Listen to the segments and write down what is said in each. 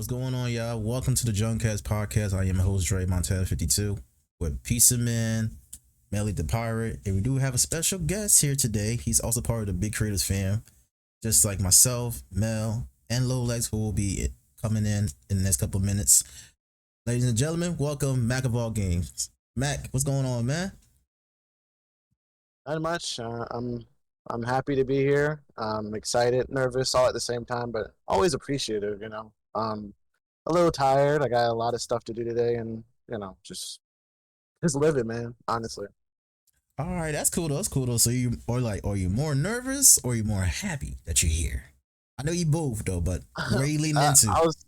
What's going on, y'all? Welcome to the JungleCast podcast. I am your host, Dre Montana 52, with Pizza Man, Melly the Pirate, and we do have a special guest here today. He's also part of the Big Creators fam, just like myself, Mel, and Lolex, who will be coming in the next couple of minutes. Ladies and gentlemen, welcome MackOfAllGames. Mac, what's going on, man? Not much. I'm happy to be here. I'm excited, nervous, all at the same time, but always appreciative. A little tired. I got a lot of stuff to do today, and just living, man. Honestly, All right, that's cool though. That's cool though. So are you more nervous or are you more happy that you're here? I know you both though, but where are you leaning I, into? I was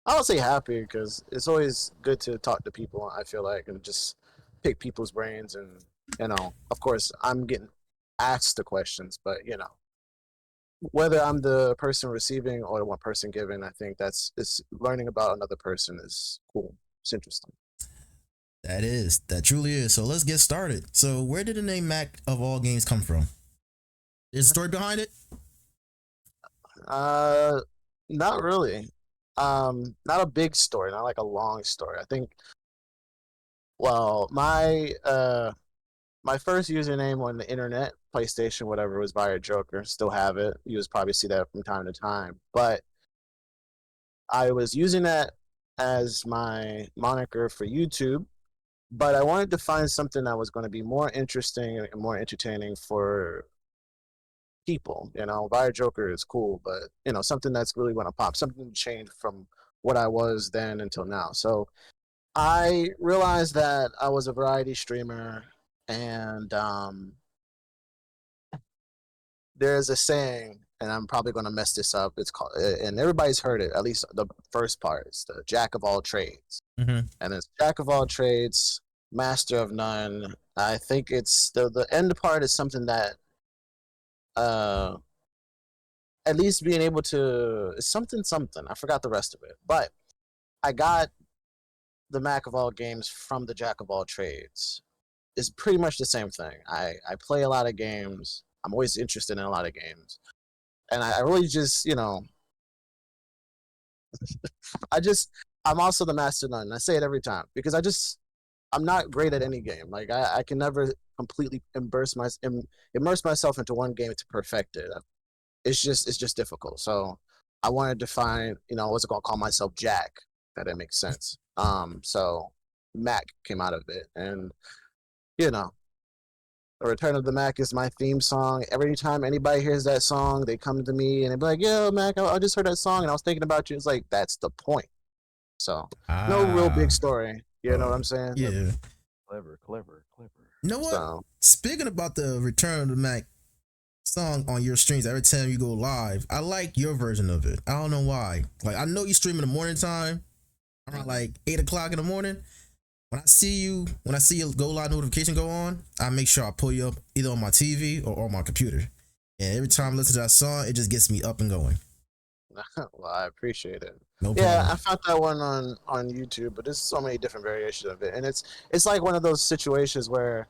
I would say happy because it's always good to talk to people. I feel like and just pick people's brains, and of course, I'm getting asked the questions, but whether I'm the person receiving or the one person giving, I think it's learning about another person is cool. It's interesting. That truly is. So let's get started. So where did the name Mac of all games come from? There's a story behind it. Uh, Not really. Not a big story, not like a long story. I think. Well, my first username on the internet, PlayStation, whatever, was via Joker. Still have it. You just probably see that from time to time. But I was using that as my moniker for YouTube, but I wanted to find something that was going to be more interesting and more entertaining for people. Via Joker is cool, but something that's really going to pop, something to change from what I was then until now. So I realized that I was a variety streamer, and there's a saying, and I'm probably going to mess this up. It's called, and everybody's heard it. At least the first part is the jack of all trades, Mm-hmm. and it's jack of all trades, master of none. I think it's the end part is something that uh at least being able to something. I forgot the rest of it, but I got the Mac of all games from the jack of all trades. It's pretty much the same thing. I play a lot of games. I'm always interested in a lot of games, and I really just I just I'm also the master of none. I say it every time because I'm not great at any game. Like I can never completely immerse myself into one game to perfect it. It's just difficult. So I wanted to find, what's it called? Call myself Jack. That it makes sense. So Mac came out of it, and you know, the Return of the Mac is my theme song. Every time anybody hears that song, they come to me and they be like, "Yo, Mac, I just heard that song and I was thinking about you." It's like that's the point. So no real big Ah, story. You know uh, what I'm saying? yeah. Clever, clever, clever. You know what? So Speaking about the Return of the Mac song on your streams, every time you go live, I like your version of it. I don't know why. Like I know you stream in the morning time, around like 8 o'clock in the morning. When I see your go live notification go on, I make sure I pull you up either on my TV or on my computer. And every time I listen to that song, it just gets me up and going. well, I appreciate it. No Yeah, problem. I found that one on YouTube, but there's so many different variations of it, and it's like one of those situations where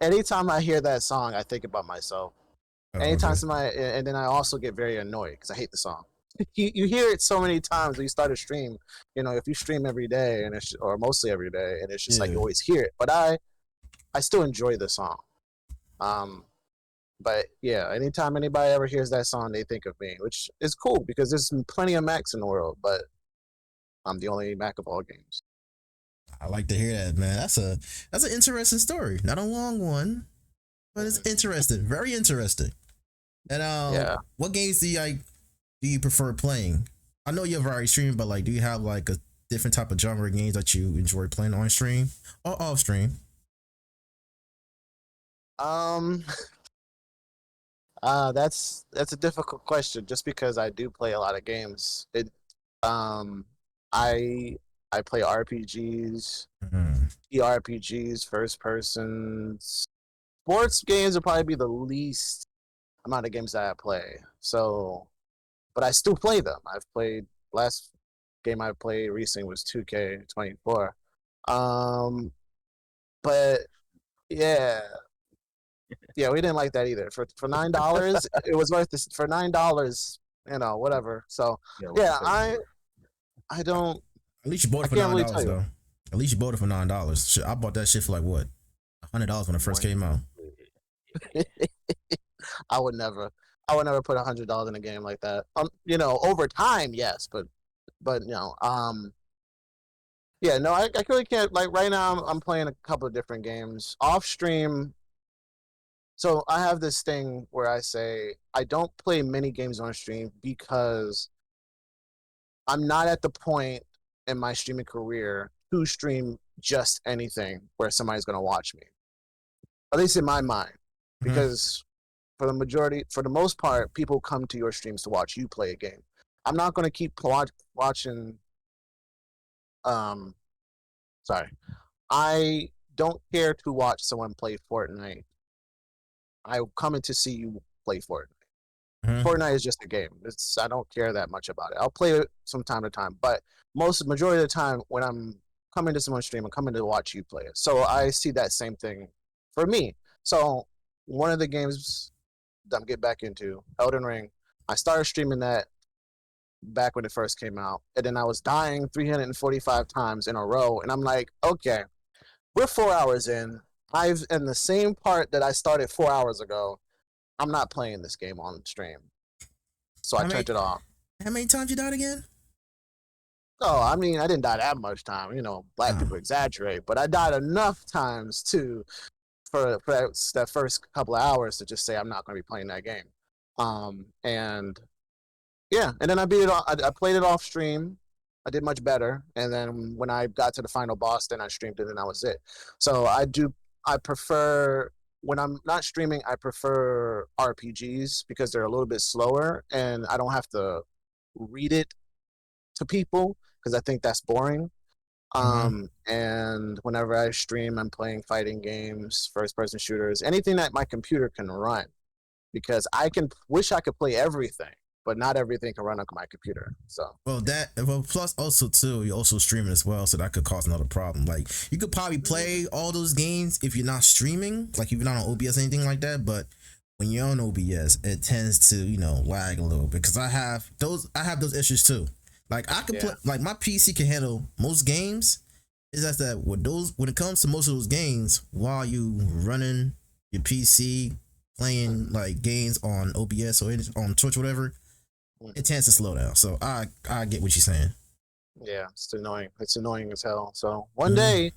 anytime I hear that song, I think about myself. Oh, Anytime okay. somebody, and then I also get very annoyed because I hate the song. You hear it so many times when you start a stream. If you stream every day or mostly every day, and it's just like you Yeah. always hear it. But I still enjoy the song. Um, but yeah, anytime anybody ever hears that song, they think of me, which is cool because there's plenty of Macs in the world, but I'm the only Mac of all games. I like to hear that, man. That's an interesting story. Not a long one, but it's interesting. Very interesting. And Yeah. what games do you prefer playing? I know you're very streaming, but like, do you have like a different type of genre of games that you enjoy playing on stream or off stream? Um. That's a difficult question. Just because I do play a lot of games, um, I I play RPGs, Mm. ERPGs, first person. Sports games would probably be the least amount of games that I play. So, but I still play them. I've played last game I played recently was 2K24. Um, but yeah, yeah, we didn't like that either. For $9, it was worth this. For $9, whatever. So Yeah, what's your yeah, favorite I color? I don't. At least you bought I it for can't really $9 tell you. though. At least you bought it for $9. Shit, I bought that shit for like what, $100 when it first came out. I would never. I would never put $100 in a game like that. Over time, yes, but yeah, no, I really can't. Like right now, I'm playing a couple of different games off stream. So I have this thing where I say I don't play many games on stream because I'm not at the point in my streaming career to stream just anything where somebody's going to watch me. At least in my mind, because for the most part, people come to your streams to watch you play a game. I'm not going to keep watching. Um, sorry, I don't care to watch someone play Fortnite. I'm coming to see you play Fortnite. Fortnite is just a game. I don't care that much about it. I'll play it from time to time, but majority of the time when I'm coming to someone's stream, I'm coming to watch you play it. So I see that same thing for me. So one of the games that I'm getting back into, Elden Ring, I started streaming that back when it first came out, and then I was dying 345 times in a row, and I'm like, okay, we're 4 hours in. I've in the same part that I started 4 hours ago. I'm not playing this game on stream. So I turned it off. How many times you died again? Oh, I mean, I didn't die that much time. Black people exaggerate, but I died enough times for that first couple of hours to just say I'm not going to be playing that game. And yeah, and then I beat it. I played it off stream. I did much better, and then when I got to the final boss, then I streamed it, and that was it. So I prefer when I'm not streaming. I prefer RPGs because they're a little bit slower, and I don't have to read it to people because I think that's boring. And whenever I stream, I'm playing fighting games, first-person shooters, anything that my computer can run, because wish I could play everything, but not everything can run on my computer. So plus also too, you're also streaming as well, so that could cause another problem. Like you could probably play all those games if you're not streaming, like if you're not on OBS or anything like that, but when you're on OBS, it tends to lag a little bit because I have those issues too. Like I can play, like my PC can handle most games. It's just that when it comes to most of those games, while you running your PC playing like games on OBS or on Twitch or whatever, it tends to slow down. So I get what you're saying. Yeah, it's annoying. It's annoying as hell. So one day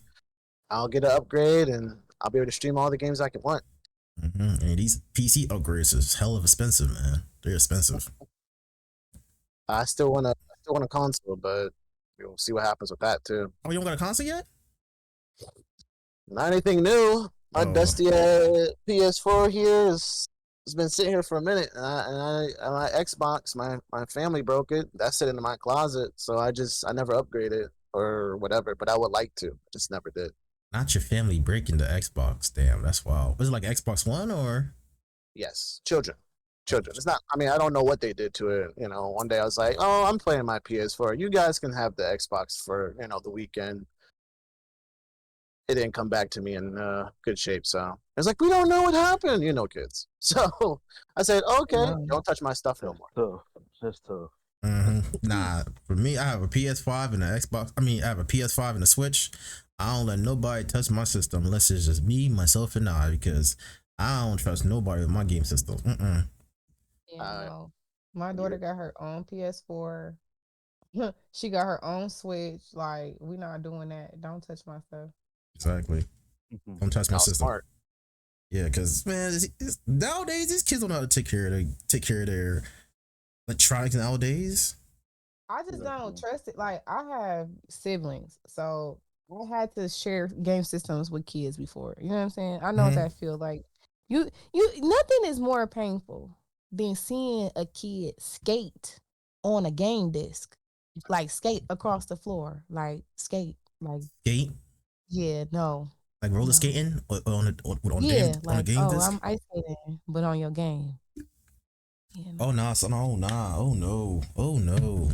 I'll get an upgrade and I'll be able to stream all the games I can want. And these PC upgrades is hell of expensive, man. They're expensive. I still want a console, but we'll see what happens with that too. Oh, you don't got a console yet? Not anything new. My dusty PS4 here has been sitting here for a minute, and my Xbox, my family broke it. That's sitting in my closet, so I never upgraded or whatever. But I would like to, just never did. Not your family breaking the Xbox. Damn, that's wild. Was it like Xbox One or? Yes, children. It's not. I mean, I don't know what they did to it. One day I was like, "Oh, I'm playing my PS4. You guys can have the Xbox for the weekend." It didn't come back to me in good shape, so I was like, "We don't know what happened, kids." So I said, "Okay, don't touch my stuff no more." That's tough. Nah, for me, I have a PS5 and an Xbox. I mean, I have a PS5 and a Switch. I don't let nobody touch my system unless it's just me, myself, and I, because I don't trust nobody with my game system. No. My daughter got her own PS4. She got her own Switch. Like, we not doing that. Don't touch my stuff. Exactly. Don't touch my system. Smart. Yeah, because man, nowadays these kids don't know how to take care of their electronics nowadays. I just don't trust it. Like, I have siblings, so I had to share game systems with kids before. You know what I'm saying? I know what that feels like. You nothing is more painful than seeing a kid skate on a game disc. Like skate across the floor. Like skate. Skate? Yeah, no. Like roller skating on a game disc? I'm ice skating, but on your game. Yeah, no. Oh nah, son. Oh nah. Oh no. Oh no.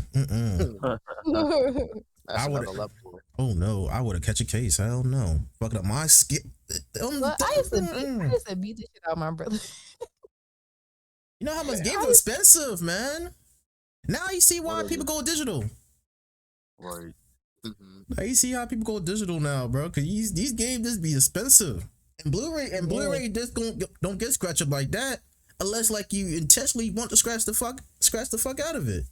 That's another level. Oh no, I would have catch a case. Hell no. Fucking up my skit. Well, I used to beat the shit out of my brother. You know how much games are expensive, man. Now you see why people go digital. Right. Now you see how people go digital now, bro. Cause these games just be expensive, and Blu-ray just don't get scratched up like that unless like you intentionally want to scratch the fuck out of it.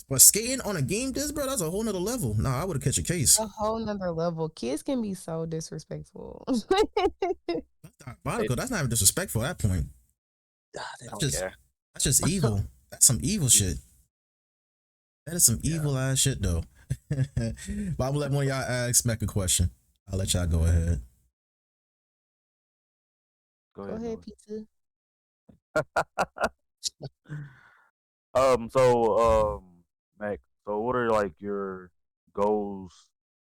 But skating on a game disc, bro, that's a whole nother level. Nah, I would have catch a case. A whole nother level. Kids can be so disrespectful. Monica, that's not even disrespectful at that point. They don't care. That's just evil. That's some evil shit. That is some evil ass shit though. But I'm gonna let one of y'all ask Mac a question. I'll let y'all go ahead. Go Go ahead, Noah. pizza. Mac, so what are like your goals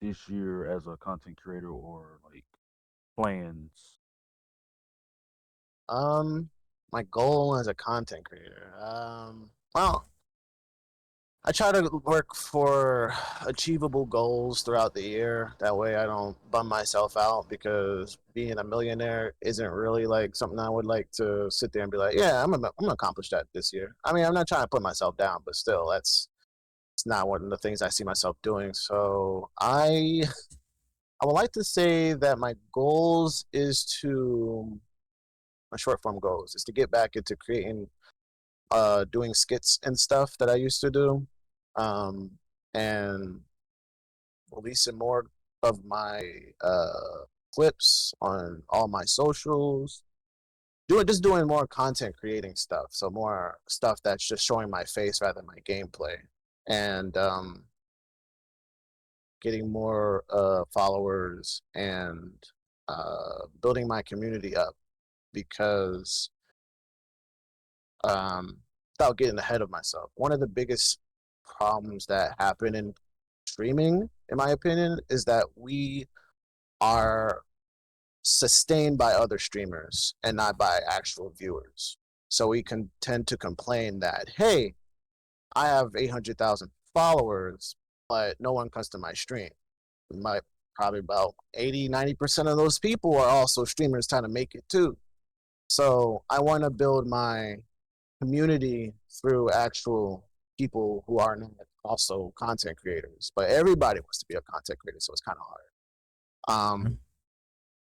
this year as a content creator or like plans? My goal as a content creator. Well, I try to work for achievable goals throughout the year. That way I don't bum myself out, because being a millionaire isn't really like something I would like to sit there and be like, yeah, I'm gonna accomplish that this year. I mean, I'm not trying to put myself down, but still, it's not one of the things I see myself doing. So I would like to say that my short form goals is to get back into creating doing skits and stuff that I used to do, and releasing more of my clips on all my socials. Doing more content creating stuff, so more stuff that's just showing my face rather than my gameplay, and getting more followers, and building my community up, because without getting ahead of myself, one of the biggest problems that happen in streaming, in my opinion, is that we are sustained by other streamers and not by actual viewers. So we can tend to complain that, hey, I have 800,000 followers, but no one comes to my stream. Probably about 80-90% of those people are also streamers trying to make it too. So I want to build my community through actual people who are not also content creators, but everybody wants to be a content creator, so it's kind of hard.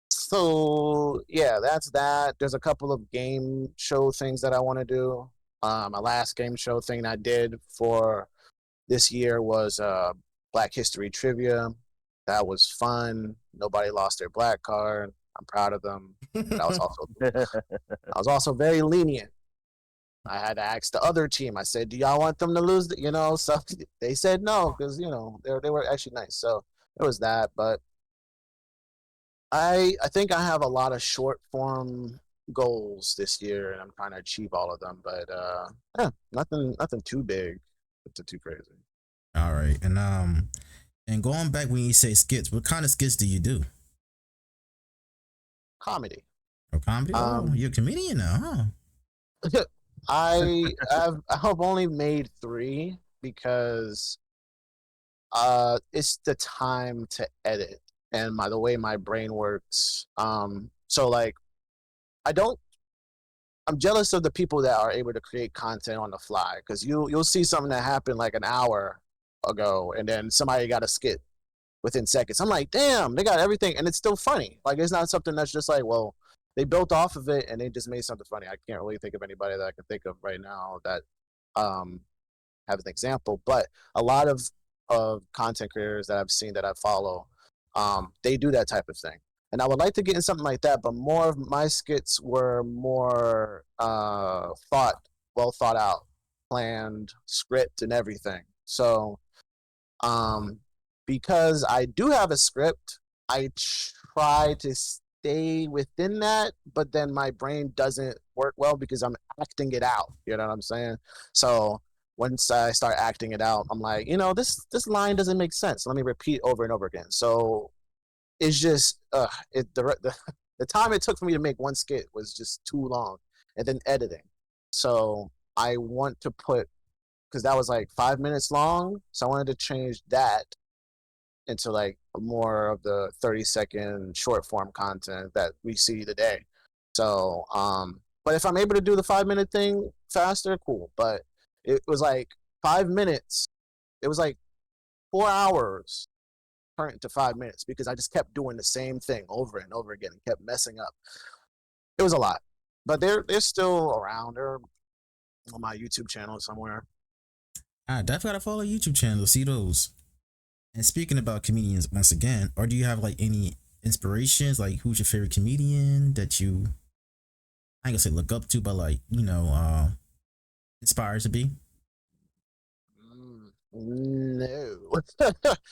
So yeah, that's that. There's a couple of game show things that I want to do. My last game show thing I did for this year was Black History Trivia. That was fun. Nobody lost their black card. I'm proud of them. But I was also very lenient. I had to ask the other team. I said, "Do y'all want them to lose?" So they said no, because they were actually nice. So it was that. But I think I have a lot of short form goals this year, and I'm trying to achieve all of them. But yeah, nothing too big, nothing too crazy. All right, and going back when you say skits, what kind of skits do you do? Comedy. Oh, comedy? You're a comedian now, huh? I've only made 3 because it's the time to edit and the way my brain works. So like I'm jealous of the people that are able to create content on the fly, because you'll see something that happened like an hour ago, and then somebody got a skit within seconds. I'm like, damn, they got everything, and it's still funny. Like, it's not something that's just like, well, they built off of it and they just made something funny. I can't really think of anybody that I can think of right now that have an example, but a lot of content creators that I've seen, that I follow, they do that type of thing. And I would like to get in something like that, but more of my skits were more well thought out, planned, script, and everything. So because I do have a script, I try to stay within that, but then my brain doesn't work well because I'm acting it out. You know what I'm saying? So once I start acting it out, I'm like, this line doesn't make sense. Let me repeat over and over again. So it's just the time it took for me to make one skit was just too long, and then editing. So I want to put, because that was like 5 minutes long, so I wanted to change that into like more of the 30-second short form content that we see today. So, but if I'm able to do the 5 minute thing faster, cool. But it was like 5 minutes. It was like 4 hours turned into 5 minutes because I just kept doing the same thing over and over again and kept messing up. It was a lot, but they're still around. They're on my YouTube channel somewhere. I definitely gotta follow YouTube channel to see those. And speaking about comedians once again, or do you have like any inspirations? Like who's your favorite comedian that you I ain't gonna say look up to, but like, inspired to be? No,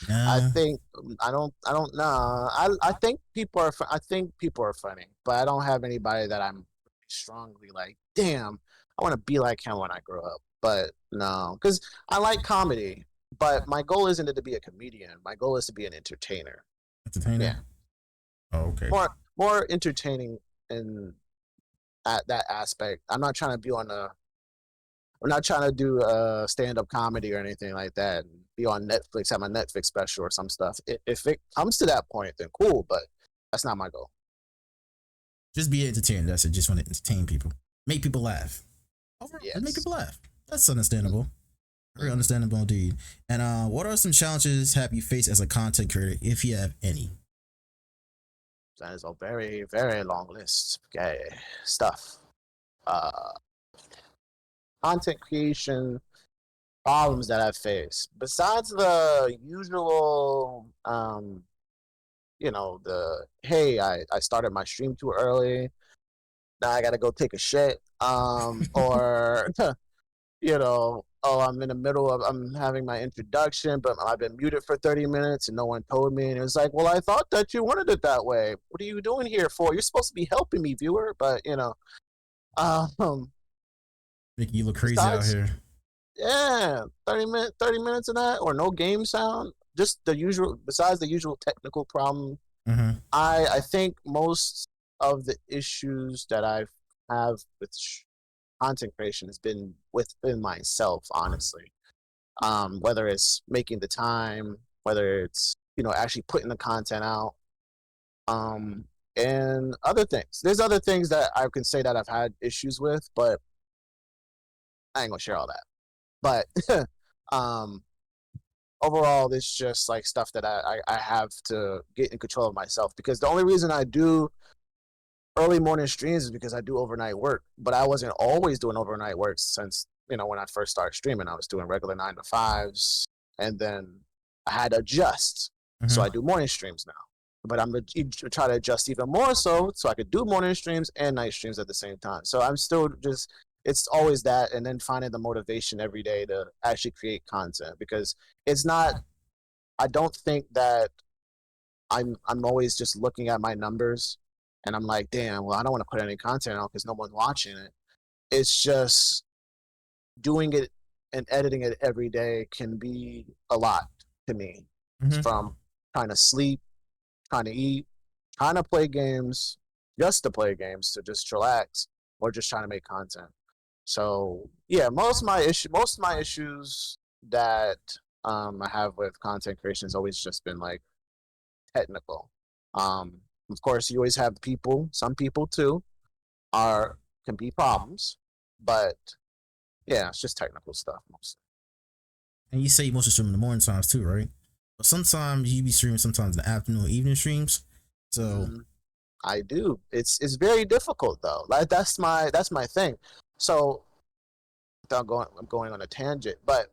I No. think I don't know. I think people are I think people are funny, but I don't have anybody that I'm strongly like. Damn, I want to be like him when I grow up. But no, because I like comedy, but my goal isn't to be a comedian. My goal is to be an entertainer. Yeah, Entertainer? Oh, okay. more entertaining in at that aspect. I'm not trying to be on a I'm not trying to do stand-up comedy or anything like that. And be on Netflix, have my Netflix special or some stuff. If it comes to that point, then cool. But that's not my goal. Just be entertained. That's it. Just want to entertain people. Make people laugh. Overall, just make Yes. people laugh. That's understandable. Very understandable indeed. And what are some challenges have you faced as a content creator, if you have any? That is a very, very long list. Okay, stuff. Uh, Content creation problems that I've faced. Besides the usual, the hey, I started my stream too early. Now I gotta go take a shit. Or oh, I'm in the middle of I'm having my introduction, but I've been muted for 30 minutes and no one told me. And it was like, well, I thought that you wanted it that way. What are you doing here for? You're supposed to be helping me, viewer. But um, Making you look crazy out besides, here. yeah, 30 minutes of that, or no game sound. Just the usual. Besides the usual technical problem, Mm-hmm. I think most of the issues that I have with content creation has been within myself, honestly. Whether it's making the time, whether it's actually putting the content out, um, and other things. There's other things that I can say that I've had issues with, but I ain't gonna share all that. But um, overall, it's just like stuff that I have to get in control of myself, because the only reason I do early morning streams is because I do overnight work. But I wasn't always doing overnight work since when I first started streaming. I was doing regular 9 to 5s, and then I had to adjust. So Mm-hmm. I do morning streams now. But I'm gonna try to adjust even more so I could do morning streams and night streams at the same time. So I'm still just it's always that, and then finding the motivation every day to actually create content, because it's not. I don't think that I'm always just looking at my numbers and I'm like, damn, well, I don't want to put any content out because no one's watching it. It's just doing it and editing it every day can be a lot to me. It's Mm-hmm. from trying to sleep, trying to eat, trying to play games, just to play games, to just relax, or just trying to make content. So yeah, most of my issues that I have with content creation has always just been like technical. Um, of course, you always have people. Some people too can be problems, but yeah, it's just technical stuff mostly. And you say you mostly stream in the morning times too, right? But sometimes you be streaming sometimes in the afternoon or evening streams. So Mm, I do. It's very difficult though. Like that's my thing. So I'm going on a tangent, but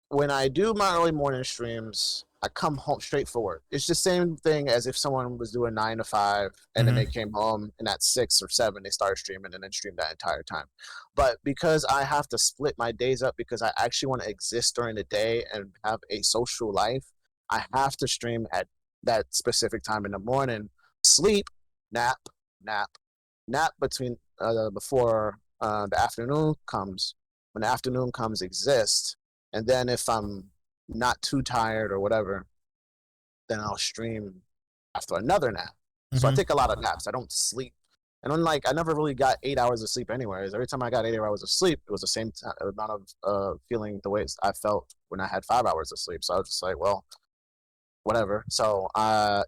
when I do my early morning streams, I come home straight for work. It's the same thing as if someone was doing 9 to 5 and then they mm-hmm. came home and at 6 or 7 they started streaming and then streamed that entire time. But because I have to split my days up because I actually want to exist during the day and have a social life, I have to stream at that specific time in the morning. Sleep, nap, nap, nap between before the afternoon comes. When the afternoon comes, exist, and then if I'm not too tired or whatever, then I'll stream after another nap. So I Mm-hmm. take a lot of naps. I don't sleep. And unlike, I never really got 8 hours of sleep anyways. Every time I got 8 hours of sleep, it was the same amount of feeling the way I felt when I had 5 hours of sleep. So I was just like, well, whatever. So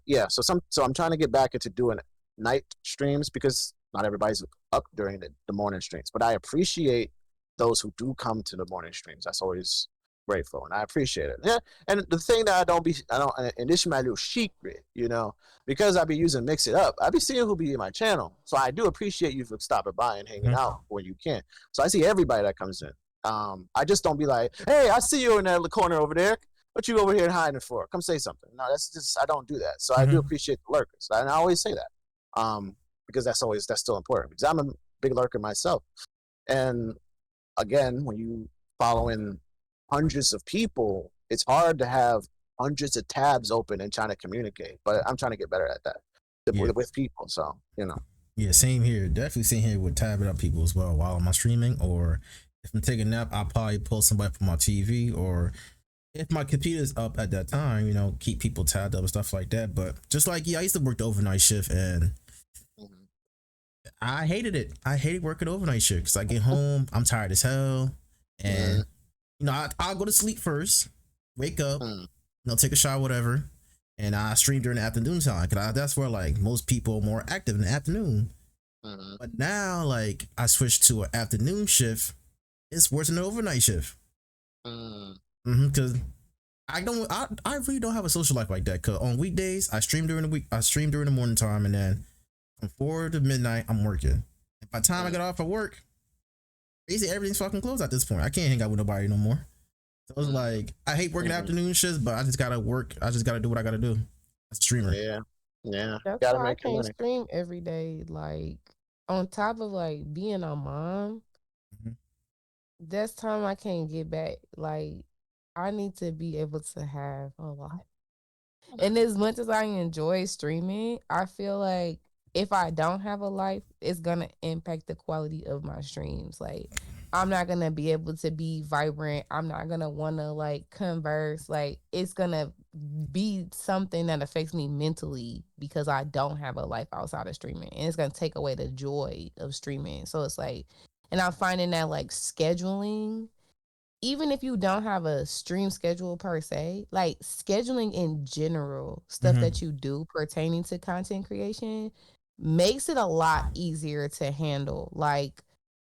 yeah. So I'm trying to get back into doing night streams because not everybody's up during the morning streams. But I appreciate those who do come to the morning streams. That's always grateful, and I appreciate it. Yeah, and the thing that I don't, and this is my little secret, you know, because I be using Mix It Up, I be seeing who be in my channel, so I do appreciate you for stopping by and hanging out when you can. So I see everybody that comes in. I just don't be like, hey, I see you in that corner over there. What you over here hiding for? Come say something. No, that's just I don't do that. So I do appreciate the lurkers, and I always say that, because that's still important. Because I'm a big lurker myself, and again, when you following hundreds of people, it's hard to have hundreds of tabs open and trying to communicate. But I'm trying to get better at that with people. So you know. Yeah, same here. Definitely same here with tabbing up people as well while I'm streaming, or if I'm taking a nap, I'll probably pull somebody from my TV, or if my computer's up at that time, you know, keep people tabbed up and stuff like that. But just like I used to work the overnight shift, and I hated it. I hated working overnight shift because I get home, I'm tired as hell, and you know, I'll go to sleep first, wake up, you know, take a shower, whatever, and I stream during the afternoon time because that's where like most people are more active in the afternoon. But now, like, I switched to an afternoon shift. It's worse than an overnight shift. Because I really don't have a social life like that. Cause on weekdays I stream during the week, I stream during the morning time, and then from 4 to midnight I'm working. And by the time I get off of work, basically everything's fucking closed at this point. I can't hang out with nobody no more. So it's like I hate working afternoon shifts, but I just gotta work. I just gotta do what I gotta do as a streamer. Yeah. That's Gotta why I make your can't money. stream every day. Like on top of like being a mom, that's time I can't get back. Like I need to be able to have a life. And as much as I enjoy streaming, I feel like if I don't have a life, it's gonna impact the quality of my streams. Like I'm not gonna be able to be vibrant. I'm not gonna wanna like converse. Like it's gonna be something that affects me mentally because I don't have a life outside of streaming. And it's gonna take away the joy of streaming. So it's like, and I'm finding that like scheduling, even if you don't have a stream schedule per se, like scheduling in general, stuff that you do pertaining to content creation makes it a lot easier to handle. Like,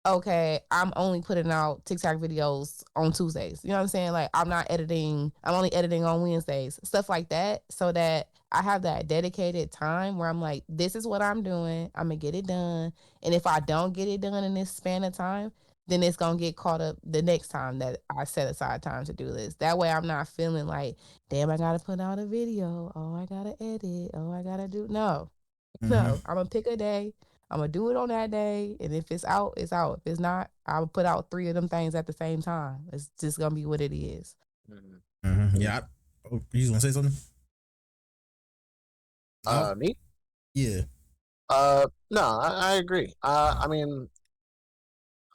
okay, I'm only putting out TikTok videos on Tuesdays. You know what I'm saying? Like, I'm only editing on Wednesdays, stuff like that, so that I have that dedicated time where I'm like, this is what I'm doing. I'm going to get it done. And if I don't get it done in this span of time, then it's gonna get caught up the next time that I set aside time to do this. That way I'm not feeling like, damn, I gotta put out a video. Oh, I gotta edit. Oh, I gotta do no. I'm gonna pick a day. I'm gonna do it on that day. And if it's out, it's out. If it's not, I'll put out 3 of them things at the same time. It's just gonna be what it is. Yeah. You gonna say something? Me? Yeah. No, I agree. I mean,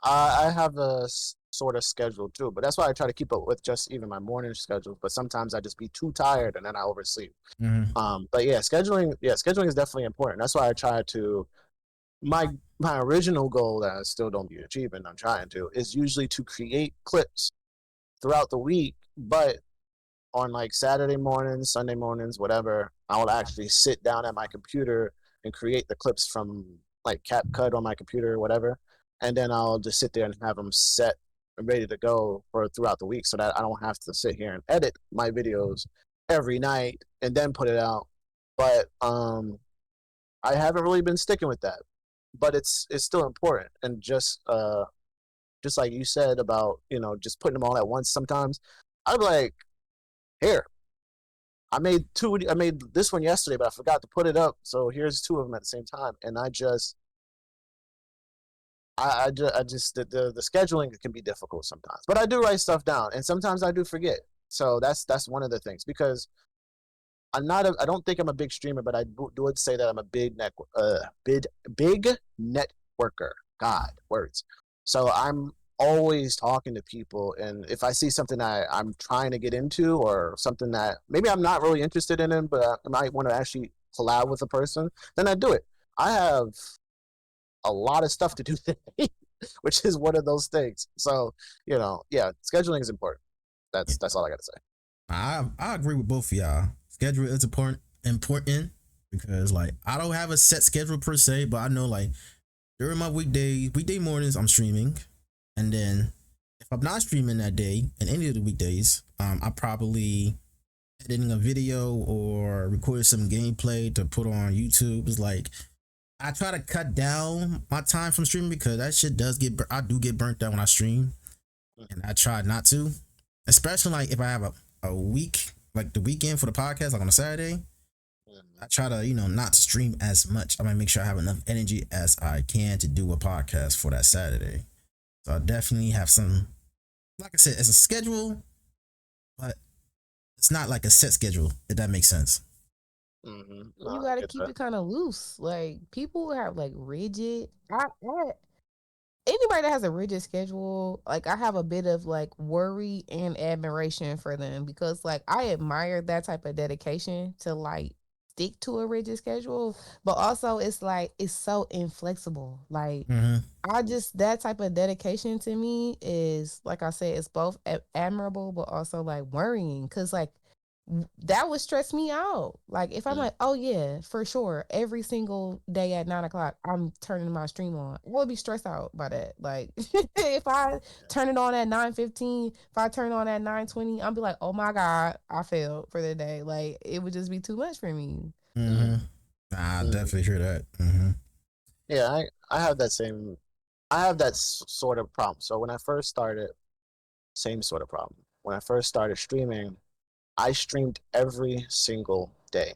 I have a sort of schedule too, but that's why I try to keep up with just even my morning schedule. But sometimes I just be too tired and then I oversleep. But yeah, scheduling is definitely important. That's why I try to my original goal that I still don't be achieving. I'm trying to is usually to create clips throughout the week, but on like Saturday mornings, Sunday mornings, whatever, I will actually sit down at my computer and create the clips from like CapCut on my computer or whatever. And then I'll just sit there and have them set and ready to go for throughout the week so that I don't have to sit here and edit my videos every night and then put it out. But I haven't really been sticking with that. But it's still important. And just like you said about, you know, just putting them all at once sometimes, I'd be like, here, I made this one yesterday, but I forgot to put it up. So here's 2 of them at the same time. And I just the scheduling can be difficult sometimes, but I do write stuff down, and sometimes I do forget. So that's one of the things, because I don't think I'm a big streamer, but I would say that I'm a big networker. God, words. So I'm always talking to people, and if I see something that I'm trying to get into, or something that maybe I'm not really interested in, but I might want to actually collab with a person, then I do it. I have a lot of stuff to do today, which is one of those things. So, you know, yeah, scheduling is important. That's all I got to say. I agree with both of y'all. Schedule is important because like I don't have a set schedule per se, but I know like during my weekday mornings I'm streaming, and then if I'm not streaming that day and any of the weekdays, I probably editing a video or recording some gameplay to put on YouTube. It's like I try to cut down my time from streaming because that shit does I do get burnt out when I stream, and I try not to, especially like if I have a week, like the weekend for the podcast, like on a Saturday. I try to, not to stream as much. I might make sure I have enough energy as I can to do a podcast for that Saturday. So I definitely have some, like I said, it's a schedule, but it's not like a set schedule, if that makes sense. Mm-hmm. You gotta keep it kind of loose. Like people have like rigid. Anybody that has a rigid schedule, like I have a bit of like worry and admiration for them because like I admire that type of dedication to like stick to a rigid schedule, but also it's like it's so inflexible. Like that type of dedication to me is like I said, it's both admirable but also like worrying because like that would stress me out. Like if I'm like, oh yeah, for sure, every single day at 9 o'clock, I'm turning my stream on. I would be stressed out by that. Like if I turn it on at 9:15, if I turn it on at 9:20, I'll be like, oh my god, I failed for the day. Like it would just be too much for me. I definitely hear that. Yeah, I have that same. I have that sort of problem. So when I first started, same sort of problem. When I first started streaming, I streamed every single day.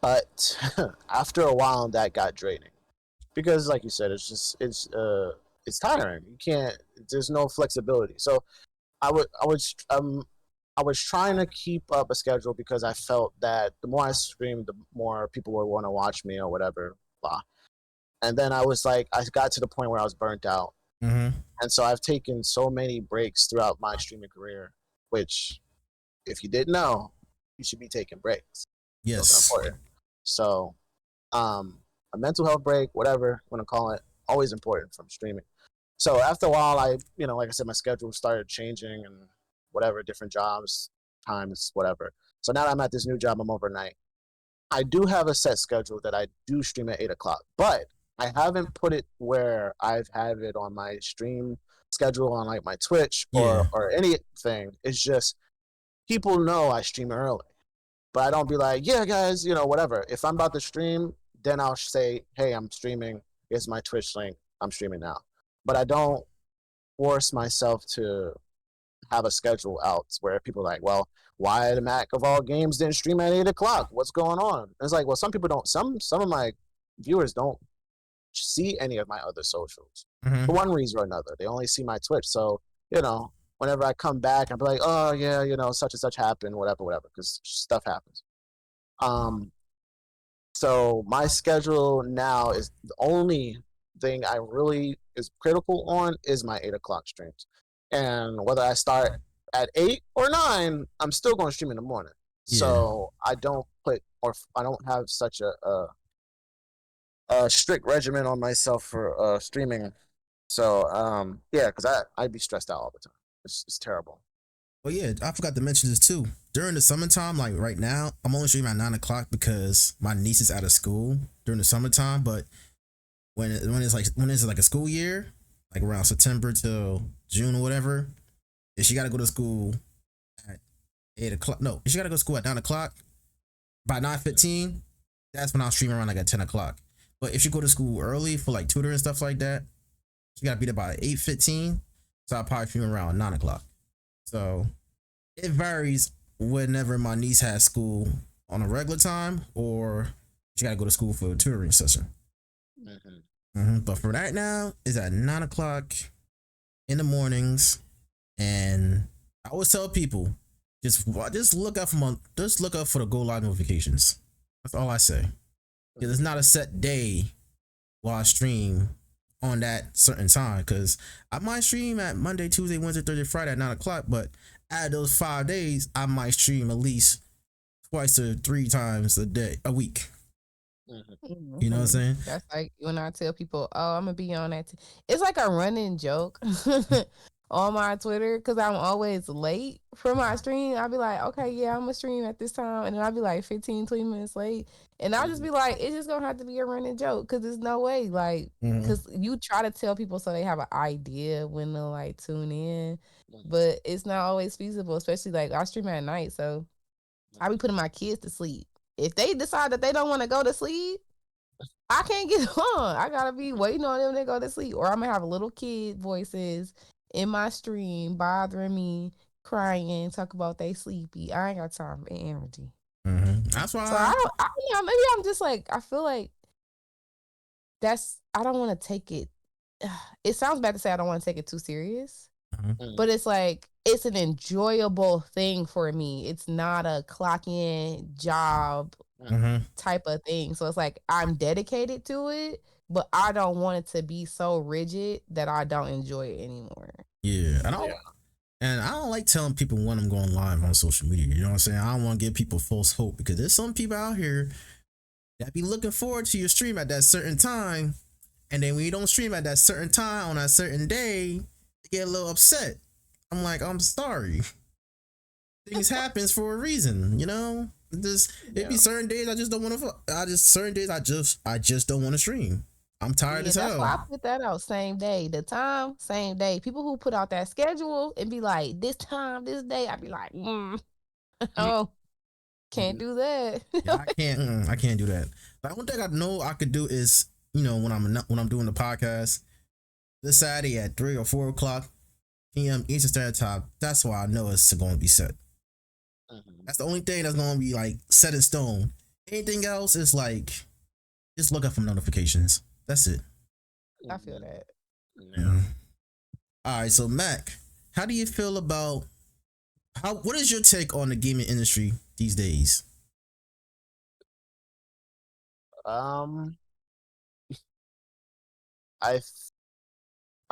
But after a while, that got draining because, like you said, it's tiring. You can't. There's no flexibility. So I was trying to keep up a schedule because I felt that the more I streamed, the more people would want to watch me or whatever. Blah. And then I was like, I got to the point where I was burnt out, and so I've taken so many breaks throughout my streaming career, which if you didn't know, you should be taking breaks. Yes. Those are important. So, a mental health break, whatever you want to call it, always important from streaming. So after a while, like I said, my schedule started changing and whatever, different jobs, times, whatever. So now that I'm at this new job, I'm overnight. I do have a set schedule that I do stream at 8 o'clock, but I haven't put it where I've had it on my stream schedule on like my Twitch or anything. It's just people know I stream early, but I don't be like, yeah, guys, whatever. If I'm about to stream, then I'll say, hey, I'm streaming. Here's my Twitch link. I'm streaming now. But I don't force myself to have a schedule out where people are like, well, why the MackOfAllGames didn't stream at 8 o'clock? What's going on? And it's like, well, some people don't. Some of my viewers don't see any of my other socials for one reason or another. They only see my Twitch. So, whenever I come back, I'll be like, oh, yeah, such and such happened, whatever, because stuff happens. So my schedule now is the only thing I really is critical on is my 8 o'clock streams. And whether I start at 8 or 9, I'm still going to stream in the morning. Yeah. So I don't have such a strict regimen on myself for streaming. So because I'd be stressed out all the time. It's terrible. Well, yeah, I forgot to mention this too. During the summertime, like right now, I'm only streaming at 9 o'clock because my niece is out of school during the summertime. But when it's like a school year, like around September till June or whatever, if she got to go to school at 8 o'clock, no, if she got to go to school at 9 o'clock, by 9:15, that's when I'll stream around like at 10 o'clock. But if she go to school early for like tutoring and stuff like that, she got to be there by 8:15. So I'll probably stream around 9 o'clock. So it varies whenever my niece has school on a regular time or she got to go to school for a tutoring session. But for right now, it's at 9 o'clock in the mornings. And I always tell people, just look out for the go live notifications. That's all I say. Because it's not a set day while I stream on that certain time, because I might stream at Monday, Tuesday, Wednesday, Thursday, Friday at 9 o'clock, but out of those 5 days, I might stream at least twice to 3 times a week. You know what I'm saying? That's like when I tell people, oh, I'm gonna be on that. It's like a running joke. on my Twitter because I'm always late for my stream. I'll be like, okay, yeah, I'm gonna stream at this time, and then I'll be like 15, 20 minutes late, and I'll just be like, it's just gonna have to be a running joke because there's no way, like, because you try to tell people so they have an idea when they'll like tune in, but it's not always feasible, especially like I stream at night, so I be putting my kids to sleep. If they decide that they don't want to go to sleep, I can't get on. I gotta be waiting on them to go to sleep, or I'm gonna have little kid voices in my stream bothering me, crying, talk about they sleepy. I ain't got time and energy. That's why. So maybe I'm just like, I feel like I don't want to take it. It sounds bad to say I don't want to take it too serious, but it's like it's an enjoyable thing for me. It's not a clock in job type of thing. So it's like I'm dedicated to it, but I don't want it to be so rigid that I don't enjoy it anymore. Yeah, and I don't like telling people when I'm going live on social media. You know what I'm saying? I don't want to give people false hope because there's some people out here that be looking forward to your stream at that certain time, and then when you don't stream at that certain time on a certain day, they get a little upset. I'm like, I'm sorry. Things happens for a reason, you know. It be certain days I just don't want to. Certain days I just don't want to stream. I'm tired as hell. That's why I put that out same day, the time, same day. People who put out that schedule and be like, this time, this day, I'd be like, oh, can't do that. Yeah, I can't do that. Like one thing I know I could do is, you know, when I'm doing the podcast this Saturday at 3 or 4 o'clock p.m. Eastern Standard Time. That's why I know it's going to be set. That's the only thing that's going to be like set in stone. Anything else is like just look up for notifications. That's it. I feel that. Yeah. All right, so Mac, how do you feel about what is your take on the gaming industry these days? I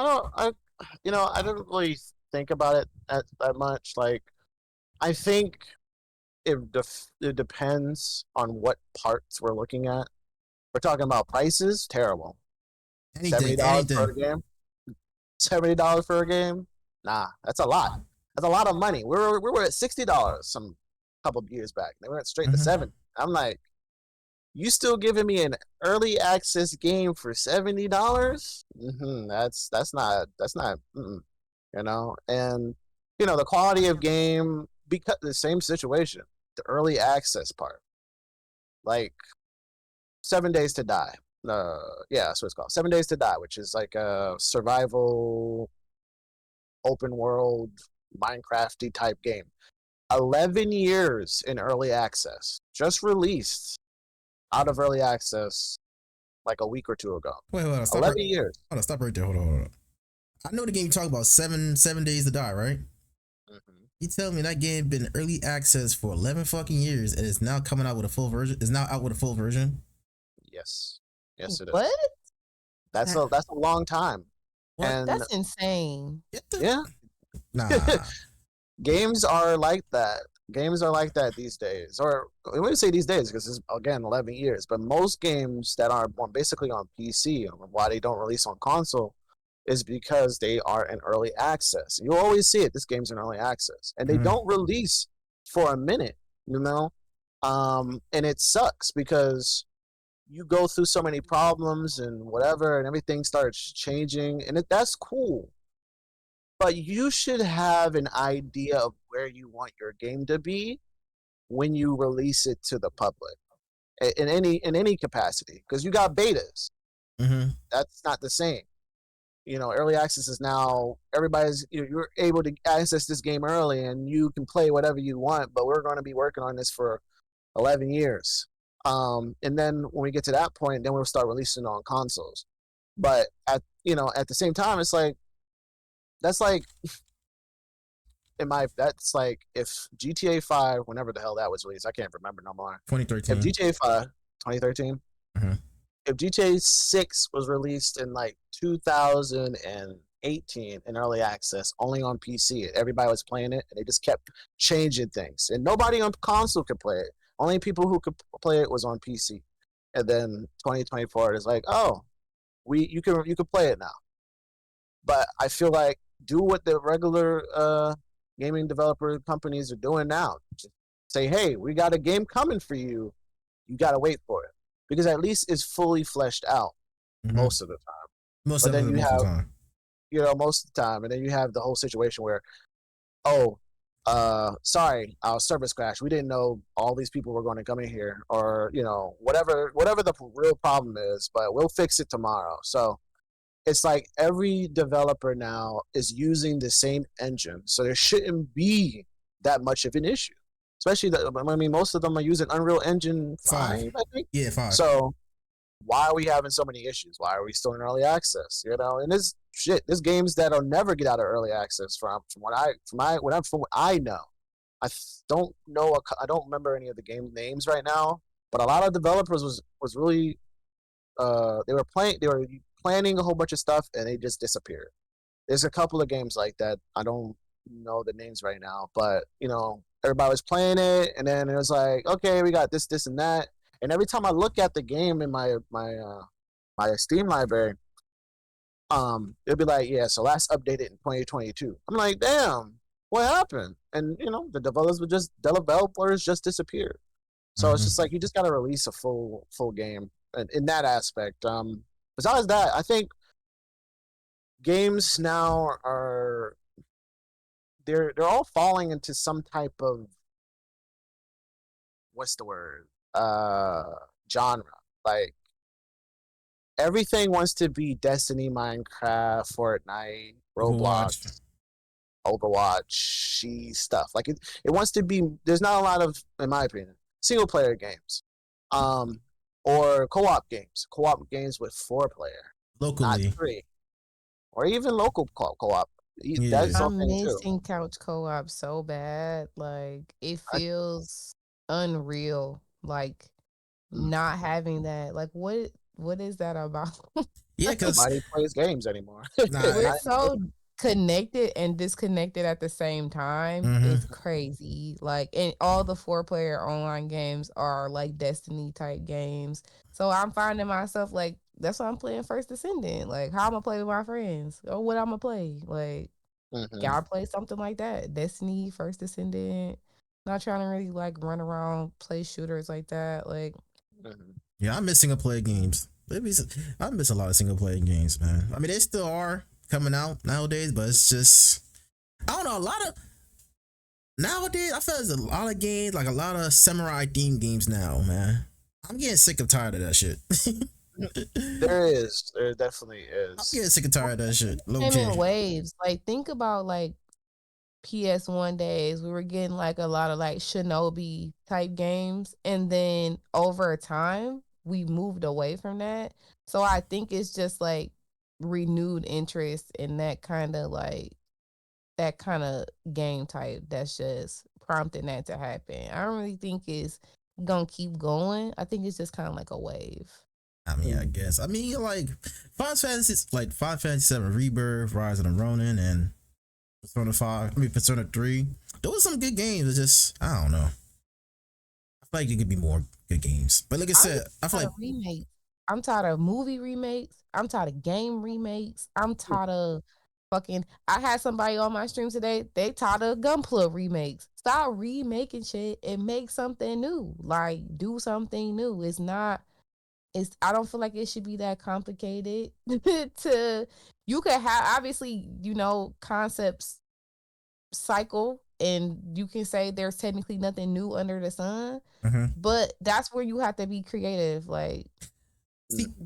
don't really think about it that much. Like, I think it depends on what parts we're looking at. We're talking about prices, terrible. $70 per game. $70 for a game? Nah, that's a lot. That's a lot of money. We were at $60 some couple of years back. They went straight to $70. I'm like, you still giving me an early access game for $70? That's not you know. And you know the quality of game, because the same situation, the early access part, like 7 Days to Die. Yeah, that's what it's called. 7 Days to Die, which is like a survival, open world, Minecrafty type game. 11 years in early access, just released out of early access like a week or two ago. Wait, 11 years. Hold on, stop right there. Hold on. I know the game you talk about, 7 Days to Die, right? You tell me that game been early access for 11 fucking years and it's now coming out with a full version? It's now out with a full version? Yes, it is. What? That's a long time. What? And that's insane. Yeah. Nah. Games are like that. Games are like that these days. Or I wouldn't say these days because it's, again, 11 years. But most games that are basically on PC, why they don't release on console, is because they are in early access. You always see it. This game's in early access. And they don't release for a minute, you know? And it sucks because you go through so many problems and whatever, and everything starts changing. And that's cool. But you should have an idea of where you want your game to be when you release it to the public, in any capacity, because you got betas. That's not the same. You know, early access is now you're able to access this game early, and you can play whatever you want. But we're going to be working on this for 11 years, and then when we get to that point, then we'll start releasing on consoles. But at the same time, it's like. That's like if GTA 5, whenever the hell that was released, I can't remember no more. 2013. If GTA 5, 2013. If GTA 6 was released in like 2018 in early access, only on PC, everybody was playing it, and they just kept changing things, and nobody on console could play it. Only people who could play it was on PC. And then 2024 is like, oh, you can play it now. But I feel like do what the regular gaming developer companies are doing now. Just say, hey, we got a game coming for you. You got to wait for it because at least it's fully fleshed out most of the time. Most But of then the you most of have, the time. most of the time, and then you have the whole situation where, sorry, our service crashed. We didn't know all these people were going to come in here, or whatever the real problem is, but we'll fix it tomorrow. So it's like every developer now is using the same engine, so there shouldn't be that much of an issue. Especially most of them are using Unreal Engine 5, I think. Yeah, 5. So why are we having so many issues? Why are we still in early access? And there's games that'll never get out of early access from what I know. Don't know. I don't remember any of the game names right now, but a lot of developers was really they were planning a whole bunch of stuff and they just disappeared. There's a couple of games like that. I don't know the names right now, but everybody was playing it, and then it was like, okay, we got this, and that. And every time I look at the game in my Steam library, it'll be like, yeah, so last updated in 2022. I'm like, damn, what happened? And the developers just disappeared. So it's just like you just gotta release a full game in that aspect. Besides that, I think games now are they're all falling into some type of, what's the word, genre. Like everything wants to be Destiny, Minecraft, Fortnite, Roblox, Overwatch stuff. Like it wants to be. There's not a lot of, in my opinion, single player games, or co-op games with 4-player, Locally, not 3, or even local co-op. Yeah. That's I'm something too. missing couch co-op so bad. Like it feels unreal. Like not having that. Like what is that about? Yeah, because Nobody plays games anymore. We're so connected and disconnected at the same time. It's crazy. Like, and all the 4-player online games are like Destiny type games. So I'm finding myself like, that's why I'm playing First Descendant. Like, how I'm gonna play with my friends, or what I'm gonna play. Like, gotta play something like that. Destiny, First Descendant. Not trying to really like run around play shooters like that. Like, yeah, I'm missing single player games. I miss a lot of single player games, man. I mean, they still are coming out nowadays, but it's just, I don't know, a lot of nowadays. I feel there's a lot of games, like a lot of samurai themed games now, man. I'm getting sick and tired of that shit. There definitely is. I'm getting sick and tired of that shit. came in waves. Like, think about like PS1 days, we were getting like a lot of like Shinobi type games, and then over time we moved away from that. So I think it's just like renewed interest in that kind of game type that's just prompting that to happen. I don't really think it's gonna keep going. I think it's just kind of like a wave. I mean, I guess. I mean, like Final Fantasy 7 Rebirth, Rise of the Ronin, and Persona 3. Those are some good games. It's just, I don't know. I feel like it could be more good games. But like I said, I feel like remakes. I'm tired of movie remakes. I'm tired of game remakes. I'm tired of fucking. I had somebody on my stream today. They tired of Gunpla remakes. Stop remaking shit and make something new. Like, do something new. It's not. I don't feel like it should be that complicated. You could have, obviously, concepts cycle, and you can say there's technically nothing new under the sun, but that's where you have to be creative. Like,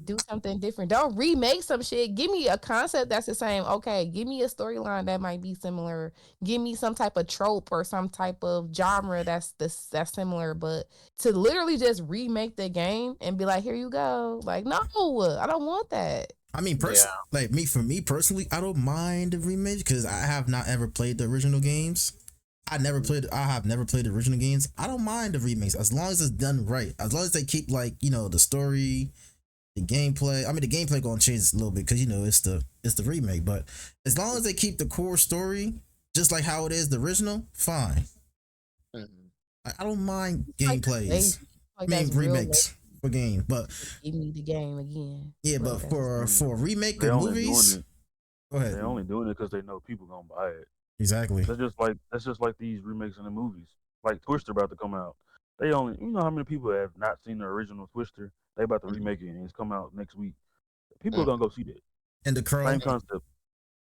do something different. Don't remake some shit. Give me a concept that's the same. Okay, give me a storyline that might be similar. Give me some type of trope or some type of genre that's similar. But to literally just remake the game and be like, here you go. Like, no, I don't want that. I mean, for me personally, I don't mind the remake because I have not ever played the original games. I have never played the original games. I don't mind the remakes as long as it's done right. As long as they keep the story, the gameplay. I mean, the gameplay gonna change a little bit because it's the remake. But as long as they keep the core story just like how it is the original, fine. I don't mind gameplays. Remakes for game, but give me the game again. Yeah, but for remake of movies, Go ahead. They're only doing it because they know people gonna buy it. Exactly. That's just like these remakes in the movies. Like Twister about to come out. They only you know how many people have not seen the original Twister? They about to remake it and it's come out next week. People are gonna go see that. And the Crow. Same concept.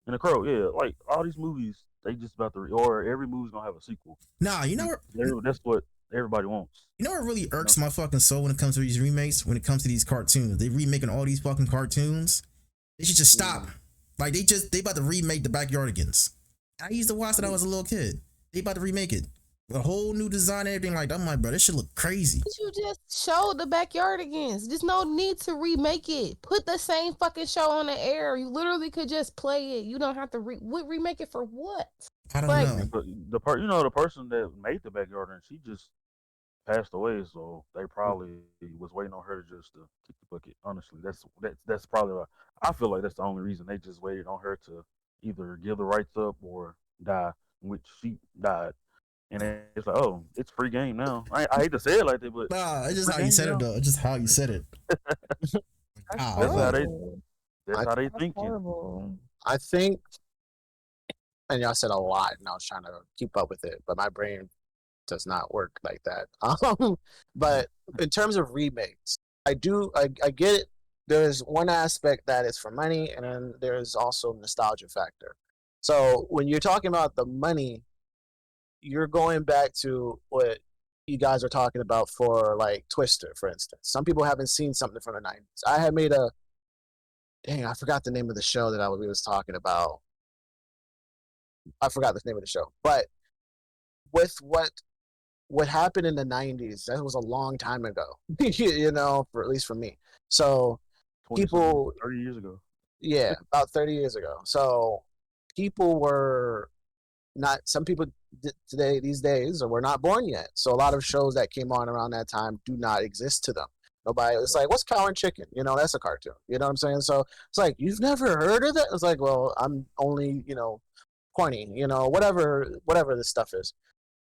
And the Crow, yeah, like all these movies, they just about to or every movie's gonna have a sequel. Nah, you know what? That's what everybody wants. You know what really irks my fucking soul when it comes to these remakes? When it comes to these cartoons, they remaking all these fucking cartoons. They should just stop. Like they about to remake the Backyardigans. I used to watch it when I was a little kid. They about to remake it. A whole new design and everything like that. I'm like, bro, this should look crazy. You just showed the Backyardigans. There's no need to remake it. Put the same fucking show on the air. You literally could just play it. You don't have to remake it for what? I don't know. But the person that made the Backyardigans, she just passed away, so they probably was waiting on her just to kick the bucket. Honestly, that's probably I feel like that's the only reason they just waited on her to either give the rights up or die, which she died. And it's like, oh, it's free game now. I hate to say it like that, but nah, it's just how you said it though. It's just how you said it. That's how they thinking. Horrible. I think, and y'all said a lot, and I was trying to keep up with it, but my brain does not work like that. But in terms of remakes, I get it. There's one aspect that is for money, and then there's also nostalgia factor. So when you're talking about the money, you're going back to what you guys are talking about for like Twister, for instance. Some people haven't seen something from the 90s. I had made I forgot the name of the show that we was talking about. I forgot the name of the show. But with what happened in the 90s, that was a long time ago, you know, for at least for me. So people 30 years ago. Yeah, about 30 years ago. So people were not, some people these days were not born yet. So a lot of shows that came on around that time do not exist to them. Nobody, it's like, what's Cow and Chicken? You know, that's a cartoon. You know what I'm saying? So it's like, you've never heard of that? It's like, well, I'm only, you know, corny, you know, whatever this stuff is.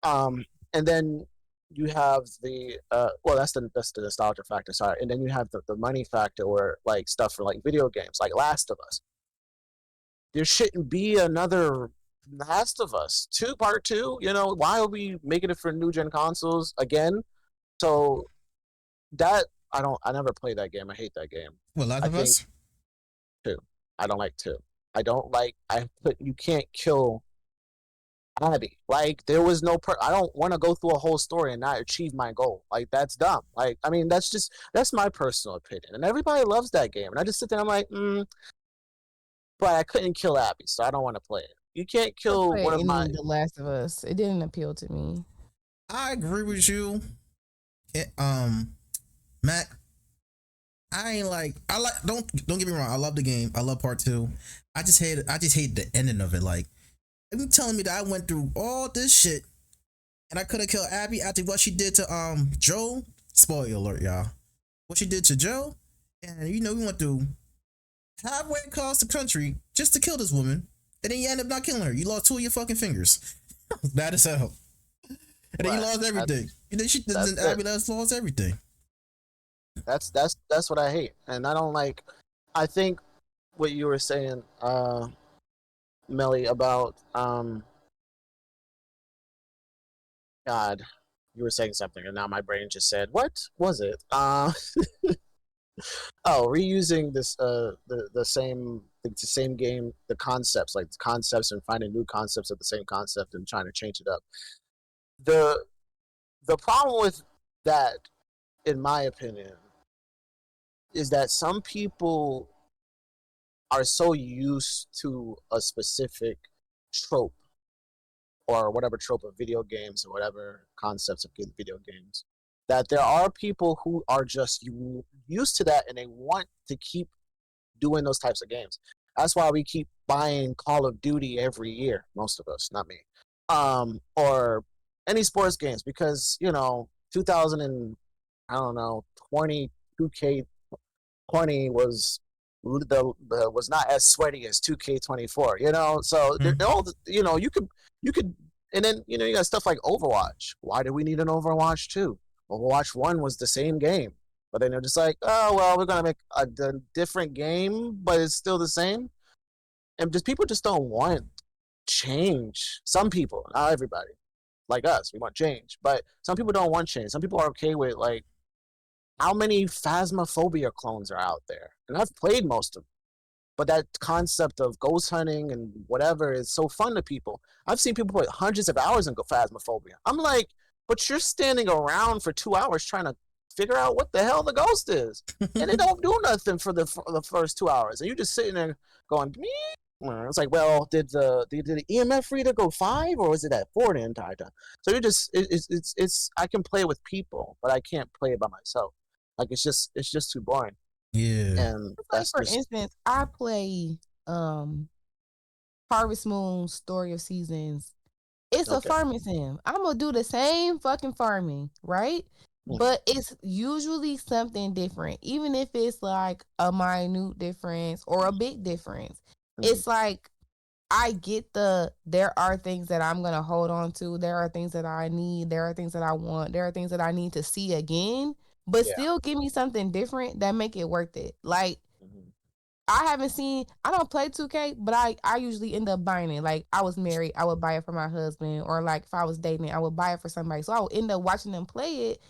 And then you have the well, that's the nostalgia factor, sorry. And then you have the money factor, where like stuff for like video games, like Last of Us. There shouldn't be another Last of Us part 2. You know, why are we making it for new gen consoles again? So that I never played that game. I hate that game. What, Last of Us? 2. I don't like 2. You can't kill Abby. Like, there was no I don't want to go through a whole story and not achieve my goal. Like, that's dumb. Like, I mean, that's my personal opinion. And everybody loves that game. And I just sit there and I'm like, but I couldn't kill Abby, so I don't want to play it. You can't kill one of my The Last of Us. It didn't appeal to me. I agree with you. Mac, don't get me wrong, I love the game. I love part 2. I just hate the ending of it. Like, you telling me that I went through all this shit and I could have killed Abby after what she did to Joe? Spoiler alert, y'all. What she did to Joe? And you know, we went through halfway across the country just to kill this woman, and then you end up not killing her. You lost 2 of your fucking fingers. Bad as hell. And then you lost everything. Abby lost everything. That's what I hate. And I don't like, I think what you were saying, Melly, about God, you were saying something and now my brain just said, what was it? Reusing this the same game, the concepts and finding new concepts of the same concept and trying to change it up. The problem with that, in my opinion, is that some people are so used to a specific trope, or whatever trope of video games, or whatever concepts of video games, that there are people who are just used to that and they want to keep doing those types of games. That's why we keep buying Call of Duty every year, most of us, not me, or any sports games, because, you know, 2020 2K20 was not as sweaty as 2K24, you know. So they're all, you know, you could, and then, you know, you got stuff like Overwatch. Why do we need an Overwatch 2? Overwatch 1 was the same game, but then they're just like, oh well, we're gonna make a different game, but it's still the same. and just people just don't want change. Some people, not everybody, like us, we want change, but some people don't want change. Some people are okay with like how many Phasmophobia clones are out there, and I've played most of them. But that concept of ghost hunting and whatever is so fun to people. I've seen people put hundreds of hours in Phasmophobia. I'm like, but you're standing around for 2 hours trying to figure out what the hell the ghost is, and it don't do nothing for the first 2 hours, and you just sitting there going, me. It's like, well, did the EMF reader go 5 or was it at 4 the entire time? So you just it's I can play with people, but I can't play it by myself. Like it's just too boring. Yeah. And that's for just instance, I play Harvest Moon Story of Seasons. It's a okay. farming sim. I'm gonna do the same fucking farming, right? But it's usually something different, even if it's like a minute difference or a big difference. It's like I get there are things that I'm gonna hold on to. There are things that I need. There are things that I want. There are things that I need to see again. But Yeah. still give me something different that make it worth it. Like Mhm. I don't play 2K, but I usually end up buying it. Like I was married, I would buy it for my husband, or like if I was dating, I would buy it for somebody. So I would end up watching them play it.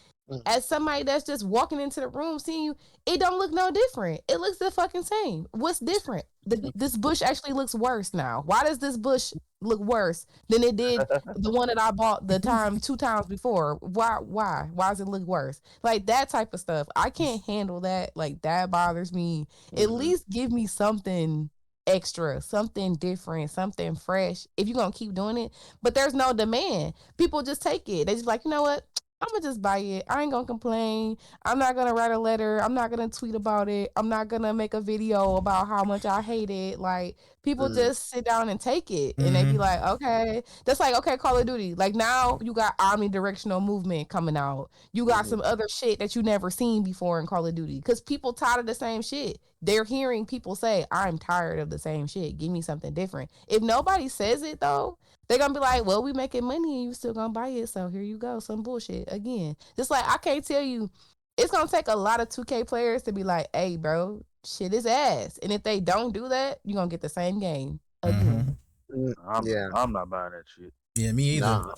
As somebody that's just walking into the room seeing you, it don't look no different. It looks the fucking same. What's different? This bush actually looks worse now. Why does this bush look worse than it did the one that I bought the 2 times before? Why does it look worse? Like that type of stuff. I can't handle that. Like that bothers me. At least give me something extra, something different, something fresh. If you're gonna keep doing it, but there's no demand. People just take it. They just like, you know what? I'm gonna just buy it. I ain't gonna complain. I'm not gonna write a letter. I'm not gonna tweet about it. I'm not gonna make a video about how much I hate it. Like people just sit down and take it, and they be like, okay, that's like okay, Call of Duty. Like now you got omnidirectional movement coming out. You got some other shit that you never seen before in Call of Duty because people tired of the same shit. They're hearing people say, "I'm tired of the same shit. Give me something different." If nobody says it though, they're gonna be like, well, we making money and you still gonna buy it, so here you go, some bullshit again. Just like I can't tell you, it's gonna take a lot of 2K players to be like, hey, bro, shit is ass. And if they don't do that, you're gonna get the same game again. Yeah. I'm not buying that shit. Yeah, me either. Nah.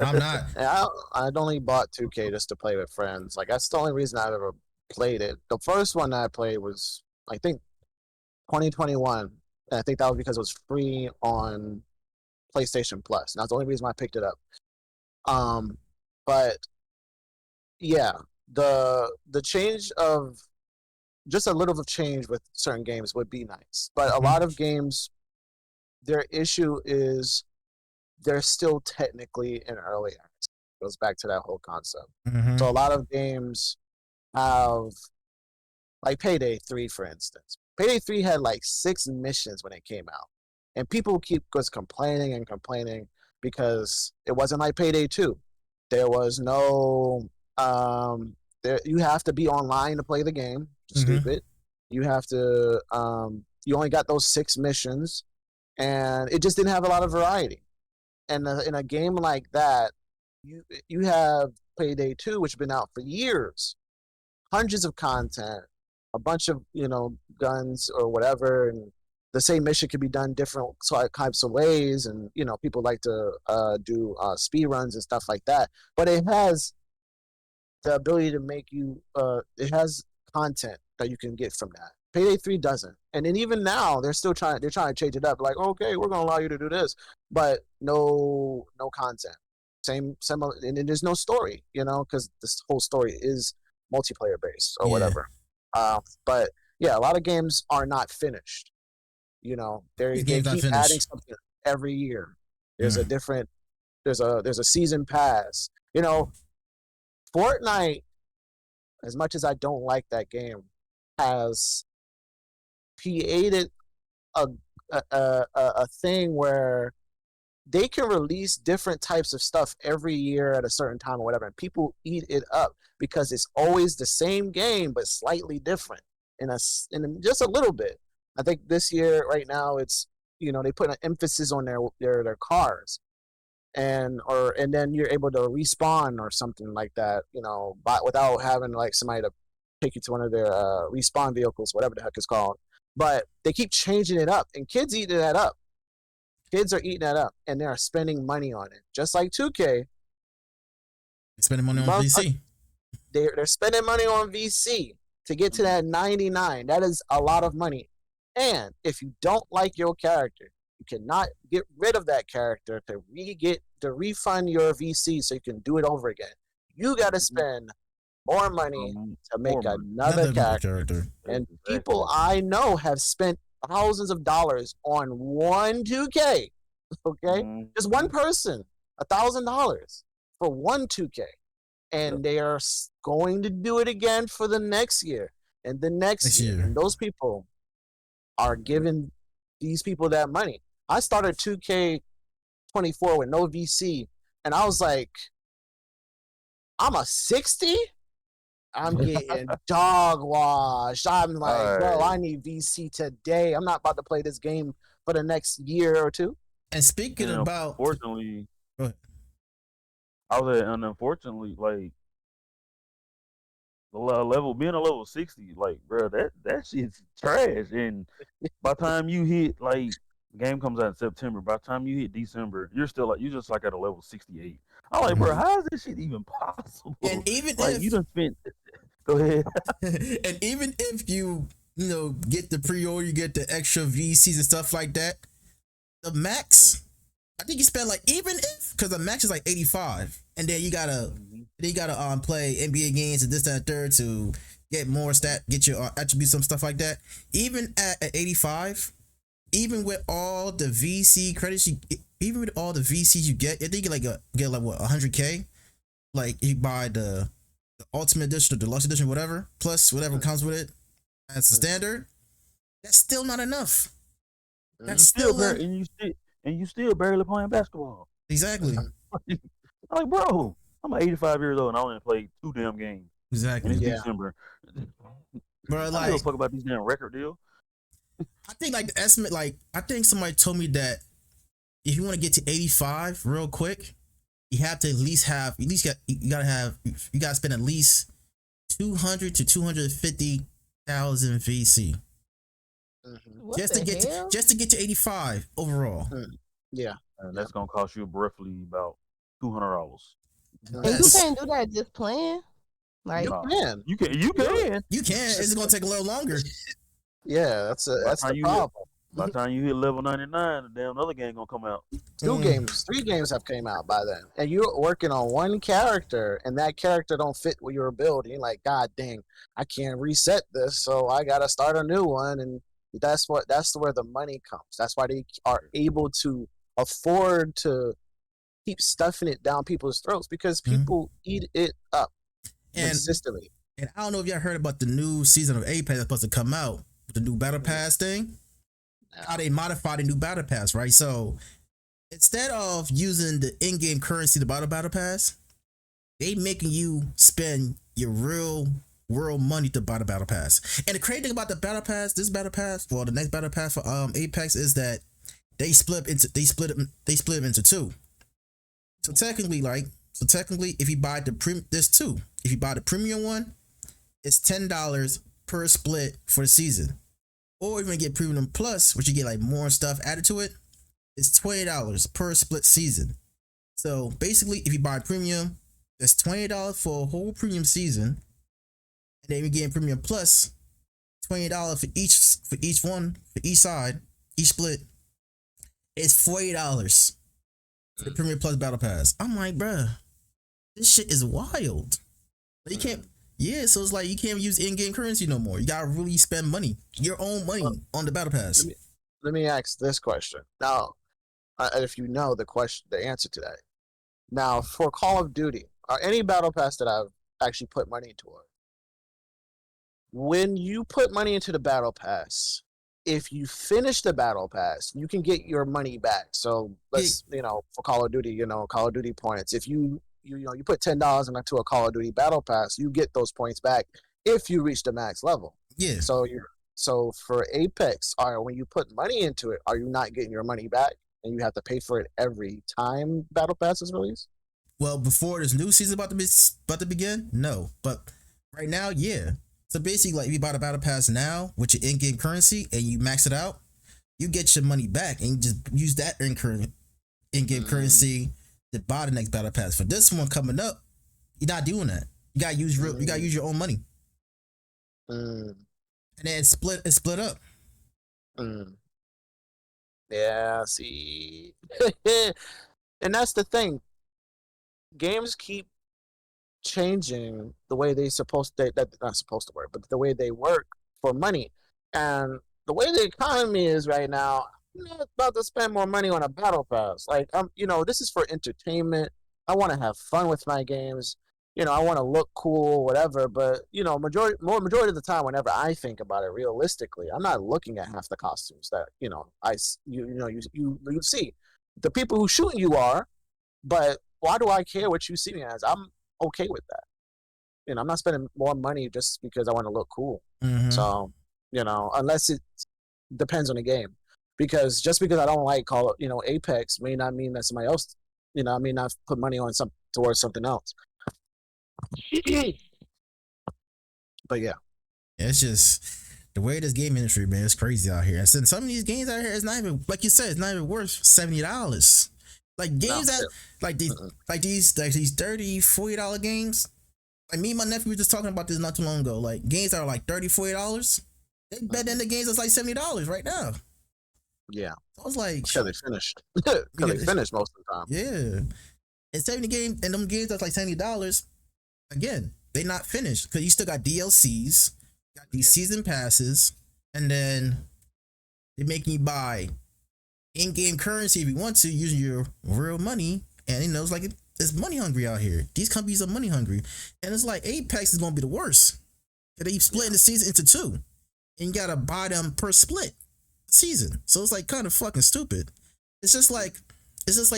I'm not. I'd only bought 2K just to play with friends. Like that's the only reason I've ever played it. The first one that I played was I think 2021. And I think that was because it was free on PlayStation Plus. And that's the only reason why I picked it up. But yeah, the change of just a little of change with certain games would be nice. But a lot of games, their issue is they're still technically in early access. It goes back to that whole concept. So a lot of games have like Payday 3, for instance. Payday 3 had like 6 missions when it came out. And people keep just complaining and complaining because it wasn't like Payday 2. There was no you have to be online to play the game. Stupid. You have to you only got those 6 missions and it just didn't have a lot of variety. And in a game like that, you have Payday 2, which has been out for years, hundreds of content, a bunch of guns or whatever, and the same mission can be done different types of ways, and people like to do speed runs and stuff like that. But it has the ability to make you. It has content that you can get from that. Payday 3 doesn't, and then even now they're still trying. They're trying to change it up. Like, okay, we're gonna allow you to do this, but no content. Similar, and then there's no story. Because this whole story is multiplayer based or whatever. But yeah, a lot of games are not finished. They keep adding something every year. There's a different. There's a season pass. Fortnite, as much as I don't like that game, has created a thing where they can release different types of stuff every year at a certain time or whatever, and people eat it up because it's always the same game but slightly different in just a little bit. I think this year, right now, it's they put an emphasis on their cars, and then you're able to respawn or something like that, but without having like somebody to take you to one of their respawn vehicles, whatever the heck it's called. But they keep changing it up, and kids eating that up. Kids are eating that up, and they are spending money on it. Just like 2K, spending money on VC. They're spending money on VC to get to that 99. That is a lot of money. And if you don't like your character, you cannot get rid of that character to refund your VC so you can do it over again. You got to spend more money to make another character. And people I know have spent thousands of dollars on one 2K. Okay, just one person, $1,000 for one 2K, and they are going to do it again for the next year and the next year. And those people are giving these people that money. I started 2K24 with no VC, and I was like, I'm a 60? I'm getting dog washed. I'm like, bro, I need VC today. I'm not about to play this game for the next year or two. And speaking about, unfortunately, I was at, and unfortunately, like the level being a level 60, like, bro, that shit's trash. And by the time you hit, like, the game comes out in September, by the time you hit December, you're just like at a level 68. I'm like, bro, how is this shit even possible? And even like, if you done spent, go ahead. And even if you get the pre-order, you get the extra VCs and stuff like that, the max, I think you spend like, even if, because the max is like 85, and then you gotta play NBA games and this, that, and third to get more get your attributes, some stuff like that. Even at 85, even with all the VC credits, even with all the VCs you get, I think you get like what, 100K, like you buy the Ultimate Edition or Deluxe Edition, whatever, plus whatever comes with it as a standard. That's still not enough. That's still and you still barely playing basketball. Exactly. Like, bro, I'm 85 years old and I only played 2 damn games. Exactly. And it's December. Bro, like, I don't fuck about these damn record deal. I think like the estimate, like I think somebody told me that if you want to get to 85 real quick, you have to you gotta spend at least 200 to 250,000 VC. Just to get to 85 overall. Yeah. And that's gonna cost you roughly about $200. And you can't do that just playing. Like, you can. It's gonna take a little longer. Yeah, that's the problem. By the time you hit level 99, the damn other game gonna come out. 3 games have came out by then, and you're working on one character, and that character don't fit with your ability. You're like, God dang, I can't reset this, so I gotta start a new one, and that's where the money comes. That's why they are able to afford to keep stuffing it down people's throats, because people eat it up consistently. And I don't know if y'all heard about the new season of Apex that's supposed to come out with the new battle pass thing. How they modified the new battle pass, right? So instead of using the in-game currency, the battle pass, they making you spend your real world money to buy the battle pass. And the crazy thing about the battle pass, the next battle pass for Apex, is that they split them into 2. So technically, if you buy there's 2. If you buy the premium one, it's $10 per split for the season. Or even get Premium Plus, which you get like more stuff added to it, it's $20 per split season. So basically, if you buy Premium, that's $20 for a whole Premium season, and then you get Premium Plus, $20 for each side, each split. It's $40 for the Premium Plus Battle Pass. I'm like, bruh, this shit is wild. But you can't. Yeah, so it's like you can't use in-game currency no more. You gotta really spend money, your own money, on the battle pass. Let me ask this question now. If you know the answer to that. Now, for Call of Duty, or any battle pass that I've actually put money toward, when you put money into the battle pass, if you finish the battle pass, you can get your money back. So let's for Call of Duty, Call of Duty points. If you put $10 into a Call of Duty battle pass, you get those points back if you reach the max level. Yeah. So for Apex, when you put money into it, are you not getting your money back, and you have to pay for it every time battle pass is released? Well, before this new season about to begin, no. But right now, yeah. So basically, like if you buy the battle pass now with your in-game currency and you max it out, you get your money back and you just use that in-game currency to buy the next battle pass. For this one coming up, you're not doing that. You gotta use you gotta use your own money. And then it's split up. Yeah, see. And that's the thing. Games keep changing the way that's not supposed to work, but the way they work for money. And the way the economy is right now, I'm not about to spend more money on a battle pass. Like this is for entertainment. I want to have fun with my games. I want to look cool, whatever. But majority of the time, whenever I think about it realistically, I'm not looking at half the costumes that you see. The people who shooting you are, but why do I care what you see me as? I'm okay with that. I'm not spending more money just because I want to look cool. So, unless it depends on the game. Because just because I don't like Apex may not mean that somebody else, I may not put money on towards something else. But yeah. It's just the way this game industry, man, it's crazy out here. And since some of these games out here, it's not even, like you said, it's not even worth $70. Like games like these $30, $40 games. Like me and my nephew were just talking about this not too long ago. Like games that are like $30, $40, they better than the games that's like $70 right now. Yeah. I was like, because they finished. Because they finished most of the time. Yeah. And 70 games and them games that's like $70, again, they not finished because you still got DLCs, got these season passes, and then they're making you buy in-game currency if you want to using your real money. And it's like it's money hungry out here. These companies are money hungry, and it's like Apex is gonna be the worst. They splitting the season into two, and you gotta buy them per split season. So it's like kind of fucking stupid. It's just like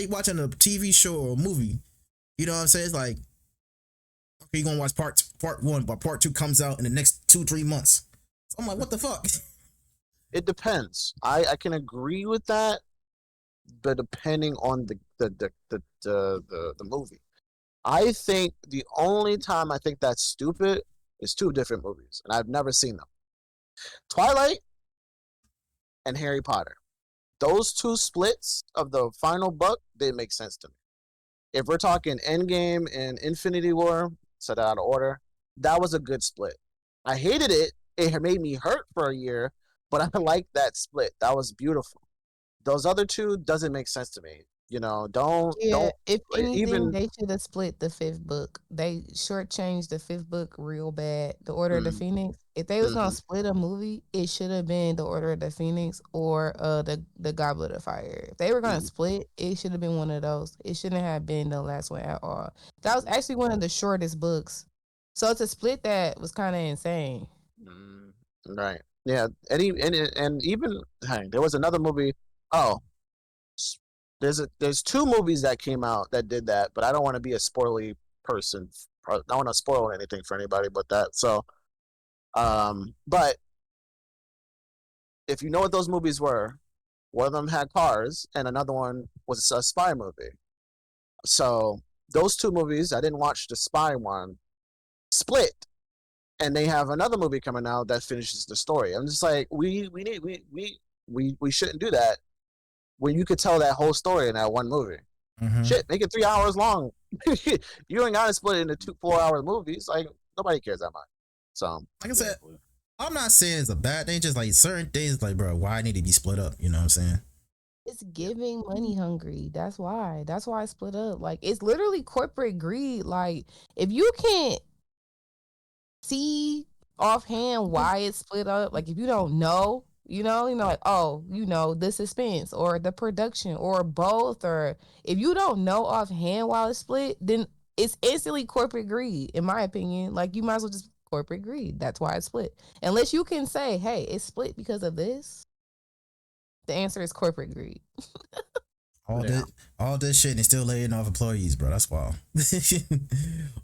watching a TV show or a movie. You know what I'm saying? It's like, okay, you're gonna watch part one, but part two comes out in the next 2-3 months. So I'm like, what the fuck? It depends. I can agree with that, but depending on the movie. I think the only time I think that's stupid is two different movies, and I've never seen them. Twilight and Harry Potter. Those two splits of the final book, they make sense to me. If we're talking Endgame and Infinity War, set that out of order, that was a good split. I hated it. It made me hurt for a year, but I liked that split. That was beautiful. Those other two doesn't make sense to me. Don't if anything, even they should have split the fifth book. They shortchanged the fifth book real bad. The Order of the Phoenix. If they was gonna split a movie, it should have been the Order of the Phoenix or the Goblet of Fire. If they were gonna split, it should have been one of those. It shouldn't have been the last one at all. That was actually one of the shortest books. So it's a split that was kind of insane. Right. Yeah. And even there was another movie. Oh, there's two movies that came out that did that, but I don't want to be a spoily person. I don't want to spoil anything for anybody but that. So, but if you know what those movies were, one of them had cars and another one was a spy movie. So those two movies, I didn't watch the spy one, split, and they have another movie coming out that finishes the story. I'm just like, we shouldn't do that when you could tell that whole story in that one movie. Shit, make it 3 hours long. You ain't gotta split it into 2 4-hour movies. Like nobody cares that much. So like I said, I'm not saying it's a bad thing. Just like certain things, like bro, why need to be split up? You know what I'm saying? It's giving money hungry. That's why. That's why I split up. Like it's literally corporate greed. Like if you can't see offhand why it's split up, like if you don't know, like, oh, the suspense or the production or both, or if you don't know offhand why it's split, then it's instantly corporate greed, in my opinion. Like you might as well just corporate greed. That's why it's split. Unless you can say, hey, it's split because of this. The answer is corporate greed. All this shit and it's still laying off employees, bro. That's wild.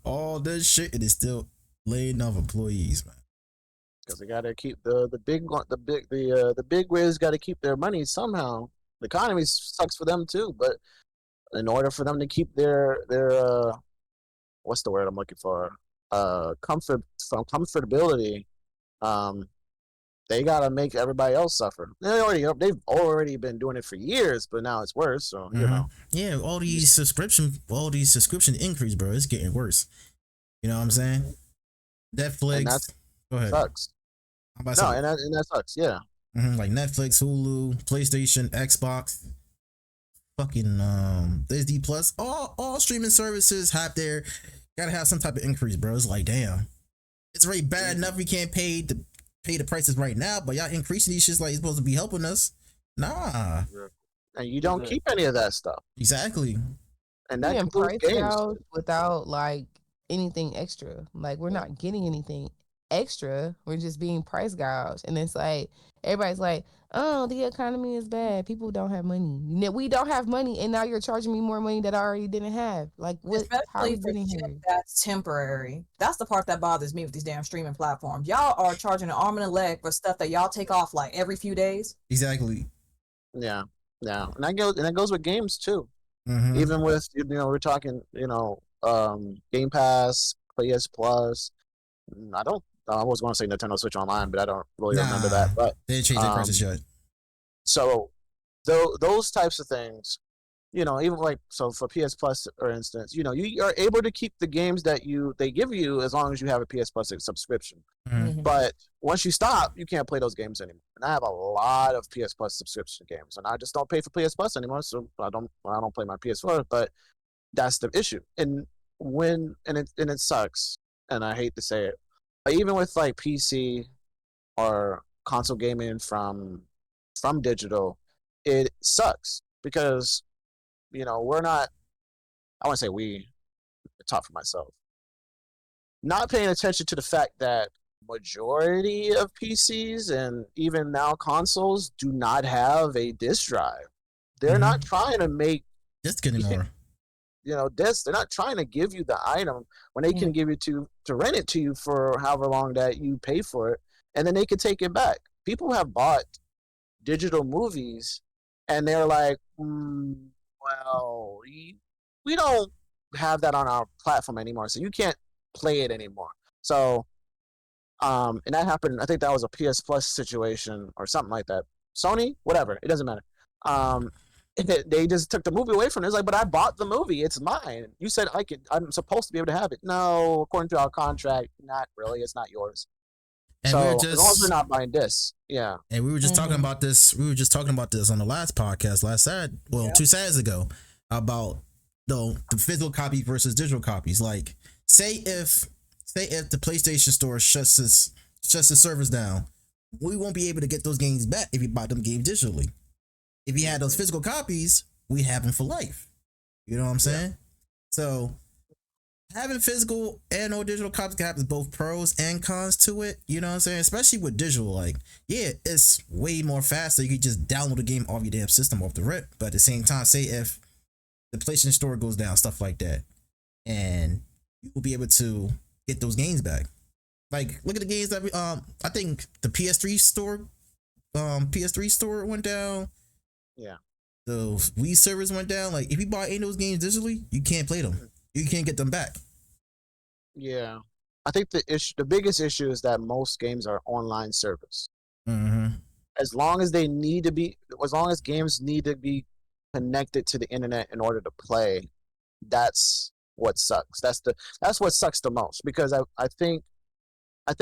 All this shit and it's still laying off employees, man. Because they gotta keep the big wigs got to keep their money somehow. The economy sucks for them too, but in order for them to keep their what's the word I'm looking for? Comfortability. They gotta make everybody else suffer. They've already been doing it for years, but now it's worse. So yeah, all these subscription increase, bro. It's getting worse. You know what I'm saying? Netflix. And that Go ahead. sucks. And that sucks. Yeah. Like Netflix, Hulu, PlayStation, Xbox, fucking Disney Plus, all streaming services have gotta have some type of increase, bro. It's like, damn, it's already bad enough we can't pay the prices right now, but y'all increasing these shits like it's supposed to be helping us. Nah. And you don't keep any of that stuff. Exactly. And that includes games without like anything extra. Like we're not getting anything extra. We're just being price gouged, and it's like everybody's like, "Oh, the economy is bad. People don't have money. We don't have money, and now you're charging me more money that I already didn't have." Like, what? Especially for shit that's temporary. That's the part that bothers me with these damn streaming platforms. Y'all are charging an arm and a leg for stuff that y'all take off like every few days. Exactly. Yeah, and that goes with games too. Mm-hmm. Even with we're talking Game Pass, PS Plus. I was going to say Nintendo Switch Online, but I don't really remember that. But they didn't change their prices yet. So those types of things, even like for PS Plus, for instance, you are able to keep the games that they give you as long as you have a PS Plus subscription. Mm-hmm. But once you stop, you can't play those games anymore. And I have a lot of PS Plus subscription games, and I just don't pay for PS Plus anymore. So I don't play my PS4. But that's the issue. And it sucks, and I hate to say it, but even with like PC or console gaming from digital, it sucks because we're not. I want to say we. Talk for myself. Not paying attention to the fact that majority of PCs and even now consoles do not have a disk drive. They're not trying to make disk anymore. Disc. They're not trying to give you the item when they can give you to rent it to you for however long that you pay for it, and then they can take it back. People have bought digital movies, and they're like, well, we don't have that on our platform anymore, so you can't play it anymore. So, and that happened. I think that was a PS Plus situation or something like that. Sony, whatever, it doesn't matter. They just took the movie away from it. It's like, but I bought the movie. It's mine. You said I'm supposed to be able to have it. No, according to our contract, not really. It's not yours. And so as long as we're not buying discs, yeah. And we were just talking about this. We were just talking about this on the last podcast last Saturday. Well, 2 Saturdays ago about the physical copy versus digital copies. Like, say if the PlayStation Store shuts the servers down, we won't be able to get those games back if you buy them games digitally. If you had those physical copies, we have them for life. You know what I'm saying? Yeah. So having physical and or digital copies has both pros and cons to it. You know what I'm saying? Especially with digital, like, yeah, it's way more faster. You can just download a game off your damn system off the rip. But at the same time, say if the PlayStation Store goes down, stuff like that, and you will be able to get those games back. Like, look at the games that I think the PS3 store went down. Yeah. The Wii servers went down. Like, if you buy any of those games digitally, you can't play them. You can't get them back. Yeah. I think the biggest issue is that most games are online service. Mm-hmm. As long as games need to be connected to the internet in order to play, that's what sucks. That's what sucks the most, because I think I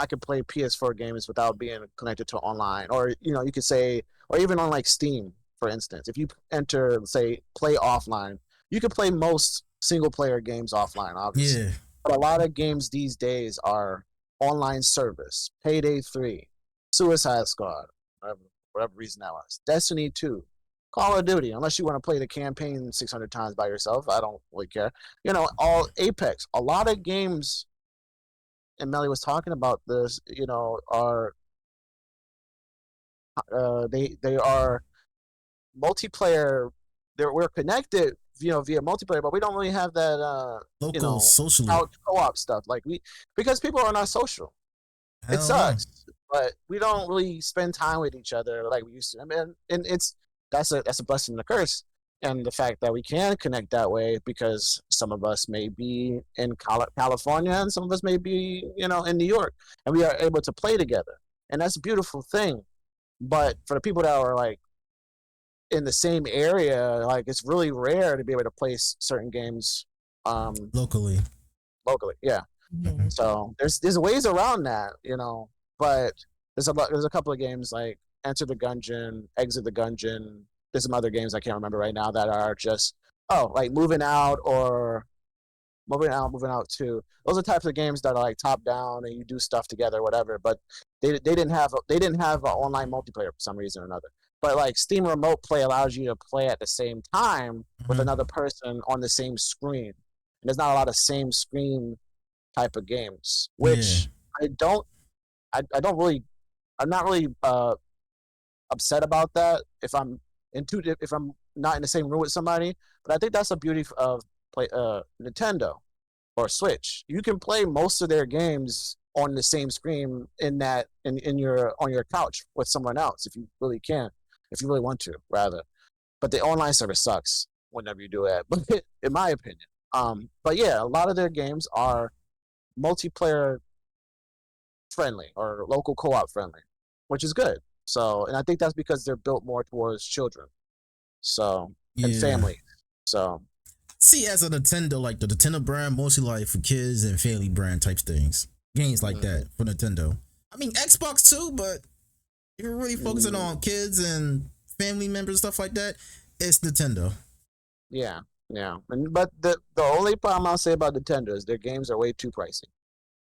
could play PS4 games without being connected to online, or you could say, or even on like Steam, for instance. If you enter, say, play offline, you can play most single player games offline, obviously. Yeah. But a lot of games these days are online service. Payday 3, Suicide Squad, whatever reason that was. Destiny 2, Call of Duty, unless you want to play the campaign 600 times by yourself. I don't really care. All Apex. A lot of games, and Melly was talking about this, are they are multiplayer. We're connected, via multiplayer, but we don't really have that local social co-op stuff because people are not social. It sucks, but we don't really spend time with each other like we used to. I mean, and that's a blessing and a curse. and the fact that we can connect that way because some of us may be in California and some of us may be, in New York, and we are able to play together, and that's a beautiful thing. But for the people that are like in the same area, like it's really rare to be able to play certain games Locally. locally. Yeah. Mhm. So there's ways around that, but there's a couple of games like Enter the Gungeon, Exit the Gungeon. There's some other games I can't remember right now that are just like moving out or moving out too. Those are types of games that are like top down and you do stuff together, whatever. But they didn't have an online multiplayer for some reason or another. But like Steam Remote Play allows you to play at the same time with another person on the same screen. And there's not a lot of same screen type of games, Yeah. which I don't really, I'm not really upset about that if I'm not in the same room with somebody. But I think that's the beauty of Nintendo or Switch. You can play most of their games on the same screen in your on your couch with someone else if you really can, if you really want to, rather. But the online service sucks whenever you do that. But in my opinion, but yeah, a lot of their games are multiplayer friendly or local co-op friendly, which is good. So, and I think that's because they're built more towards children, so and Yeah. family. So, See, as a Nintendo, like the Nintendo brand, mostly like for kids and family brand types things. Games like that for Nintendo. I mean, Xbox too, but if you're really focusing on kids and family members, stuff like that, it's Nintendo. yeah, but the only problem I'll say about Nintendo is their games are way too pricey.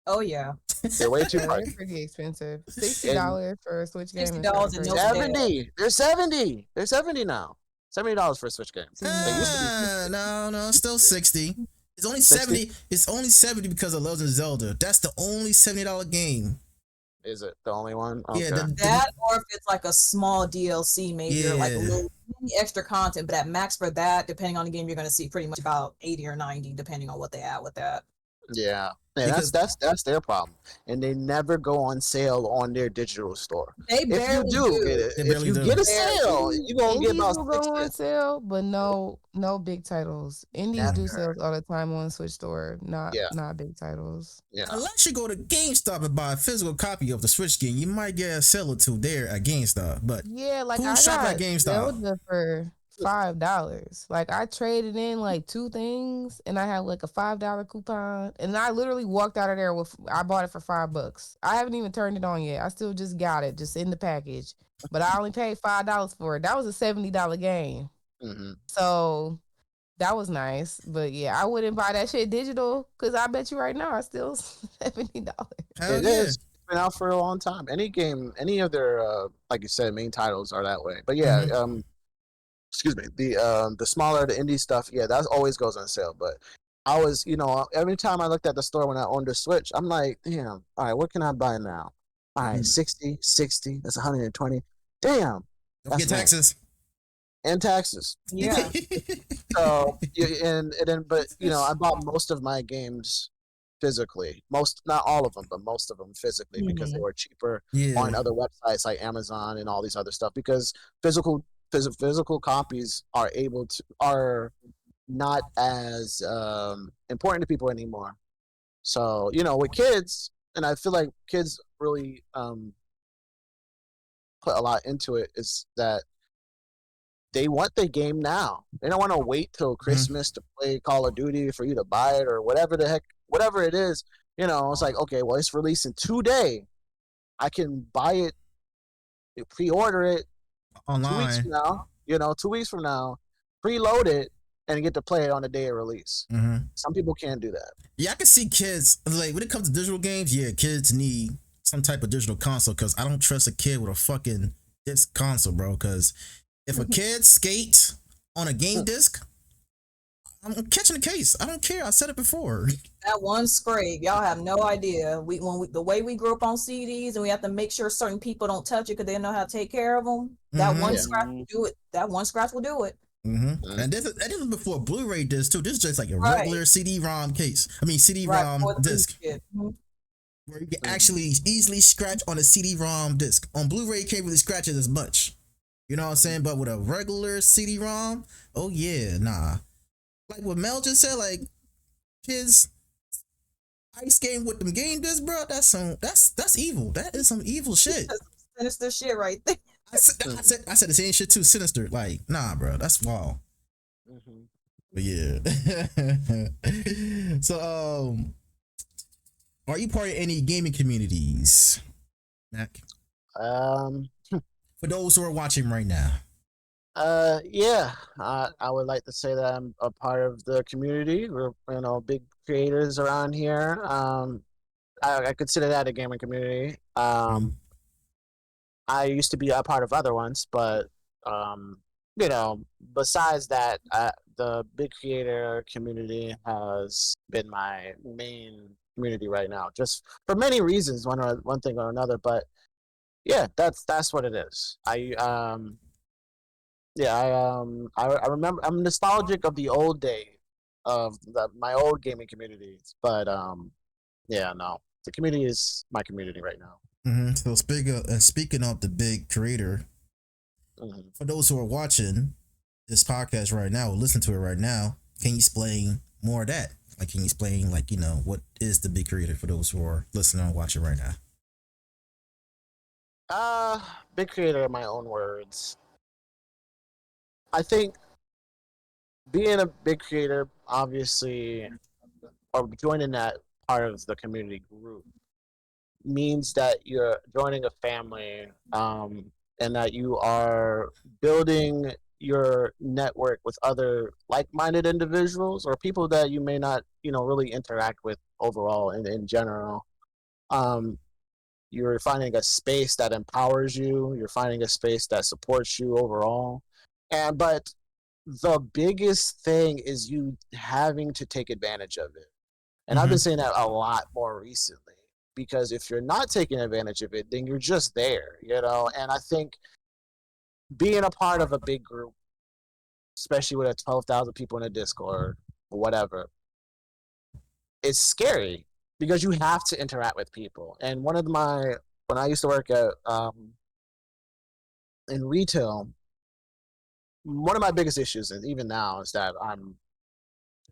Oh yeah, They're way too They're pricey. pretty expensive. $60 for a Switch game. $60 and no crazy. sale. 70. They're 70. They're 70 now. $70 for a Switch game. They used to be No, still 60. It's only 70. It's only 70 because of Legend of Zelda. That's the only $70 game. Is it the only one? Okay. Yeah, that or if it's like a small DLC, maybe or like a little extra content. But at max for that, depending on the game, you're going to see pretty much about 80 or 90, depending on what they add with that. Yeah, Because- that's their problem, and they never go on sale on their digital store. They If you barely do get it, They if barely you do. get a sale, you gonna get Indies about will go on 60. sale, but no big titles. Indies do Never. sales all the time on Switch store, not Yeah. big titles. Yeah, Unless you go to GameStop and buy a physical copy of the Switch game, you might get a sale or two there at GameStop. But Yeah, like who I shop got at GameStop? Zelda for $5. Like I traded in like 2 things, and I had like a $5 coupon, and I literally walked out of there with. I bought it for $5. I haven't even turned it on yet. I still just got it, just in the package. But I only paid $5 for it. That was a $70 game. hmm So that was nice. But yeah, I wouldn't buy that shit digital because I bet you right now it's still $70. Hell it yeah. is. It's been out for a long time. Any game, any of their like you said, main titles are that way. But yeah, excuse me, the smaller the indie stuff, yeah, that always goes on sale. But I was, every time I looked at the store when I owned a Switch, I'm like, damn, all right, what can I buy now? All right, 60, that's 120. Damn, Don't that's get nice. taxes. And taxes. Yeah. So and then, but I bought most of my games physically. Not all of them, but most of them physically because they were cheaper on Yeah. other websites like Amazon and all these other stuff. Because physical copies are not as important to people anymore. So with kids, and I feel like kids really put a lot into it, is that they want the game now. They don't want to wait till Christmas to play Call of Duty for you to buy it or whatever it is. It's like, okay, well, it's releasing today. I can buy it, pre-order it Online. 2 weeks from now. 2 weeks from now, preload it and get to play it on the day of release. Some people can't do that. Yeah, I can see kids like when it comes to digital games. Yeah, kids need some type of digital console because I don't trust a kid with a fucking disc console, bro. Because if a kid skates on a game disc, I'm catching the case. I don't care. I said it before. That one scrape, y'all have no idea. The way we grew up on CDs, and we have to make sure certain people don't touch it because they don't know how to take care of them. That one scratch will do it. That one scratch will do it. And this is before Blu-ray disc too. This is just like a regular CD-ROM case. I mean CD-ROM disc, where you can actually easily scratch on a CD-ROM disc. On Blu-ray, you can't really scratch it as much. You know what I'm saying? But with a regular CD-ROM, oh yeah, nah. Like what Mel just said, like kids ice game with them game discs, bro. That's evil. That is some evil shit. That's sinister shit right there. I said the same shit too. Sinister, like nah, bro. That's wild. Mm-hmm. But yeah. So are you part of any gaming communities, Mac? For those who are watching right now. Yeah, I would like to say that I'm a part of the community. We're, big creators around here. I consider that a gaming community. I used to be a part of other ones, but besides that, the big creator community has been my main community right now, just for many reasons, one thing or another. But yeah, that's what it is. I remember. I'm nostalgic of the old day of my old gaming communities, but yeah, no, the community is my community right now. So speaking of the big creator, for those who are watching this podcast right now, or listen to it right now, can you explain more of that? Like, can you explain, like, what is the big creator for those who are listening and watching right now? Big creator in my own words. I think being a big creator, obviously, or joining that part of the community group means that you're joining a family, and that you are building your network with other like-minded individuals or people that you may not, really interact with overall in general. You're finding a space that empowers you. You're finding a space that supports you overall. But the biggest thing is you having to take advantage of it. And I've been saying that a lot more recently, because if you're not taking advantage of it, then you're just there, And I think being a part of a big group, especially with 12,000 people in a Discord or whatever, it's scary because you have to interact with people. And when I used to work at in retail, one of my biggest issues, and even now, is that I'm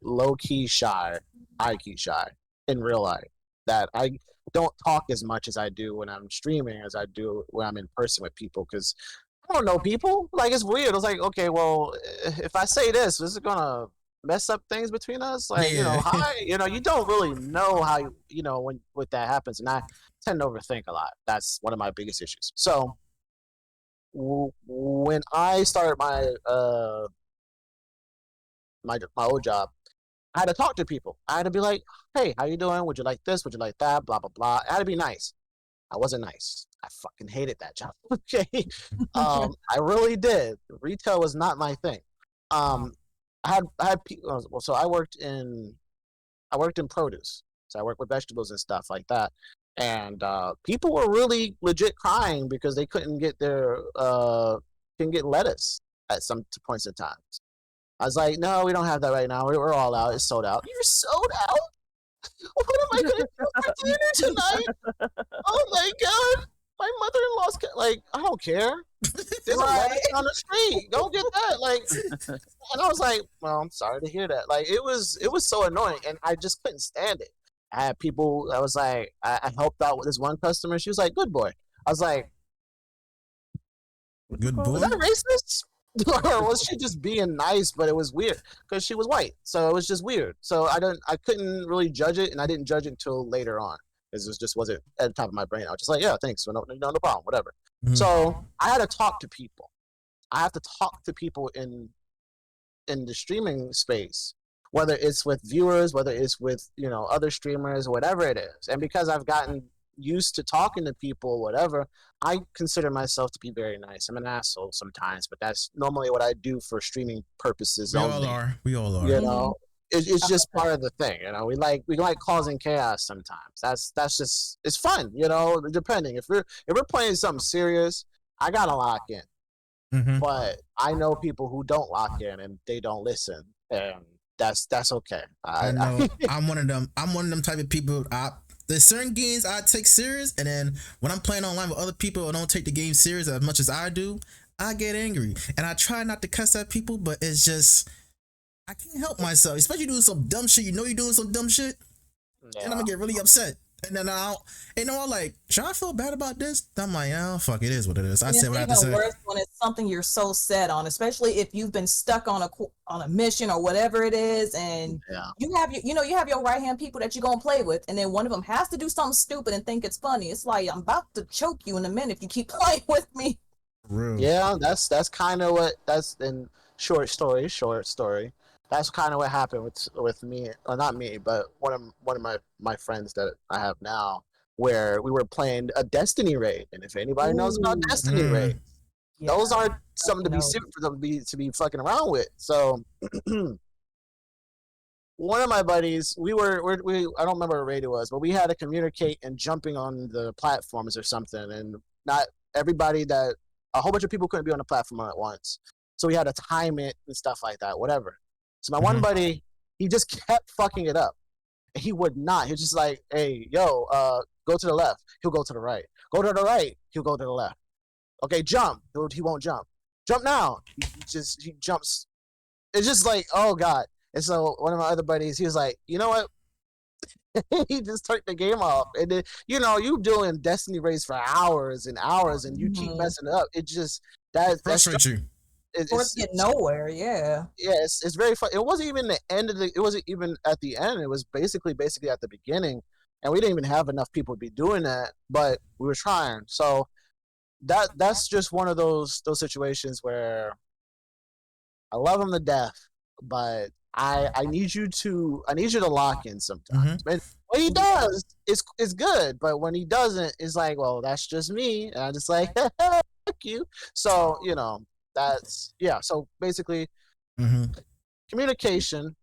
low-key shy, high-key shy in real life. That I don't talk as much as I do when I'm streaming as I do when I'm in person with people, because I don't know people. Like, it's weird. It's like, okay, well, if I say this is gonna mess up things between us. Like, Yeah. hi, you don't really know how when that happens, and I tend to overthink a lot. That's one of my biggest issues. So when I started my old job, I had to talk to people. I had to be like, hey, how you doing? Would you like this? Would you like that? Blah, blah, blah. I had to be nice. I wasn't nice. I fucking hated that job. Okay. I really did. Retail was not my thing. I had people. Well, so I worked in produce. So I worked with vegetables and stuff like that. And people were really legit crying because they couldn't get lettuce at some points in time. I was like, no, we don't have that right now. We're all out. It's sold out. You're sold out? What am I going to do for dinner tonight? Oh my God. My mother-in-law's like, I don't care. There's a lettuce on the street. Go get that. Like, and I was like, well, I'm sorry to hear that. Like, it was so annoying, and I just couldn't stand it. I had people. I was like, I helped out with this one customer. She was like, good boy. I was like, good boy. Was that racist? Or was she just being nice? But it was weird because she was white, so it was just weird. So I couldn't really judge it, and I didn't judge it until later on, because it just wasn't at the top of my brain. I was just like, yeah, thanks, no problem, whatever. So I had to talk to people. I have to talk to people in the streaming space, whether it's with viewers, whether it's with other streamers, whatever it is. And because I've gotten used to talking to people, whatever, I consider myself to be very nice. I'm an asshole sometimes, but that's normally what I do for streaming purposes. We only. all are. It's just part of the thing. We like causing chaos sometimes. That's just, it's fun. Depending if we're playing something serious, I gotta lock in. But I know people who don't lock in and they don't listen, and that's okay. I know. I'm one of them type of people. There's certain games I take serious, and then when I'm playing online with other people who don't take the game serious as much as I do, I get angry, and I try not to cuss at people, but it's just I can't help myself. Especially doing some dumb shit. You know you're doing some dumb shit, and I'm gonna get really upset. And then I'm like, should I feel bad about this? I'm like, oh fuck, it is what it is. I said what I have to say. It's even worse when it's something you're so set on, especially if you've been stuck on a mission or whatever it is, and you have your right hand people that you're gonna play with, and then one of them has to do something stupid and think it's funny. It's like, I'm about to choke you in a minute if you keep playing with me. Real. Yeah, that's kind of what that's in short story. That's kind of what happened with me, or not me, but one of my friends that I have now, where we were playing a Destiny raid, and if anybody knows about Destiny raid, those aren't something to be for them to be fucking around with. So one of my buddies, we I don't remember what raid it was, but we had to communicate and jumping on the platforms or something, and not everybody a whole bunch of people couldn't be on the platform at once, so we had to time it and stuff like that, whatever. So my one buddy, he just kept fucking it up. He would not. He was just like, hey, yo, go to the left. He'll go to the right. Go to the right. He'll go to the left. Okay, jump. He won't jump. Jump now. He jumps. It's just like, oh God. And so one of my other buddies, he was like, you know what? He just turned the game off. And then, you doing Destiny raids for hours and hours, and you keep messing it up. It just that's you. It's nowhere. Yeah, it's very fun. It wasn't even the end of it wasn't even at the end. It was basically at the beginning, and we didn't even have enough people to be doing that, but we were trying. So that's just one of those situations where I love him to death, but I need you to lock in sometimes. And what he does is good, but when he doesn't, it's like, well, that's just me, and I'm just like, fuck you. So that's so basically communication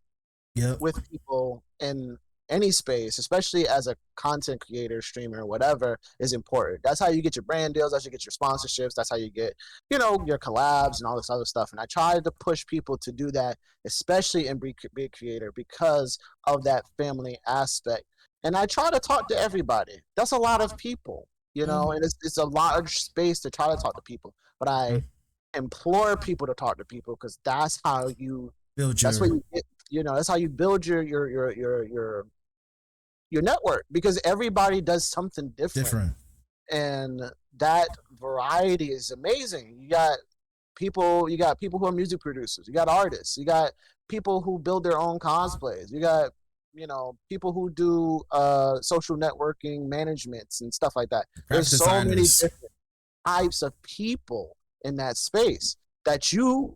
with people in any space, especially as a content creator, streamer, whatever, is important. That's how you get your brand deals, that's how you get your sponsorships, that's how you get your collabs and all this other stuff. And I tried to push people to do that, especially in Big Creator, because of that family aspect. And I try to talk to everybody. That's a lot of people, and it's a large space to try to talk to people, but I implore people to talk to people, because that's how you build that's what you get, that's how you build your network, because everybody does something different. And that variety is amazing. You got people who are music producers, you got artists, you got people who build their own cosplays, you got people who do social networking managements and stuff like that. There's so many different types of people in that space that you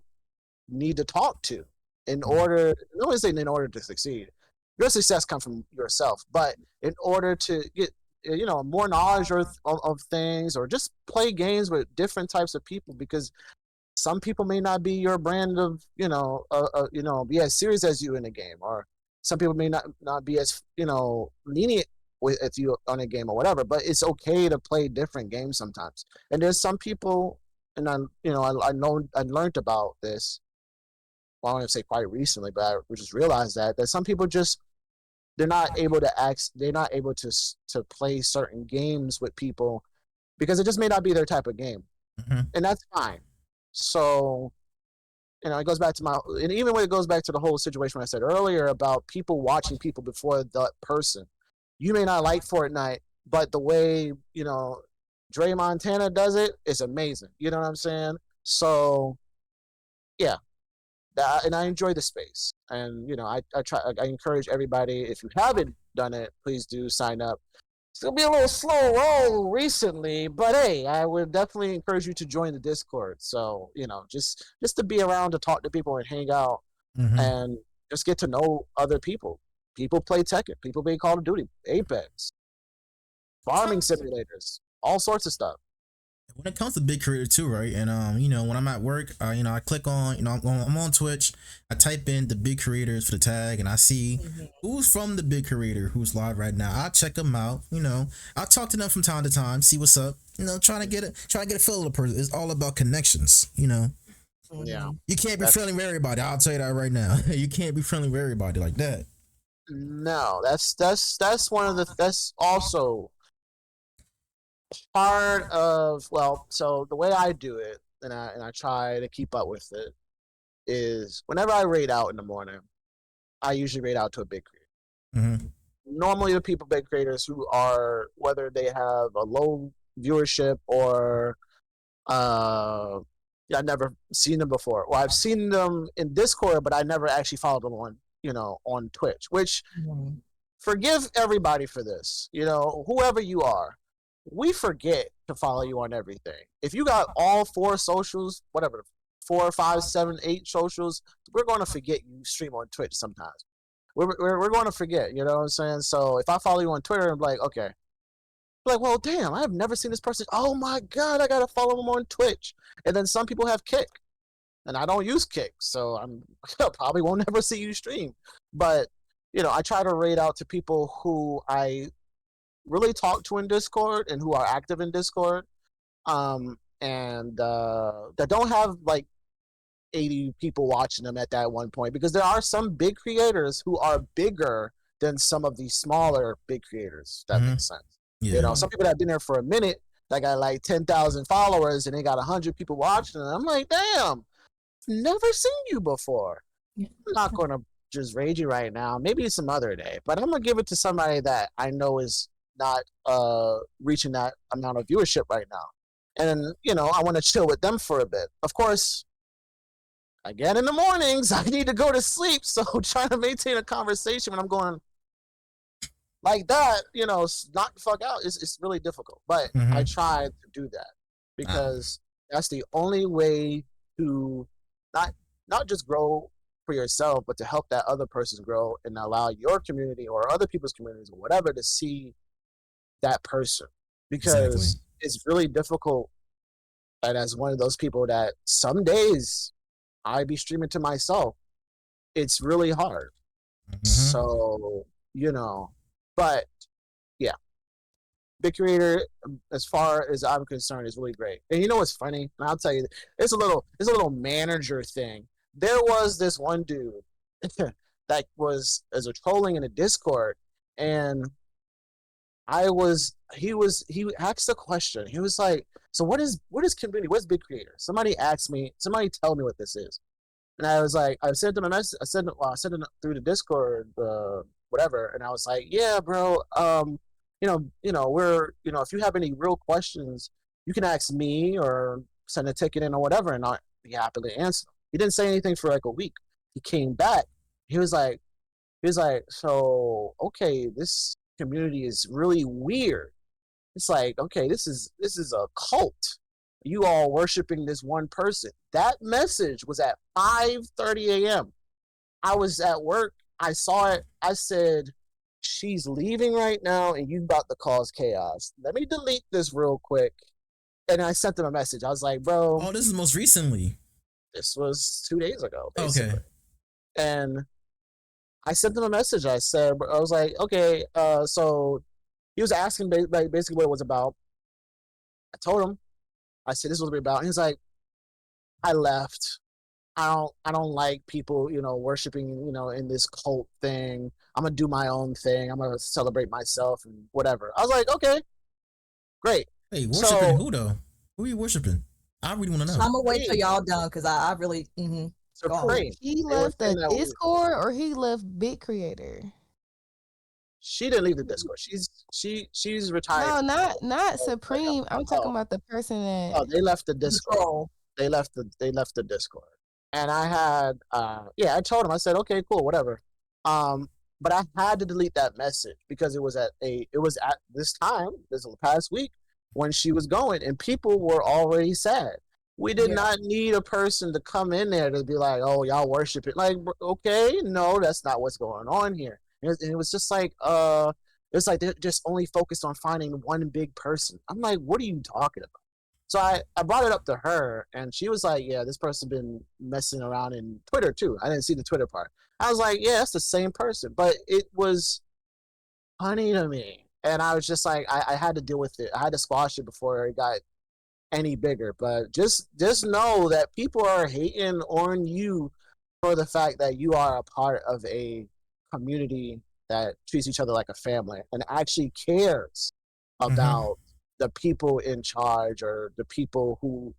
need to talk to in order, I don't want to say in order to succeed. Your success comes from yourself, but in order to get more knowledge of things, or just play games with different types of people, because some people may not be your brand of be as serious as you in a game, or some people may not be as lenient with you on a game or whatever. But it's okay to play different games sometimes. And there's some people, and I learned about this. Well, I don't want to say quite recently, but I just realized that some people just they're not able to play certain games with people because it just may not be their type of game, and that's fine. So, it goes back to and even when it goes back to the whole situation I said earlier about people watching people before the person. You may not like Fortnite, but the way Dre Montana does it is amazing. You know what I'm saying? So, yeah. And I enjoy the space, and I encourage everybody, if you haven't done it, please do sign up. It's gonna be a little slow roll recently, but hey, I would definitely encourage you to join the Discord. So just to be around, to talk to people and hang out, and just get to know other people. People play Tekken, people play Call of Duty, Apex, farming simulators, all sorts of stuff. When it comes to Big Creator too, right? And when I'm at work, I click on, I'm on Twitch, I type in the Big Creators for the tag, and I see who's from the Big Creator, who's live right now. I check them out, I talk to them from time to time, see what's up, trying to get a feel of the person. It's all about connections, Yeah. You can't be friendly with everybody. I'll tell you that right now. You can't be friendly with everybody like that. No, that's also part of, so the way I do it, and I try to keep up with it, is whenever I raid out in the morning, I usually raid out to a big creator. Mm-hmm. Normally, the big creators who are, whether they have a low viewership or yeah, I've never seen them before. Well, I've seen them in Discord, but I never actually followed them on, on Twitch. Which, forgive everybody for this. Whoever you are, we forget to follow you on everything. If you got all 4 socials, whatever, 4, 5, 7, 8 socials, we're going to forget you stream on Twitch sometimes. We're going to forget, you know what I'm saying? So if I follow you on Twitter, I'm like, okay. Like, well, damn, I have never seen this person. Oh my God, I got to follow him on Twitch. And then some people have Kick, and I don't use Kick, so I probably won't ever see you stream. But, I try to raid out to people who I really talk to in Discord and who are active in Discord, and that don't have like 80 people watching them at that one point, because there are some big creators who are bigger than some of these smaller big creators. That makes sense. Yeah. Some people that have been there for a minute that got like 10,000 followers and they got 100 people watching them. I'm like, damn, never seen you before. I'm not gonna just raid you right now. Maybe some other day, but I'm gonna give it to somebody that I know is not reaching that amount of viewership right now. And I want to chill with them for a bit. Of course, again, in the mornings, I need to go to sleep. So trying to maintain a conversation when I'm going like that, knock the fuck out, it's really difficult. But I try to do that because that's the only way to not just grow for yourself, but to help that other person grow and allow your community or other people's communities or whatever to see that person. Because it's really difficult. And as one of those people that some days I be streaming to myself, it's really hard. So, but yeah, big creator, as far as I'm concerned, is really great. And you know what's funny? And I'll tell you, it's a little manager thing. There was this one dude that was as a trolling in a Discord, and he asked a question. He was like, so what is community? What's big creator? Somebody asked me, somebody tell me what this is. And I was like, I sent him a message. I sent it through the Discord, whatever. And I was like, yeah, bro, we're, if you have any real questions, you can ask me or send a ticket in or whatever, and I'll be happy to answer. He didn't say anything for like a week. He came back. He was like, so, okay, this community is really weird. It's like, okay, this is a cult. You all worshiping this one person. That message was at 5:30 a.m. I was at work. I saw it. I said, she's leaving right now and you about to cause chaos. Let me delete this real quick. And I sent them a message. I was like, bro. Oh, this is most recently. This was 2 days ago, basically. Okay. And I sent them a message. I was like, okay, so he was asking basically what it was about. I told him. I said, this was about. And he's like, I left. I don't like people, worshiping, in this cult thing. I'm gonna do my own thing. I'm gonna celebrate myself and whatever. I was like, okay, great. Hey, worshiping who though? Who are you worshiping? I really want to know. So I'm gonna wait till y'all done because I really. Supreme. He left the Discord or he left Big Creator? She didn't leave the Discord. She's retired. No, not Supreme. I'm talking about the person that. Oh, they left the Discord. They left the Discord. And I had, I told him. I said, okay, cool, whatever. But I had to delete that message because it was at this time, this past week, when she was going, and people were already sad. We did not need a person to come in there to be like, oh, y'all worship it. Like, okay, no, that's not what's going on here. And it was just like, it's like they're just only focused on finding one big person. I'm like, what are you talking about? So I brought it up to her, and she was like, yeah, this person been messing around in Twitter too. I didn't see the Twitter part. I was like, yeah, that's the same person. But it was funny to me. And I was just like, I had to deal with it. I had to squash it before it got any bigger. But just know that people are hating on you for the fact that you are a part of a community that treats each other like a family and actually cares about the people in charge or the people who,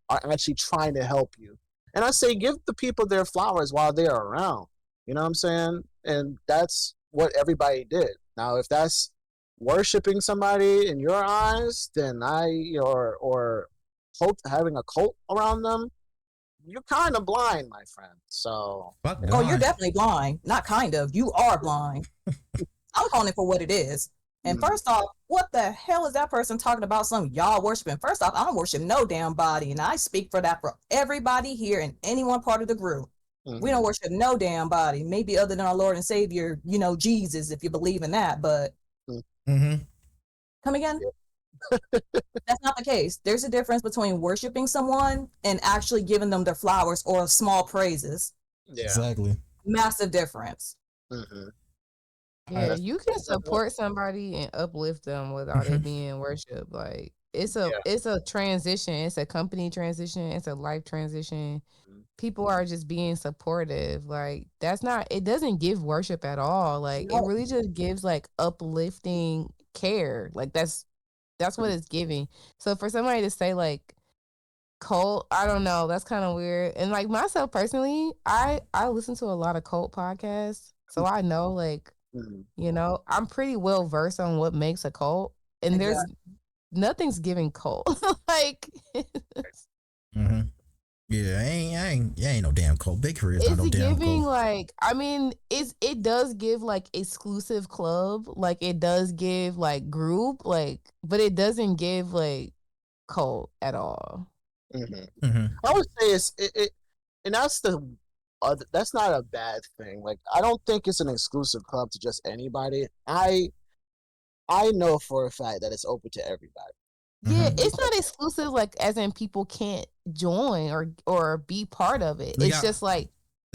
are actually trying to help you. And I say give the people their flowers while they're around. You know what I'm saying? And that's what everybody did. Now, if that's worshiping somebody in your eyes, then or having a cult around them, you're kind of blind, my friend. So, oh, you're definitely blind. Not kind of. You are blind. I'm calling it for what it is. And first off, what the hell is that person talking about? Some y'all worshiping? First off, I don't worship no damn body, and I speak for that for everybody here in any one part of the group. We don't worship no damn body, maybe other than our Lord and Savior, Jesus, if you believe in that. But come again? That's not the case. There's a difference between worshiping someone and actually giving them their flowers or small praises. Yeah, exactly. Massive difference. Yeah, you can support somebody and uplift them without it being worship. Like it's a transition. It's a company transition. It's a life transition. People are just being supportive. Like it doesn't give worship at all. Like it really just gives like uplifting care. Like that's what it's giving. So for somebody to say like cult, I don't know, that's kind of weird. And like myself personally, I listen to a lot of cult podcasts, so I know like I'm pretty well versed on what makes a cult, and there's nothing's giving cult. Like yeah, I ain't no damn cult. Big Career is not no damn giving cult. like, I mean, it does give like exclusive club, like it does give like group, like, but it doesn't give like cult at all. I would say it and that's not a bad thing. Like I don't think it's an exclusive club to just anybody. I know for a fact that it's open to everybody. Yeah, it's not exclusive, like as in people can't join or be part of it. It's just like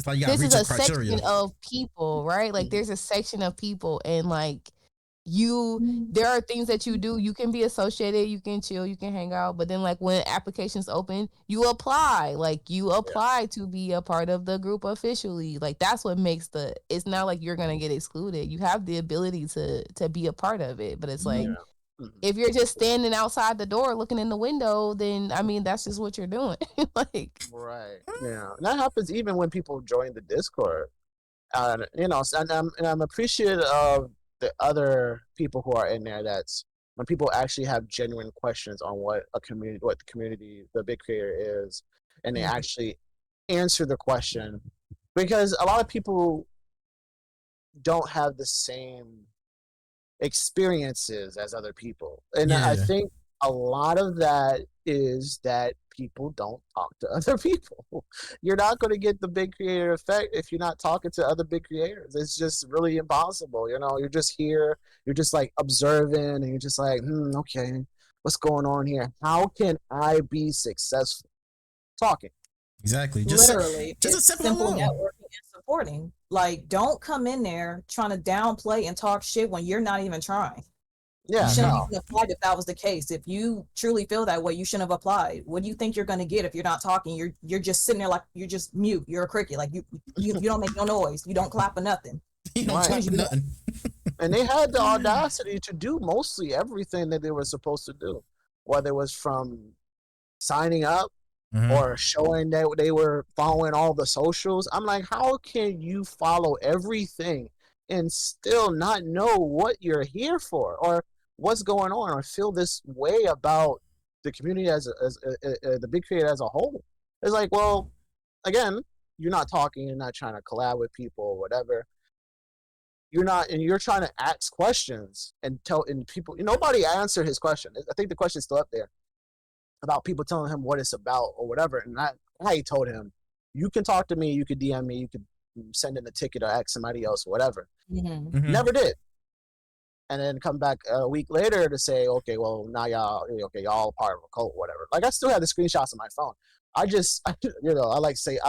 this is a section of people, right? Like there's a section of people, and like there are things that you do. You can be associated, you can chill, you can hang out, but then like when applications open, you apply. Like you apply to be a part of the group officially. Like that's what makes it's not like you're gonna get excluded. You have the ability to be a part of it, but it's like if you're just standing outside the door looking in the window, then I mean that's just what you're doing. Like right. Yeah. And that happens even when people join the Discord. And I'm appreciative of the other people who are in there. That's when people actually have genuine questions on what the community, the big creator is, and they actually answer the question, because a lot of people don't have the same experiences as other people, and I think a lot of that is that people don't talk to other people. You're not going to get the big creator effect if you're not talking to other big creators. It's just really impossible. You're just here, you're just like observing, and you're just like, okay, what's going on here? How can I be successful? Talking. Exactly. Literally, just a simple networking and supporting. Like, don't come in there trying to downplay and talk shit when you're not even trying. Yeah, you shouldn't have applied if that was the case. If you truly feel that way, you shouldn't have applied. What do you think you're going to get if you're not talking? You're just sitting there like you're just mute. You're a cricket. Like you don't make no noise. You don't clap or nothing. You don't clap or nothing. And they had the audacity to do mostly everything that they were supposed to do, whether it was from signing up or showing that they were following all the socials. I'm like, how can you follow everything and still not know what you're here for or what's going on, or feel this way about the community as the big creator as a whole? It's like, well, again, you're not talking, you're not trying to collab with people or whatever. You're not, and you're trying to ask questions and people. Nobody answered his question. I think the question's still up there about people telling him what it's about or whatever. And I told him, you can talk to me, you could DM me, you could send in a ticket or ask somebody else or whatever. Never did. And then come back a week later to say, okay, well, now y'all part of a cult, whatever. Like, I still have the screenshots on my phone. I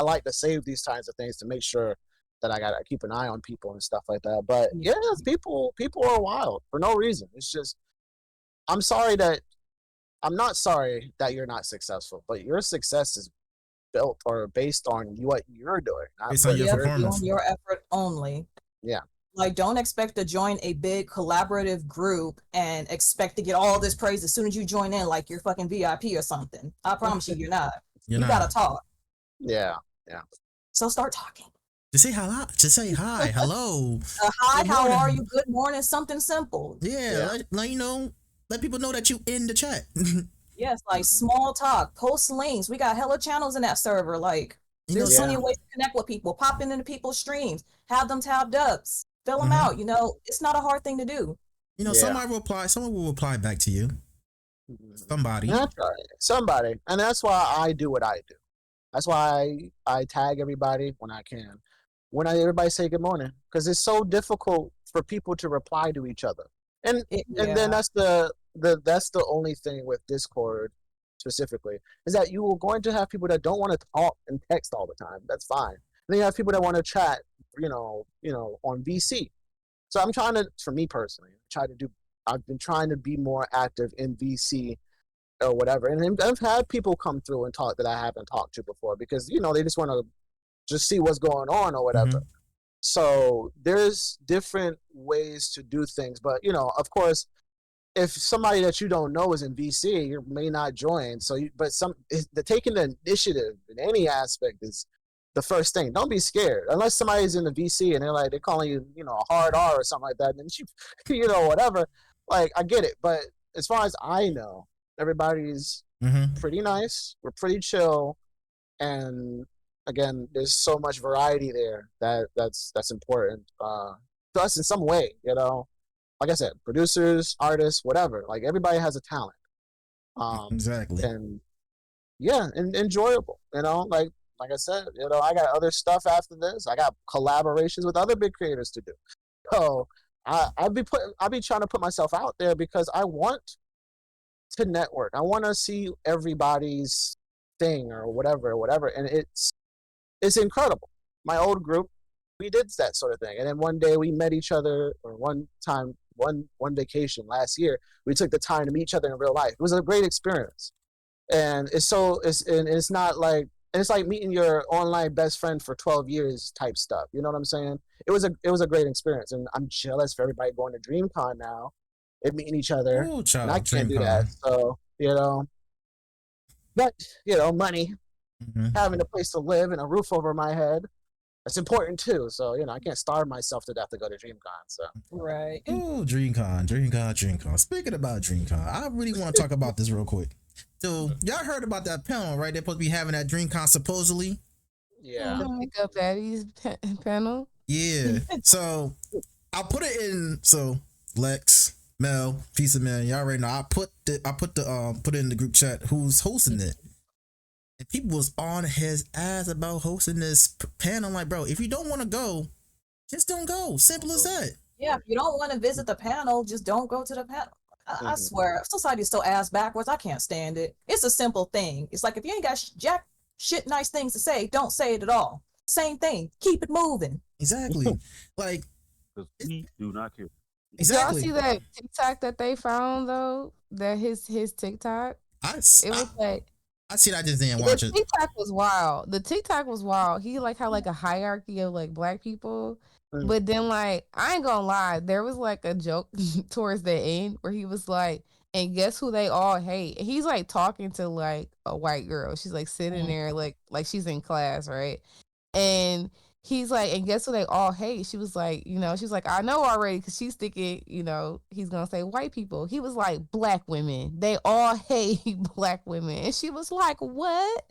like to save these kinds of things to make sure that I gotta keep an eye on people and stuff like that. But yeah, people are wild for no reason. It's just, I'm not sorry that you're not successful, but your success is built or based on what you're doing. Based on your performance. Your effort only. Yeah. Like, don't expect to join a big collaborative group and expect to get all this praise as soon as you join in, like you're fucking VIP or something. I promise you, you're not. You gotta talk. Yeah. So start talking. Just say hello. Just say hi, hello. Hi, how are you? Good morning. Something simple. Yeah. Let people know that you in the chat. Yes, like small talk, post links. We got hella channels in that server. Like, there's plenty of ways to connect with people. Pop into people's streams, have them tabbed up, fill them out. It's not a hard thing to do. Someone will reply back to you. Somebody. That's right. Somebody. And that's why I do what I do. That's why I tag everybody when I can. Everybody say good morning. Because it's so difficult for people to reply to each other. And then that's the only thing with Discord specifically, is that you are going to have people that don't want to talk and text all the time. That's fine. And then you have people that want to chat, on VC. So I'm trying to, for me personally, I've been trying to be more active in VC or whatever. And I've had people come through and talk that I haven't talked to before because, they just want to just see what's going on or whatever. Mm-hmm. So there's different ways to do things. But, of course, if somebody that you don't know is in VC, you may not join. So, taking the initiative in any aspect is the first thing. Don't be scared unless somebody's in the VC and they're calling you, a hard R or something like that. And you, whatever. Like, I get it. But as far as I know, everybody's pretty nice. We're pretty chill. And again, there's so much variety there that's important to us in some way, Like I said, producers, artists, whatever. Like, everybody has a talent. Exactly. And enjoyable, like I said, I got other stuff after this. I got collaborations with other big creators to do. So I'll be trying to put myself out there because I want to network. I want to see everybody's thing or whatever. And it's incredible. My old group, we did that sort of thing. And then one day we met each other, or one vacation last year, we took the time to meet each other in real life. It was a great experience. And it's not like, and it's like meeting your online best friend for 12 years type stuff. You know what I'm saying? It was a great experience. And I'm jealous for everybody going to DreamCon now and meeting each other. Ooh, child, and I can't do DreamCon. that. So, but, money, having a place to live and a roof over my head, that's important too. So, I can't starve myself to death to go to DreamCon. So, right. Oh, DreamCon. Speaking about DreamCon, I really want to talk about this real quick. So, y'all heard about that panel, right? They're supposed to be having at DreamCon supposedly. Yeah. The Pickup Baddies panel. Yeah. So, I'll put it in. So, Lex, Mel, Piece of Man, y'all already know. I put it in the group chat who's hosting it. And people was on his ass about hosting this panel. I'm like, bro, if you don't want to go, just don't go. Simple as that. Yeah, if you don't want to visit the panel, just don't go to the panel. I swear, society's so ass backwards. I can't stand it. It's a simple thing. It's like, if you ain't got jack shit nice things to say, don't say it at all. Same thing. Keep it moving. Exactly. Like, because we do not care. Exactly. Y'all see that TikTok that they found though? That his TikTok. It was like, I see that. I just didn't watch it. The TikTok was wild. The TikTok was wild. He like had like a hierarchy of like black people. But then, like, I ain't gonna lie, there was like a joke towards the end where he was like, and guess who they all hate? And he's like talking to like a white girl. She's like sitting there like she's in class, right? And he's like, and guess who they all hate? She was like, she's like, I know already, because she's thinking, he's gonna say white people. He was like, black women. They all hate black women. And she was like, what?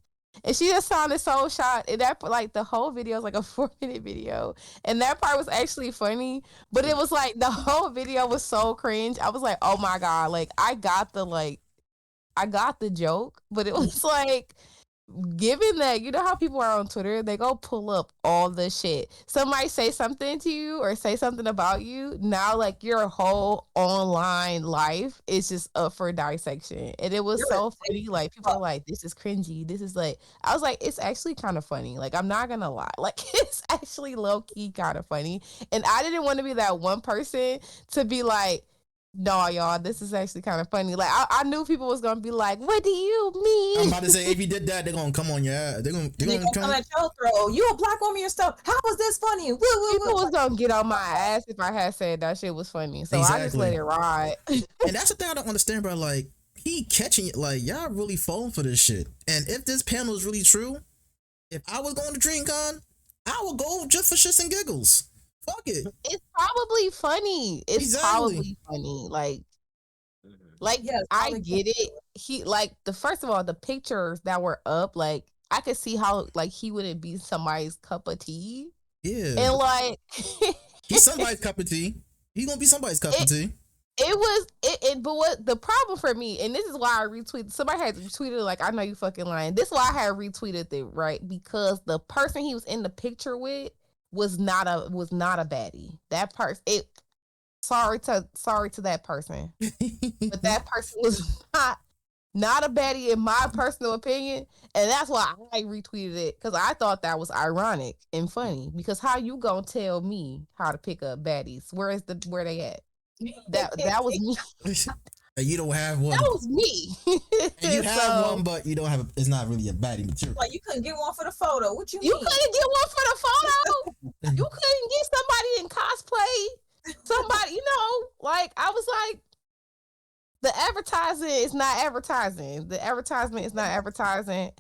And she just sounded so shocked. And that, like, the whole video is like a 4-minute video. And that part was actually funny. But it was like, the whole video was so cringe. I was like, oh my God. Like, I got the joke. But it was like, given that, how people are on Twitter, they go pull up all the shit. Somebody say something to you or say something about you. Now, like, your whole online life is just up for dissection. And it was so funny. Like, people are like, this is cringy. This is like, I was like, it's actually kind of funny. Like, I'm not gonna lie. Like, it's actually low key kind of funny. And I didn't want to be that one person to be like, no, y'all, this is actually kind of funny. Like, I knew people was gonna be like, what do you mean? I'm about to say, if you did that, they're gonna come on your ass. They're gonna come at your throat. You a black woman yourself. How was this funny? People was gonna get on my ass if I had said that shit was funny. So I just let it ride. And that's the thing I don't understand, bro. Like, he catching it. Like, y'all really falling for this shit. And if this panel is really true, if I was going to DreamCon, I would go just for shits and giggles. Fuck it. It's probably funny. It's Exactly. probably funny. Like Yeah, it's I probably get it. He like first of all, the pictures that were up, like I could see how like he wouldn't be somebody's cup of tea. Yeah. And like He's somebody's cup of tea. He's gonna be somebody's cup of tea. It was it, but what the problem for me, and this is why I retweeted. Somebody had retweeted like, "I know you fucking lying." This is why I had retweeted it, right? Because the person he was in the picture with was not a baddie. That person, sorry to that person, but that person was not a baddie in my personal opinion, and that's why I retweeted it because I thought that was ironic and funny. Because how you gonna tell me how to pick up baddies? Where they at? That was me. And you don't have one. That was me. And you have one, but you don't have. It's not really a baddie material. Like you couldn't get one for the photo. What you You mean? couldn't get one for the photo. You couldn't get somebody in cosplay. Somebody, like I was like, the advertising is not advertising. The advertisement is not advertising.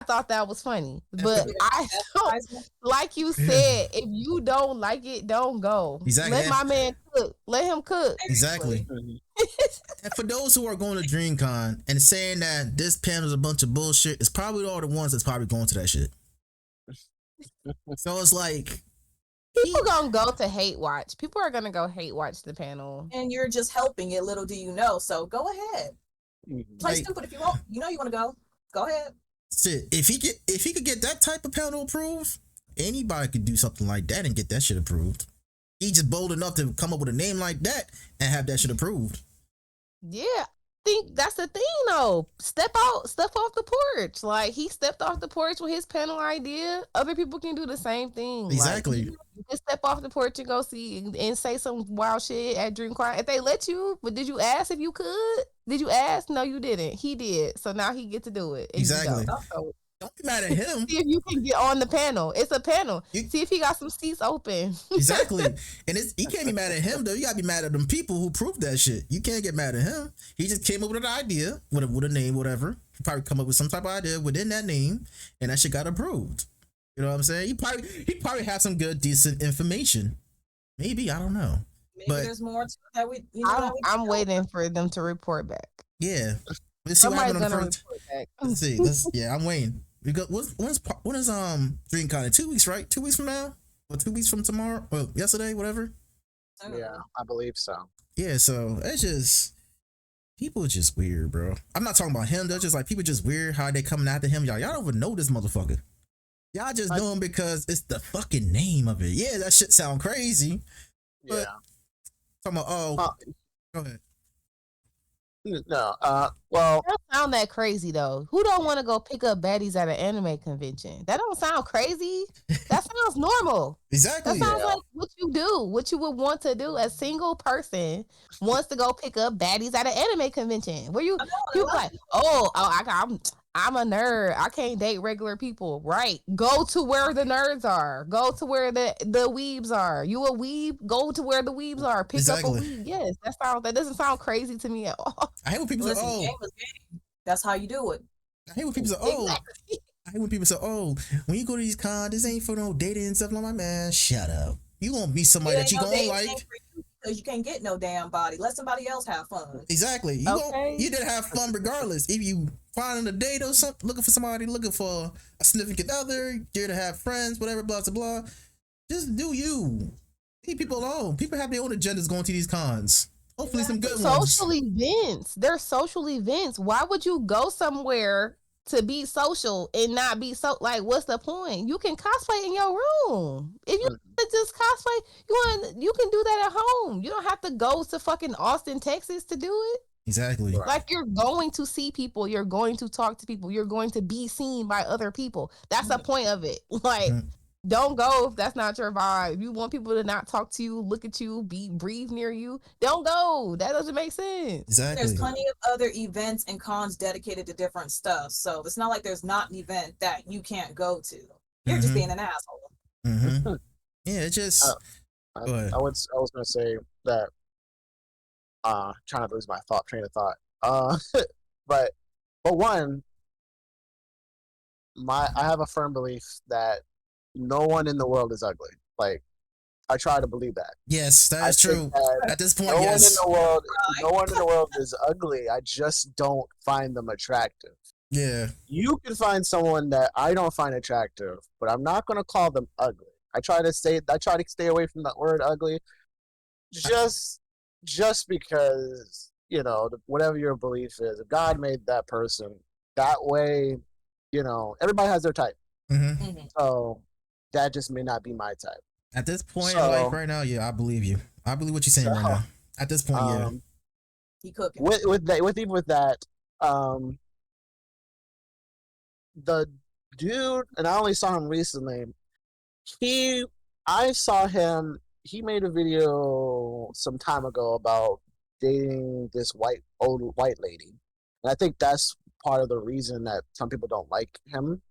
I thought that was funny, but like you said, if you don't like it, don't go. Exactly. Let my man cook. Let him cook. Exactly. And for those who are going to DreamCon and saying that this panel is a bunch of bullshit, it's probably all the ones that's probably going to that shit. So it's like people gonna go to hate watch. People are gonna go hate watch the panel, and you're just helping it. Little do you know. So go ahead. Play stupid if you want. You know you want to go. Go ahead. Shit, if he could get that type of panel approved, anybody could do something like that and get that shit approved. He just bold enough to come up with a name like that and have that shit approved. Yeah, I think that's the thing though. Step off the porch. Like he stepped off the porch with his panel idea. Other people can do the same thing. Exactly. Like, you can step off the porch and go see and say some wild shit at DreamCon if they let you. But did you ask if you could? Did you ask? No, you didn't. He did. So now he get to do it. Exactly. Don't be mad at him. See if you can get on the panel. It's a panel. See if he got some seats open. Exactly. And you can't be mad at him though. You gotta be mad at them people who proved that shit. You can't get mad at him. He just came up with an idea, with a name, whatever. He probably come up with some type of idea within that name, and that shit got approved. You know what I'm saying? He probably had some good, decent information. Maybe, I don't know. Maybe there's more to it that we. I'm waiting for them to report back. Yeah. Let's see what happened on the first. Let's see. I'm waiting. We go. When is DreamCon? In 2 weeks, right? 2 weeks from now, or 2 weeks from tomorrow, or yesterday, whatever. Yeah, I believe so. Yeah, so it's just people are just weird, bro. I'm not talking about him. They're just like people just weird how they coming after him. Y'all don't even know this motherfucker. Y'all just know him because it's the fucking name of it. Yeah, that shit sound crazy. But talking about go ahead. No, well, that don't sound that crazy though. Who don't want to go pick up baddies at an anime convention? That don't sound crazy. That sounds normal. Exactly. That sounds like what you do, what you would want to do. A single person wants to go pick up baddies at an anime convention. Where you like, I'm a nerd. I can't date regular people. Right. Go to where the nerds are. Go to where the weebs are. You a weeb? Go to where the weebs are. Pick up a weeb. Yes. That doesn't sound crazy to me at all. I hate when people say, game is game. That's how you do it. I hate when people say, I hate when people say, when you go to these cons, this ain't for no dating and stuff. I'm like, man, shut up. You gonna meet somebody that you gonna like. Because you can't get no damn body. Let somebody else have fun. Exactly. You did have fun regardless. If you finding a date or something, looking for somebody, looking for a significant other, here to have friends, whatever, blah, blah, blah. Just do you. Leave people alone. People have their own agendas going to these cons. Hopefully some good ones. Social events. They're social events. Why would you go somewhere to be social and not be so like what's the point? You can cosplay in your room. If you just cosplay, you can do that at home. You don't have to go to fucking Austin, Texas to do it. Exactly. Like you're going to see people, you're going to talk to people, you're going to be seen by other people. That's the point of it. Like don't go if that's not your vibe. If you want people to not talk to you, look at you, breathe near you, don't go. That doesn't make sense. Exactly. There's plenty of other events and cons dedicated to different stuff. So it's not like there's not an event that you can't go to. You're just being an asshole. Yeah, it just I was gonna say that trying to lose my train of thought. But one, I have a firm belief that no one in the world is ugly. Like, I try to believe that. Yes, that I is think true. that At this point, no one in yes. the world, no one in the world is ugly. I just don't find them attractive. Yeah. You can find someone that I don't find attractive, but I'm not going to call them ugly. I try to stay away from that word ugly, just because, you know, whatever your belief is, if God made that person that way, you know, everybody has their type. Mm-hmm. So that just may not be my type. At this point in life right now, yeah, I believe you. I believe what you're saying right now. At this point, yeah. He cooking. With that, the dude, and I only saw him recently. I saw him. He made a video some time ago about dating this old white lady, and I think that's part of the reason that some people don't like him.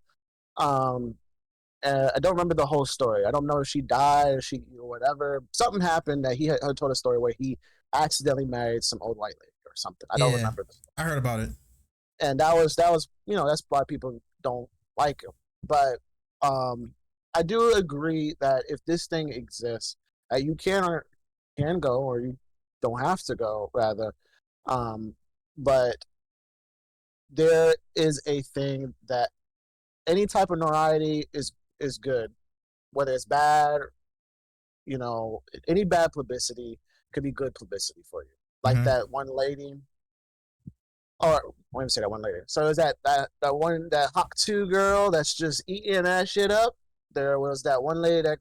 I don't remember the whole story. I don't know if she died or whatever. Something happened that he had told a story where he accidentally married some old white lady or something. I don't remember. I heard about it. And that was that's why people don't like him. But I do agree that if this thing exists, you can go, or you don't have to go, rather. But there is a thing that any type of notoriety is good, whether it's bad. You know, any bad publicity could be good publicity for you. Like that one lady. Or let me say that one lady. So is that Hawk 2 girl that's just eating that shit up? There was that one lady that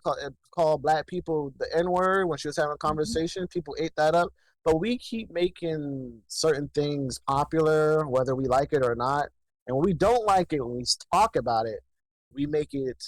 called black people the N-word when she was having a conversation. People ate that up. But we keep making certain things popular, whether we like it or not. And when we don't like it, when we talk about it, we make it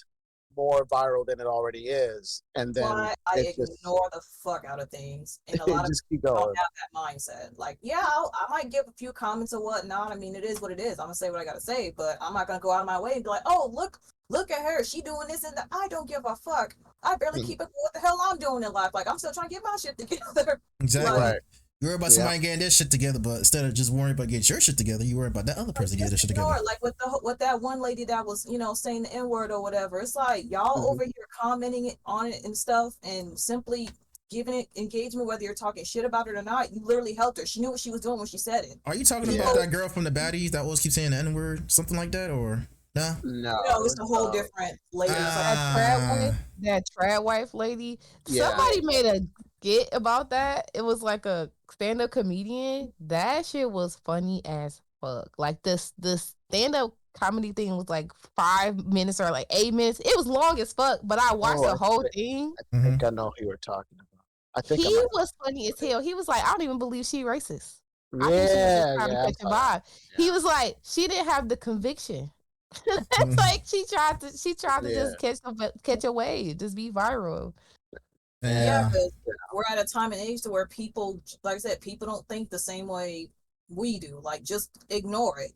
more viral than it already is. And then I ignore the fuck out of things. And a lot of people don't have that mindset. Like, yeah, I might give a few comments or whatnot. I mean, it is what it is. I'm gonna say what I gotta say, but I'm not gonna go out of my way and be like, oh, look at her. She doing this and that. I don't give a fuck. I barely keep up with what the hell I'm doing in life. Like, I'm still trying to get my shit together. Exactly. Right. You worry about somebody getting their shit together, but instead of just worrying about getting your shit together, you worry about that other person getting their shit together. Like with that one lady that was, you know, saying the N-word or whatever. It's like y'all over here commenting on it and stuff and simply giving it engagement, whether you're talking shit about it or not. You literally helped her. She knew what she was doing when she said it. Are you talking about that girl from the baddies that always keeps saying the N-word, something like that, or no? No, it's a whole different lady. That trad wife lady. Yeah. Somebody made a skit about that. It was like a stand-up comedian. That shit was funny as fuck. Like the stand-up comedy thing was like 5 minutes or like 8 minutes. It was long as fuck, but I watched the whole thing. I think I know who you're talking about. I think he was funny as hell. He was like, I don't even believe she racist. I think she was just trying to catch a vibe. He was like, she didn't have the conviction. It's like she tried to just catch a wave, just be viral. Yeah, because we're at a time and age to where people, like I said, people don't think the same way we do. Like, just ignore it.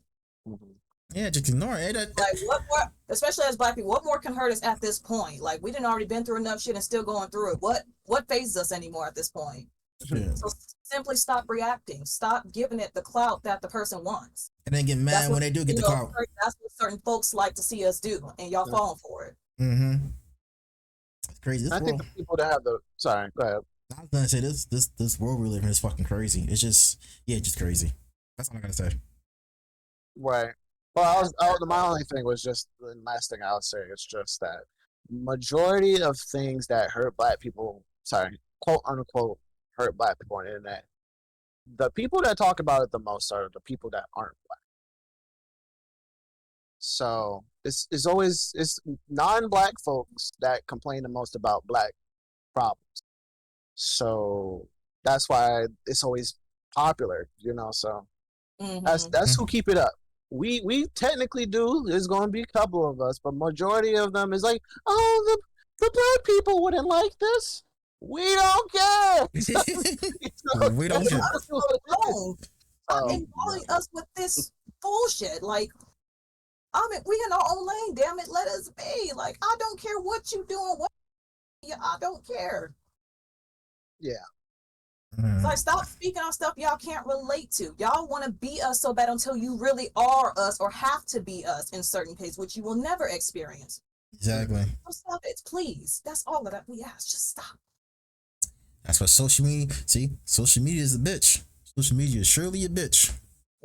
Yeah, just ignore it. Like, what more, especially as black people, what more can hurt us at this point? Like, we didn't already been through enough shit and still going through it. What phases us anymore at this point? Yeah. So simply stop reacting. Stop giving it the clout that the person wants. And then get mad when they do get the clout. That's what certain folks like to see us do, and y'all falling for it. It's crazy. I think the people that have sorry, go ahead. I was gonna say this world we live in is fucking crazy. It's just just crazy. That's all I'm gonna say. Right. Well, my only thing was just the last thing I would say is just that majority of things that hurt black people, quote unquote, hurt black people on the internet, the people that talk about it the most are the people that aren't black. So it's non-black folks that complain the most about black problems. So that's why it's always popular, you know. So that's who keep it up. We technically do. There's going to be a couple of us, but majority of them is like, oh, the black people wouldn't like this. We don't care. We don't care. Stop involving us with this bullshit. Like, I mean, we in our own lane. Damn it, let us be. Like, I don't care what you doing. I don't care. Yeah. It's like, stop speaking on stuff y'all can't relate to. Y'all want to be us so bad until you really are us or have to be us in certain cases, which you will never experience. Exactly. Stop it, please. That's all that we ask. Just stop. That's what social media. See, social media is a bitch. Social media is surely a bitch.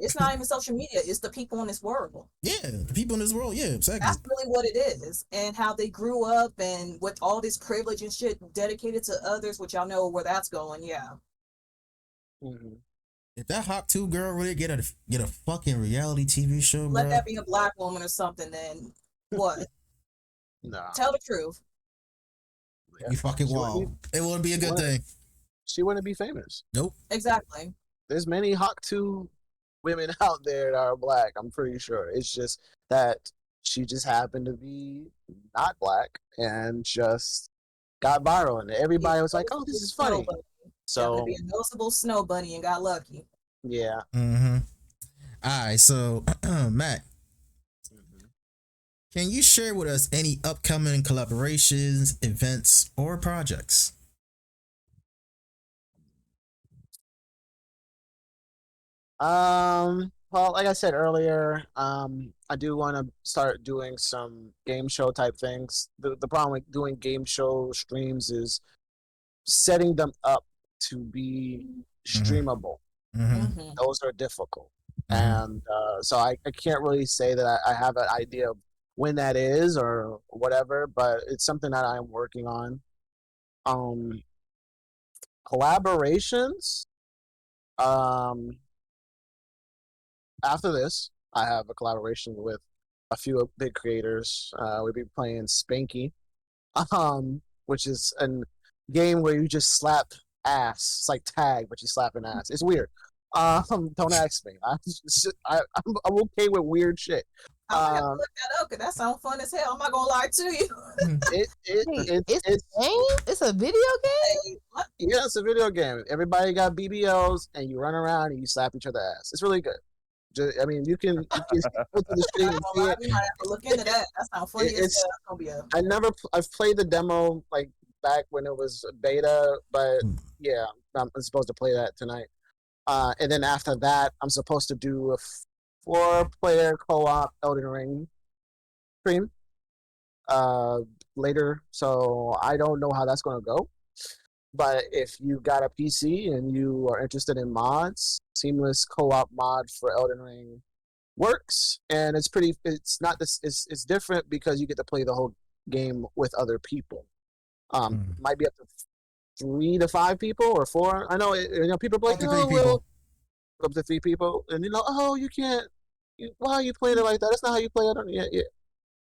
It's not even social media. It's the people in this world. Yeah, the people in this world. Yeah, exactly. That's really what it is, and how they grew up, and with all this privilege and shit dedicated to others, which y'all know where that's going. Yeah. If that Hawk 2 girl really get a fucking reality TV show, Let bro. that be a black woman or something, then what? No. Tell the truth. You fucking wild. It wouldn't be a good thing. She wouldn't be famous. Nope. Exactly. There's many Hawk 2 women out there that are black. I'm pretty sure. It's just that she just happened to be not black and just got viral, and everybody was like, "Oh, this is funny." So be a noticeable snow bunny and got lucky. Yeah. All right. So, Matt, can you share with us any upcoming collaborations, events, or projects? Well, like I said earlier, I do want to start doing some game show type things. The problem with doing game show streams is setting them up to be streamable. Those are difficult. And so I can't really say that I have an idea of when that is or whatever, but it's something that I'm working on. Collaborations. After this, I have a collaboration with a few big creators. We'll be playing Spanky, which is a game where you just slap ass. It's like tag, but you slap an ass. It's weird. Don't ask me. I'm okay with weird shit. I'm gonna have to look that up because that sounds fun as hell. I'm not gonna lie to you. It's a game. It's a video game. Yeah, it's a video game. Everybody got BBLs, and you run around and you slap each other ass. It's really good. I mean, you can go to the stream and see it. We might have to look into that. That sounds funny as hell. I've played the demo like back when it was beta, but yeah, I'm supposed to play that tonight. And then after that, I'm supposed to do a 4-player co-op Elden Ring stream later. So I don't know how that's going to go. But if you got a PC and you are interested in mods, seamless co-op mod for Elden Ring works, and it's different because you get to play the whole game with other people. Might be up to 3 to 5 people or 4. I know people are like, up to 3 people, and you can't. Why are you playing it like that? That's not how you play it. Yeah.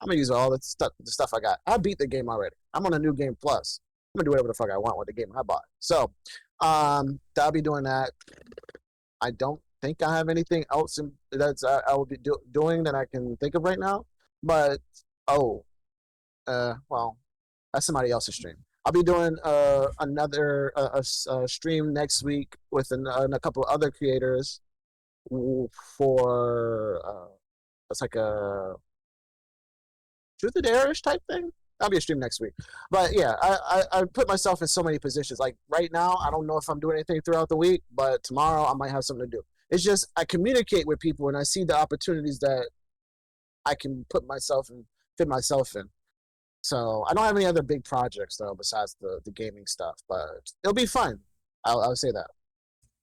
I'm gonna use all the stuff I got. I beat the game already. I'm on a new game plus. I'm gonna do whatever the fuck I want with the game I bought. So, I'll be doing that. I don't think I have anything else that's I will be doing that I can think of right now. But well, that's somebody else's stream. I'll be doing another stream next week with a couple of other creators for it's like a Truth or Dare-ish type thing. That'll be a stream next week. But yeah, I put myself in so many positions. Like right now, I don't know if I'm doing anything throughout the week, but tomorrow I might have something to do. It's just I communicate with people and I see the opportunities that I can put myself and fit myself in. So I don't have any other big projects though besides the gaming stuff, but it'll be fun. I'll say that.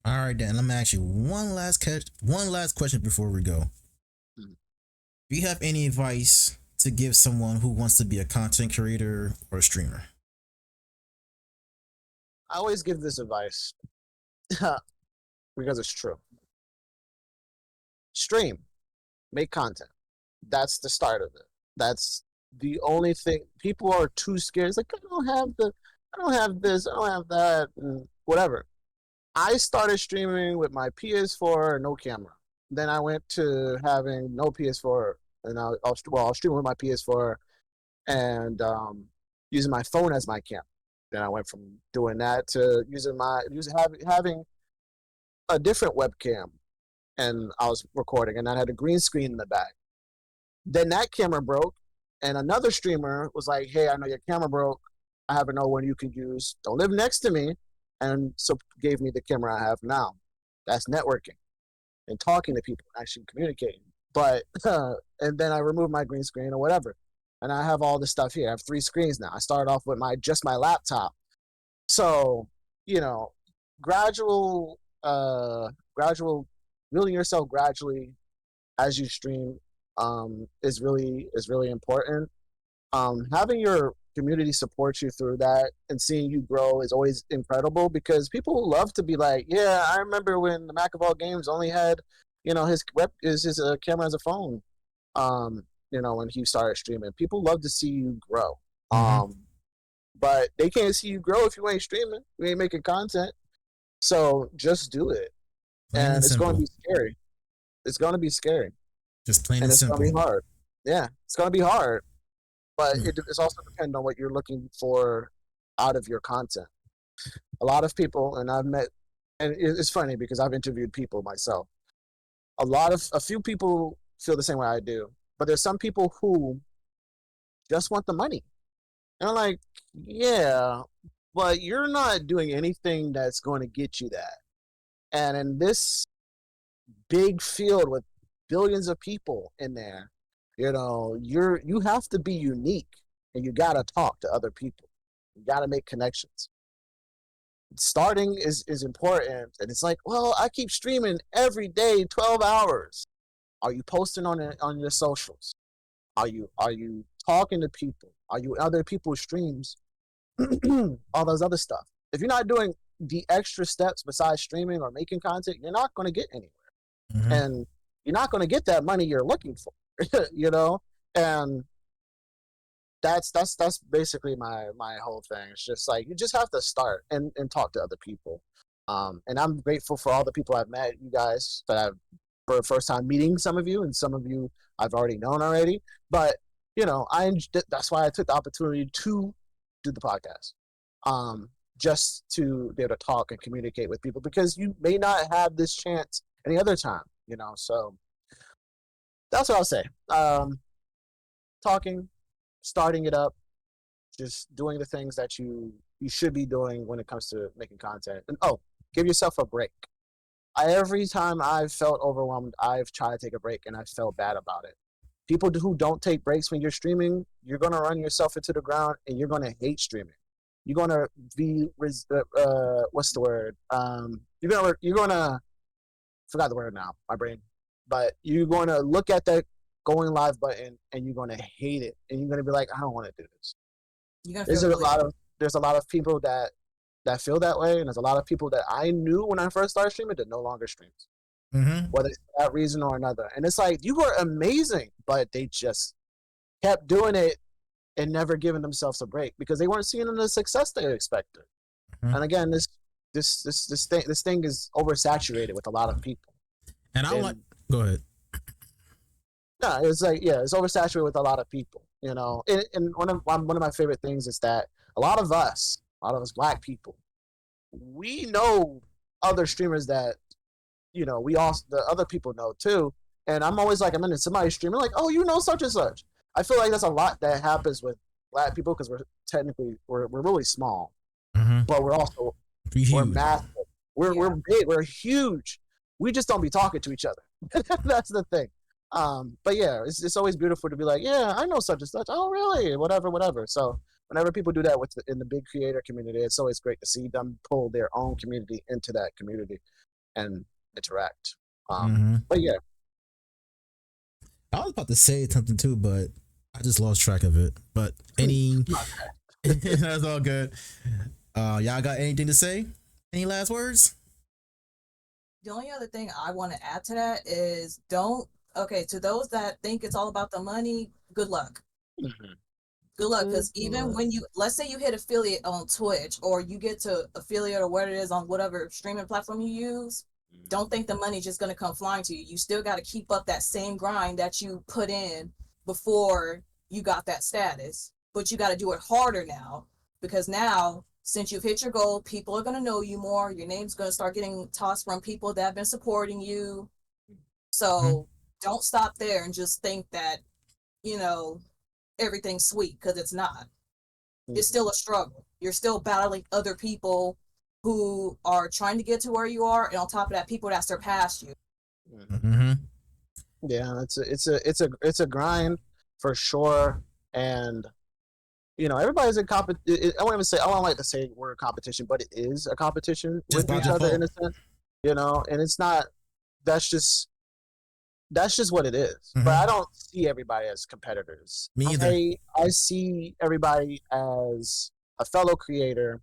All right, Dan. Let me ask you one last question before we go. Do you have any advice to give someone who wants to be a content creator or a streamer? I always give this advice because it's true. Stream, make content. That's the start of it. That's the only thing. People are too scared. It's like I don't have this, I don't have that, and whatever. I started streaming with my PS4 and no camera. Then I went to having no PS4, and I was streaming with my PS4 and using my phone as my camera. Then I went from doing that to having a different webcam, and I was recording, and I had a green screen in the back. Then that camera broke, and another streamer was like, "Hey, I know your camera broke. I have another one you could use. Don't live next to me, and so gave me the camera I have now. That's networking and talking to people, actually communicating. But and then I removed my green screen or whatever, and I have all this stuff here. I have 3 screens now. I started off with my laptop. So, you know, gradual, gradual, building yourself gradually as you stream, is really important. Having your community support you through that and seeing you grow is always incredible, because people love to be like, yeah, I remember when the MackOfAllGames only had, his camera as a phone. When he started streaming, people love to see you grow. But they can't see you grow if you ain't streaming, you ain't making content. So just do it, Plain and it's going to simple. be scary. It's going to be scary, Just plain and and it's simple. going to be hard. Yeah, it's going to be hard, but Hmm. it's also dependent on what you're looking for out of your content. A lot of people, and I've met, and it's funny because I've interviewed people myself. A few people feel the same way I do, but there's some people who just want the money. And I'm like, yeah, but you're not doing anything that's going to get you that. And in this big field with billions of people in there, you have to be unique, and you got to talk to other people. You got to make connections. Starting is important, and it's like, well, I keep streaming every day 12 hours. Are you posting on your socials? Are you talking to people? Are you in other people's streams? All those other stuff. If you're not doing the extra steps besides streaming or making content, you're not going to get anywhere, Hmm. and you're not going to get that money you're looking for. And that's basically my whole thing. It's just like, you just have to start and talk to other people. And I'm grateful for all the people I've met, you guys, that I've for the first time meeting some of you, and some of you I've already known already. But that's why I took the opportunity to do the podcast, just to be able to talk and communicate with people, because you may not have this chance any other time. So that's what I'll say. Talking, starting it up, just doing the things that you should be doing when it comes to making content. And give yourself a break. Every time I've felt overwhelmed, I've tried to take a break, and I've felt bad about it. People who don't take breaks when you're streaming, you're gonna run yourself into the ground, and you're gonna hate streaming. You're gonna be what's the word? You're gonna forgot the word now, my brain. But you're gonna look at that going live button, and you're gonna hate it, and you're gonna be like, I don't want to do this. You're gonna There's feel a really lot of there's a lot of people that feel that way, and there's a lot of people that I knew when I first started streaming that no longer streams, Hmm. whether it's for that reason or another. And it's like, you were amazing, but they just kept doing it and never giving themselves a break, because they weren't seeing the success they expected. Hmm. And again, this thing is oversaturated with a lot of people. And I like. And Go ahead. no, it's like, yeah, it's oversaturated with a lot of people. And one of my favorite things is that a lot of us Black people, we know other streamers that we also the other people know too. And I'm always like, I'm in somebody's streaming, like, oh, such and such. I feel like that's a lot that happens with Black people, because we're really small, Hmm. but Be we're huge. massive. We're big. We're huge. We just don't be talking to each other. That's the thing. But yeah, it's always beautiful to be like, yeah, I know such and such. Oh, really? Whatever, whatever. So whenever people do that in the big creator community, it's always great to see them pull their own community into that community and interact. Hmm. But yeah, I was about to say something too, but I just lost track of it. But that's all good. Y'all got anything to say? Any last words? The only other thing I want to add to that is to those that think it's all about the money, good luck. Good luck, because even when let's say you hit affiliate on Twitch, or you get to affiliate or what it is on whatever streaming platform you use, don't think the money's just going to come flying to you. You still got to keep up that same grind that you put in before you got that status, but you got to do it harder now, because now, since you've hit your goal, people are going to know you more. Your name's going to start getting tossed from people that have been supporting you. So don't stop there and just think that, everything's sweet, because it's not. It's still a struggle. You're still battling other people who are trying to get to where you are, and on top of that, people that surpass you. Mm-hmm. Yeah, it's a grind for sure, and everybody's in competition. I won't even say I don't like to say word competition, but it is a competition Just with by each other in a default. sense, and it's not. That's just what it is. Mhm. But I don't see everybody as competitors. Me either. I see everybody as a fellow creator,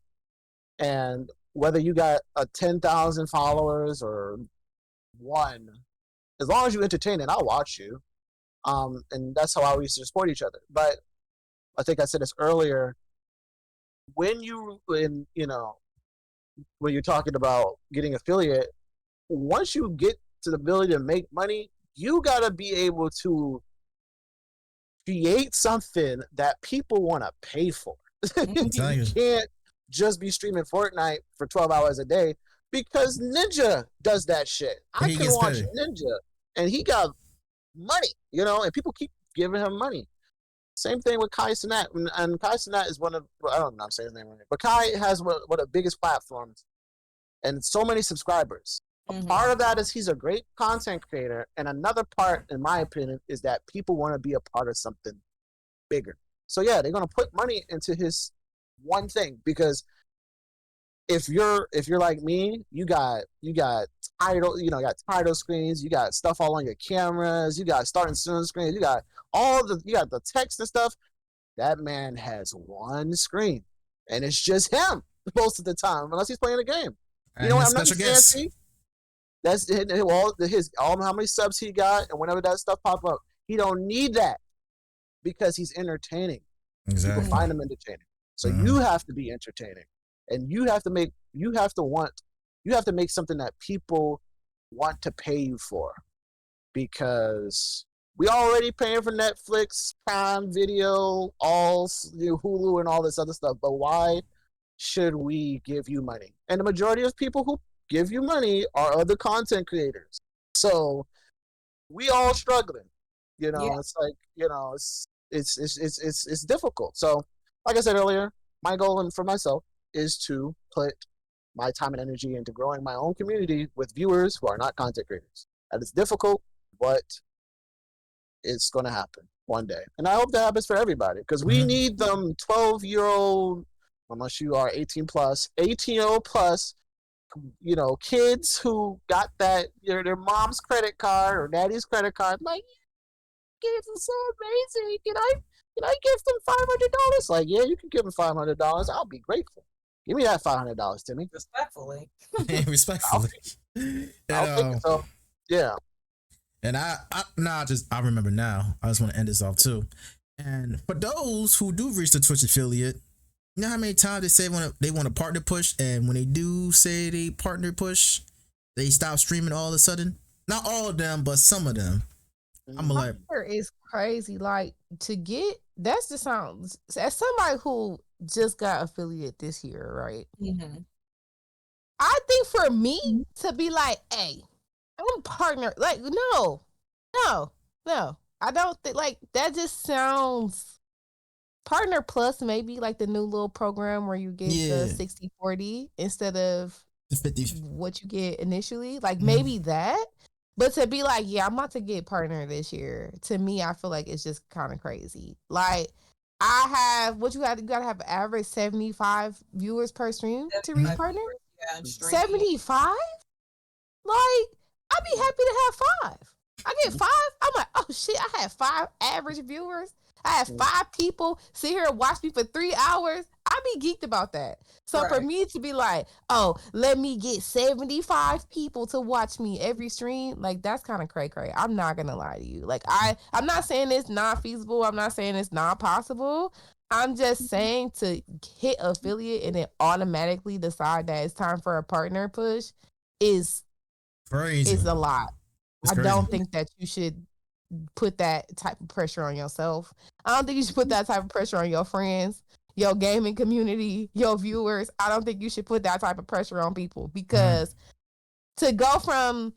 and whether you got a 10,000 followers or one, as long as you entertain it, I'll watch you. And that's how we used to support each other. But I think I said this earlier. When you're talking about getting affiliate, once you get to the ability to make money, you gotta be able to create something that people want to pay for. You can't just be streaming Fortnite for 12 hours a day because Ninja does that shit. I He can gets watch paid. Ninja and he got money, and people keep giving him money. Same thing with Kai Cenat, and Kai Cenat is one of, I don't know, I'm saying his name right, but Kai has one of the biggest platforms and so many subscribers. Part of that is he's a great content creator, and another part, in my opinion, is that people want to be a part of something bigger. So yeah, they're gonna put money into his one thing because if you're like me, you got title, you got title screens, you got stuff all on your cameras, you got starting soon screens, you got the text and stuff. That man has one screen, and it's just him most of the time, unless he's playing a game. And I'm not special guests. fancy. That's all how many subs he got, and whenever that stuff pop up, he don't need that because he's entertaining. Exactly. People find him entertaining. So you have to be entertaining, and you have to make something that people want to pay you for, because we already paying for Netflix, Prime Video, Hulu, and all this other stuff. But why should we give you money? And the majority of people who give you money are other content creators. So we all struggling. It's like it's difficult. So, like I said earlier, my goal for myself is to put my time and energy into growing my own community with viewers who are not content creators. That is difficult, but it's going to happen one day. And I hope that happens for everybody, because we need them 12-year-old, unless you are 18 plus, 18-year-old plus, kids who got that their mom's credit card or daddy's credit card. Like, kids are so amazing. Can I give them $500? Like, yeah, you can give them $500. I'll be grateful. Give me that $500, Timmy. Respectfully. Respectfully. I'll take it. So, yeah. And I remember now. I just want to end this off too. And for those who do reach the Twitch affiliate, you know how many times they say they want a partner push, and when they do say they partner push, they stop streaming all of a sudden? Not all of them, but some of them. I'm like, it's crazy. Like, to get, that's the sound. As somebody who just got affiliate this year, right? I think for me to be like, hey, I'm partner, like, no. I don't think, like, that just sounds partner plus, maybe like the new little program where you get the 60-40 instead of the 50 what you get initially, like maybe that. But to be like, yeah, I'm about to get partner this year, to me, I feel like it's just kind of crazy. Like, I have, you gotta have an average 75 viewers per stream to reach partner. 75? Like, I'd be happy to have 5. I get 5. I'm like, oh shit, I have 5 average viewers. I have 5 people sit here and watch me for 3 hours. I'd be geeked about that. So for me to be like, oh, let me get 75 people to watch me every stream, like, that's kind of cray. I'm not gonna lie to you. Like, I'm not saying it's not feasible. I'm not saying it's not possible. I'm just saying to hit affiliate and then automatically decide that it's time for a partner push is crazy. Is a lot. I don't think that you should put that type of pressure on yourself. I don't think you should put that type of pressure on your friends, your gaming community, your viewers. I don't think you should put that type of pressure on people, because to go from,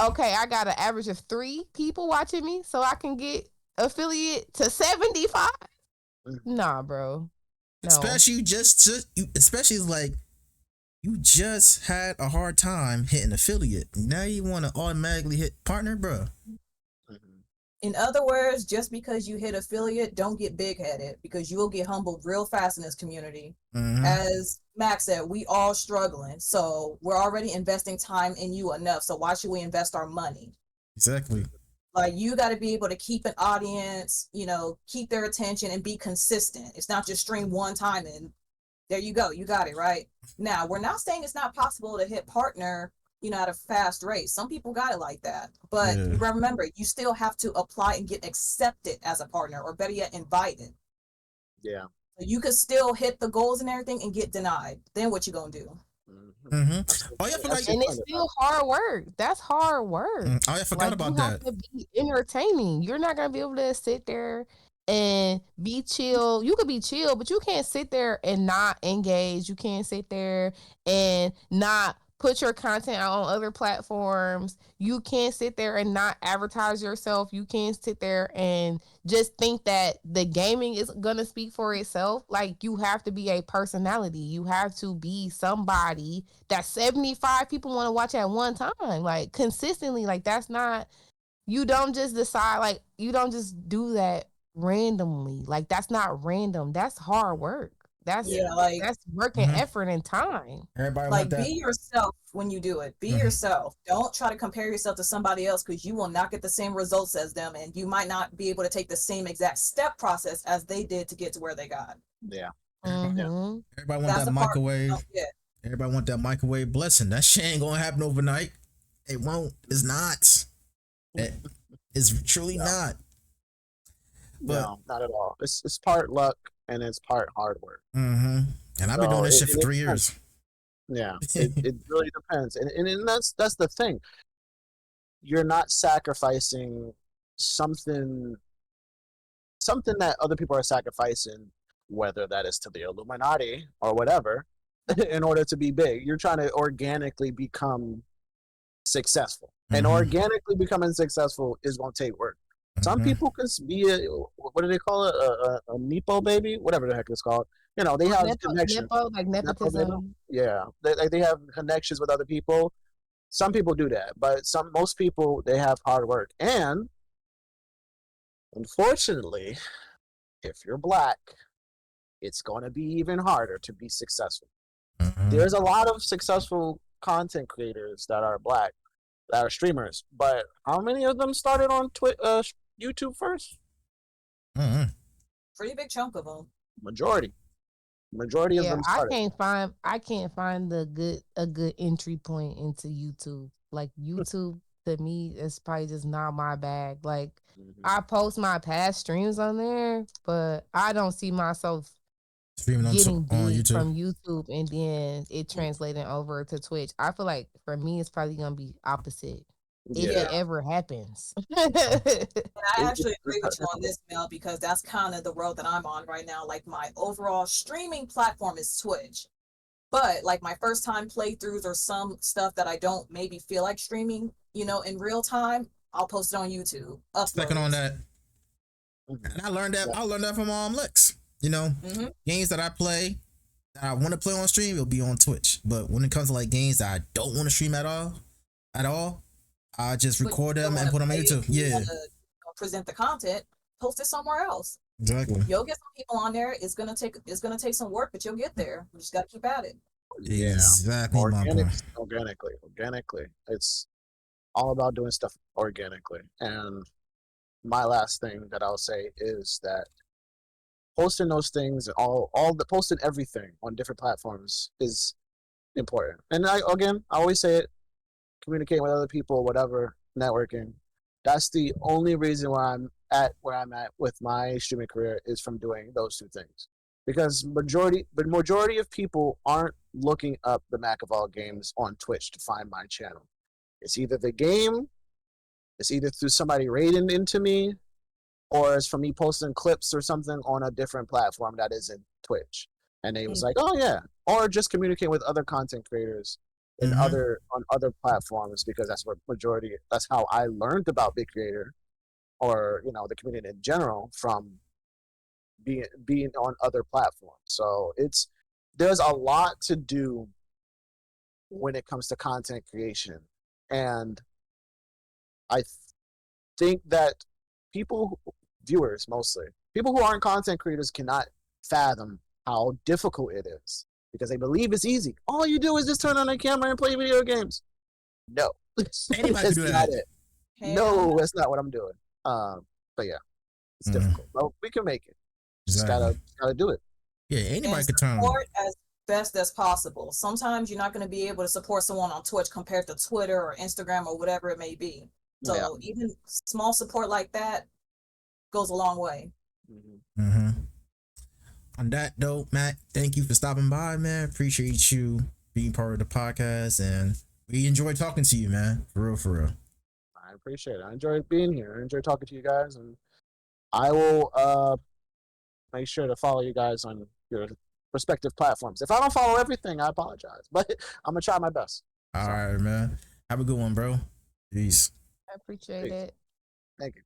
okay, I got an average of 3 people watching me so I can get affiliate, to 75. Nah, bro. No. Especially especially like You just had a hard time hitting affiliate. Now you want to automatically hit partner, bro. In other words, just because you hit affiliate, don't get big headed, because you will get humbled real fast in this community. As Max said, we all struggling, so we're already investing time in you enough. So why should we invest our money? Exactly. Like, you got to be able to keep an audience, keep their attention and be consistent. It's not just stream one time and there you go, you got it right. Now, we're not saying it's not possible to hit partner, at a fast rate. Some people got it like that, but you remember, you still have to apply and get accepted as a partner, or better yet, invited. Yeah. You could still hit the goals and everything and get denied. Then what you gonna do? Oh yeah, and it's still hard work. That's hard work. Oh, I forgot about that. You have to be entertaining. You're not gonna be able to sit there and be chill. You could be chill, but you can't sit there and not engage. You can't sit there and not put your content out on other platforms. You can't sit there and not advertise yourself. You can't sit there and just think that the gaming is gonna speak for itself. Like, you have to be a personality. You have to be somebody that 75 people want to watch at one time, like consistently. Like, that's not, you don't just decide, like, you don't just do that randomly. Like, that's not random. That's hard work. That's work and effort and time. Everybody like, want that. be yourself when you do it. Be yourself. Don't try to compare yourself to somebody else, because you will not get the same results as them, and you might not be able to take the same exact step process as they did to get to where they got. Yeah. Everybody want that microwave. Everybody want that microwave blessing. That shit ain't gonna happen overnight. It won't. It's not. It's truly not. But no, not at all. It's part luck and it's part hard work. And I've been doing this shit for 3 years. Yeah, it really depends, and that's the thing. You're not sacrificing something that other people are sacrificing, whether that is to the Illuminati or whatever, in order to be big. You're trying to organically become successful, and organically becoming successful is going to take work. Some people can be what do they call it? A Nepo baby, whatever the heck it's called. They have connections. Like nepotism. Yeah, they have connections with other people. Some people do that, but most people, they have hard work. And unfortunately, if you're black, it's going to be even harder to be successful. There's a lot of successful content creators that are black, that are streamers, but how many of them started on YouTube first? Pretty big chunk of them. Majority of them started. I can't find a good entry point into YouTube. Like, YouTube to me is probably just not my bag. Like, I post my past streams on there, but I don't see myself streaming getting on big YouTube from YouTube and then it translating over to Twitch. I feel like for me it's probably gonna be opposite. If it ever happens. And I actually agree with you on this, Mel, because that's kind of the road that I'm on right now. Like, my overall streaming platform is Twitch, but like my first time playthroughs or some stuff that I don't maybe feel like streaming, in real time, I'll post it on YouTube. Second on that, and I learned that from Lex. Games that I play, that I want to play on stream, it'll be on Twitch. But when it comes to like games that I don't want to stream at all, I just record them and put them on YouTube. Yeah. Present the content, post it somewhere else. Exactly. You'll get some people on there. It's gonna take some work, but you'll get there. We just gotta keep at it. Yeah. Exactly. Organically. It's all about doing stuff organically. And my last thing that I'll say is that posting those things, posting everything on different platforms is important. And I always say it, communicating with other people, whatever, networking. That's the only reason why I'm at where I'm at with my streaming career, is from doing those two things. Because majority of people aren't looking up the MackOfAllGames on Twitch to find my channel. It's either the game, it's either through somebody raiding into me, or it's from me posting clips or something on a different platform that isn't Twitch. And they was like, oh yeah, or just communicate with other content creators on other platforms, because that's how I learned about Big Creator, or the community in general, from being on other platforms. So there's a lot to do when it comes to content creation. And I think that viewers mostly, people who aren't content creators cannot fathom how difficult it is because they believe it's easy. All you do is just turn on a camera and play video games. No, Anybody that's can do not that. it. No, that's not what I'm doing. But yeah, it's difficult. Well, we can make it. Just gotta do it. Yeah, anybody can turn support as best as possible. Sometimes you're not going to be able to support someone on Twitch compared to Twitter or Instagram or whatever it may be. So even small support like that goes a long way. On that note, Matt, thank you for stopping by, man. Appreciate you being part of the podcast, and we enjoy talking to you, man. For real, for real. I appreciate it. I enjoyed being here. I enjoyed talking to you guys, and I will make sure to follow you guys on your respective platforms. If I don't follow everything, I apologize, but I'm gonna try my best. All right, man. Have a good one, bro. Peace. I appreciate it. Thank you.